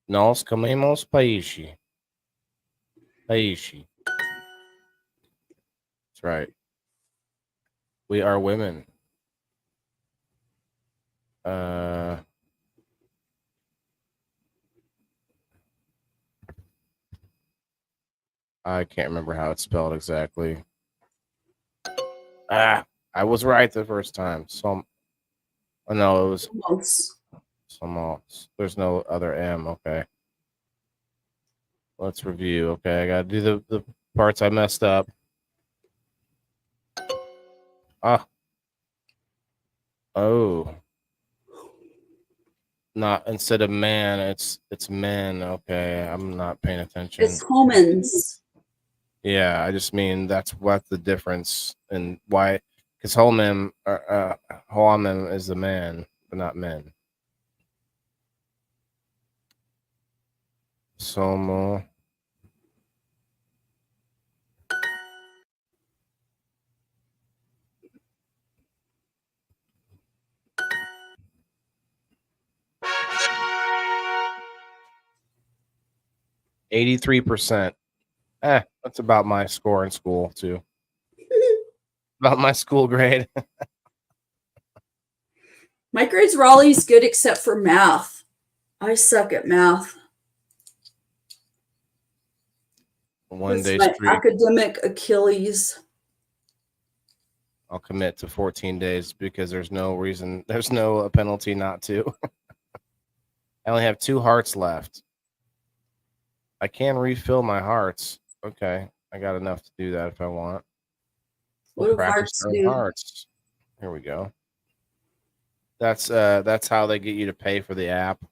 Nós comemos peixe. Peixe. That's right. We are women. I can't remember how it's spelled exactly. I was right the first time. Oh, no, it was somos. There's no other M. Okay. Let's review. Okay, I gotta do the parts I messed up. Oh. Not instead of man, it's men. Okay, I'm not paying attention. It's homens. Yeah, I just mean that's what the difference and why, because homen is the man, but not men. Somo. %. That's about my score in school too. About my school grade. My grades were always good except for math. I suck at math. One That's day my streak. academic Achilles. I'll commit to 14 days because there's no penalty not to. I only have 2 hearts left. I can refill my hearts. Okay, I got enough to do that if I want. What do hearts do? Hearts. Here we go. That's how they get you to pay for the app.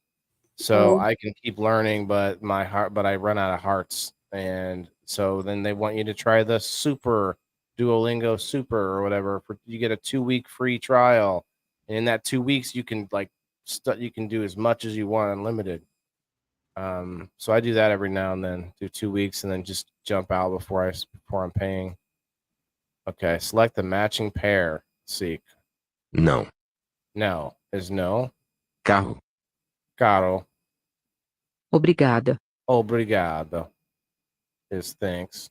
So I can keep learning, but I run out of hearts, and so then they want you to try the Super Duolingo Super or whatever. You get a 2-week free trial, and in that 2 weeks you can you can do as much as you want, unlimited. So I do that every now and then, do 2 weeks, and then just jump out before I'm paying. Okay, select the matching pair. Seek. Não. No is no. Carro. Caro. Obrigada. Obrigado is thanks.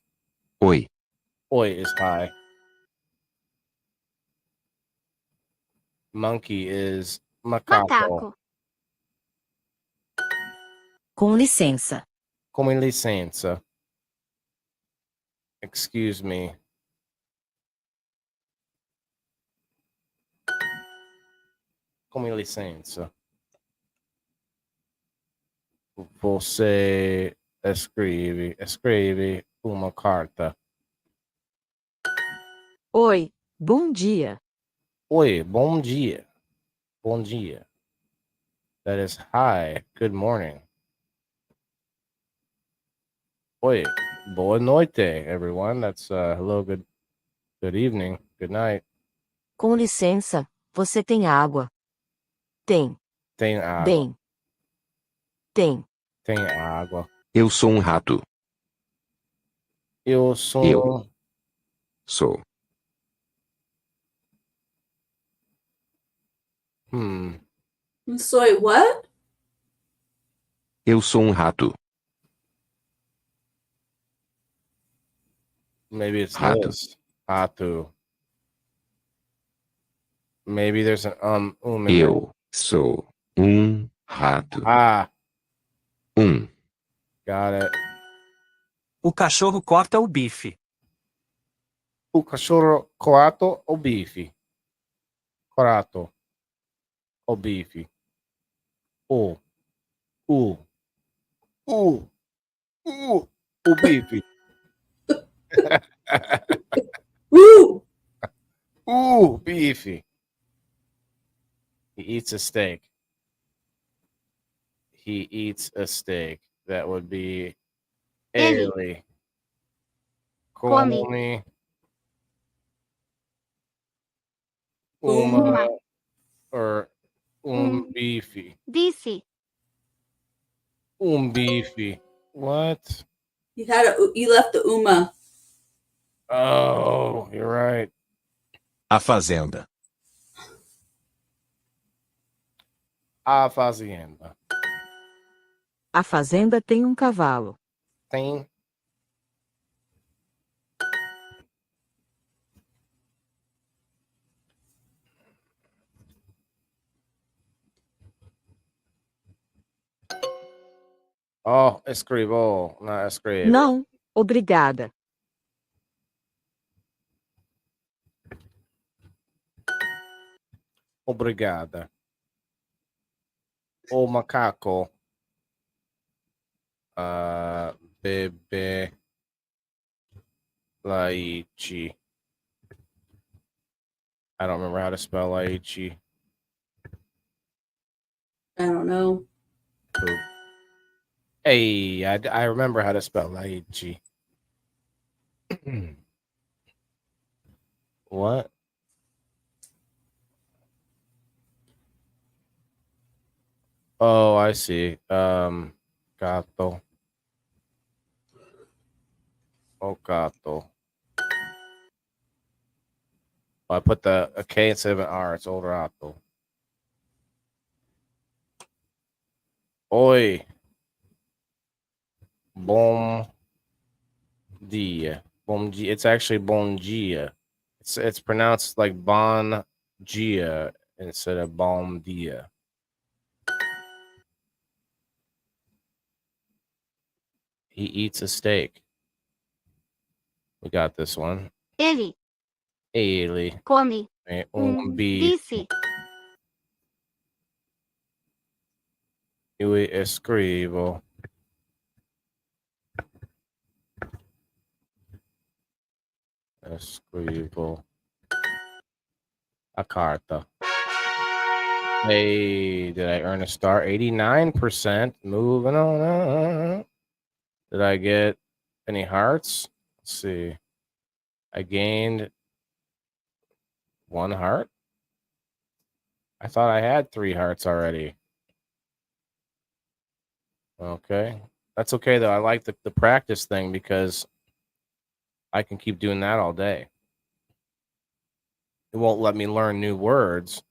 Oi. Oi is hi. Monkey is macaco. Macaco. Com licença. Com licença. Excuse me. Com licença. Você escreve uma carta. Oi, bom dia. Oi, bom dia. Bom dia. That is hi, good morning. Oi, boa noite, everyone. That's hello, good evening, good night. Com licença, você tem água? Tem. Tem água. Bem. Tem. Tem água. Eu sou um rato. Eu sou. Eu. Sou. Soy what? Eu sou um rato. Maybe it's Rato. this. Rato. Maybe there's an Eu sou um rato. Got it. O cachorro corta o bife. O cachorro coato o bife? Corato. O bife. O bife. Ooh, beefy. He eats a steak. He eats a steak. That would be ele. Come uma or beefy. Disse. Beefy. What? You left the uma. Oh, you're right. A fazenda. A fazenda. A fazenda tem um cavalo. Tem. Oh, escribo, não escreve. Não, obrigada. Obrigada. O macaco. Bebe leite. I don't remember how to spell leite. I don't know. Poop. Hey, I remember how to spell leite. What? Oh, I see. Gato. Oh, gato. Oh, I put a K instead of an R. It's old gato. Oi. Bom dia. Bom dia. It's actually bon dia. It's pronounced like bon dia instead of bom dia. He eats a steak. We got this one. Ele Ele. come Beef. disse. Eu escrevo. Escrevo. A carta. Hey, did I earn a star? 89%. Moving on. Did I get any hearts? Let's see. I gained 1 heart. I thought I had 3 hearts already. Okay. That's okay, though. I like the practice thing because I can keep doing that all day. It won't let me learn new words,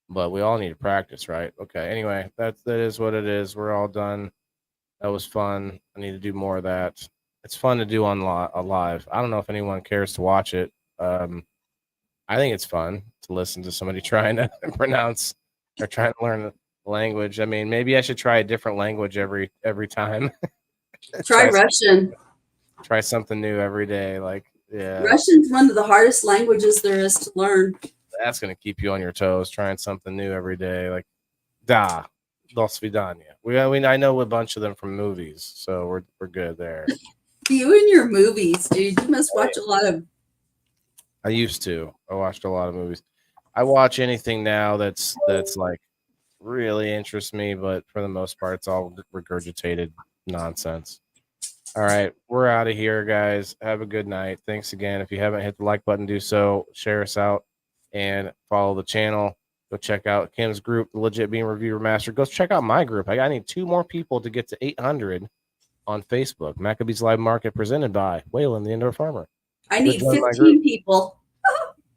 but we all need to practice, right? Okay. Anyway, that is what it is. We're all done. That was fun. I need to do more of that. It's fun to do on live. I don't know if anyone cares to watch it. I think it's fun to listen to somebody trying to pronounce or trying to learn the language. I mean, maybe I should try a different language every time. Try Russian. Try something new every day. Like, yeah. Russian's one of the hardest languages there is to learn. That's gonna keep you on your toes, trying something new every day. Like, da, do svidanya. I know a bunch of them from movies, so we're good there. You and your movies, dude. You must watch a lot of. I used to. I watched a lot of movies. I watch anything now that's like really interests me, but for the most part, it's all regurgitated nonsense. All right, we're out of here, guys. Have a good night. Thanks again. If you haven't hit the like button, do so. Share us out and follow the channel. Go check out Kim's group, the Legit Bean Reviewer Master. Go check out my group. I need 2 more people to get to 800 on Facebook. Maccabees Live Market presented by Waylon, the Indoor Farmer. I need 15 people.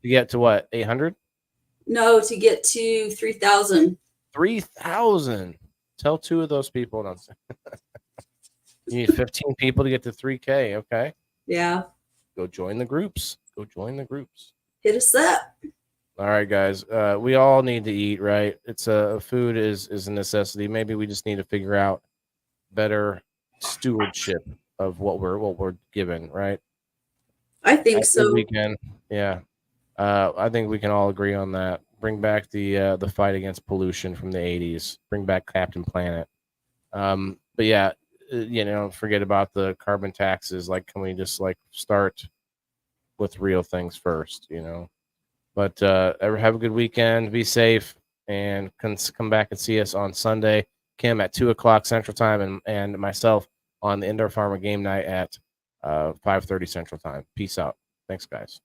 To get to what? 800? No, to get to 3,000. 3,000. Tell 2 of those people. No, you need 15 people to get to 3K. Okay. Yeah. Go join the groups. Hit us up. All right, guys. We all need to eat, right? It's food is a necessity. Maybe we just need to figure out better stewardship of what we're given, right? I think so. We can. Yeah. I think we can all agree on that. Bring back the fight against pollution from the 80s. Bring back Captain Planet. But yeah, forget about the carbon taxes. Like, can we just like start with real things first? But have a good weekend. Be safe, and come back and see us on Sunday. Kim at 2:00 Central Time, and myself on the Indoor Farmer Game Night at 5:30 Central Time. Peace out. Thanks, guys.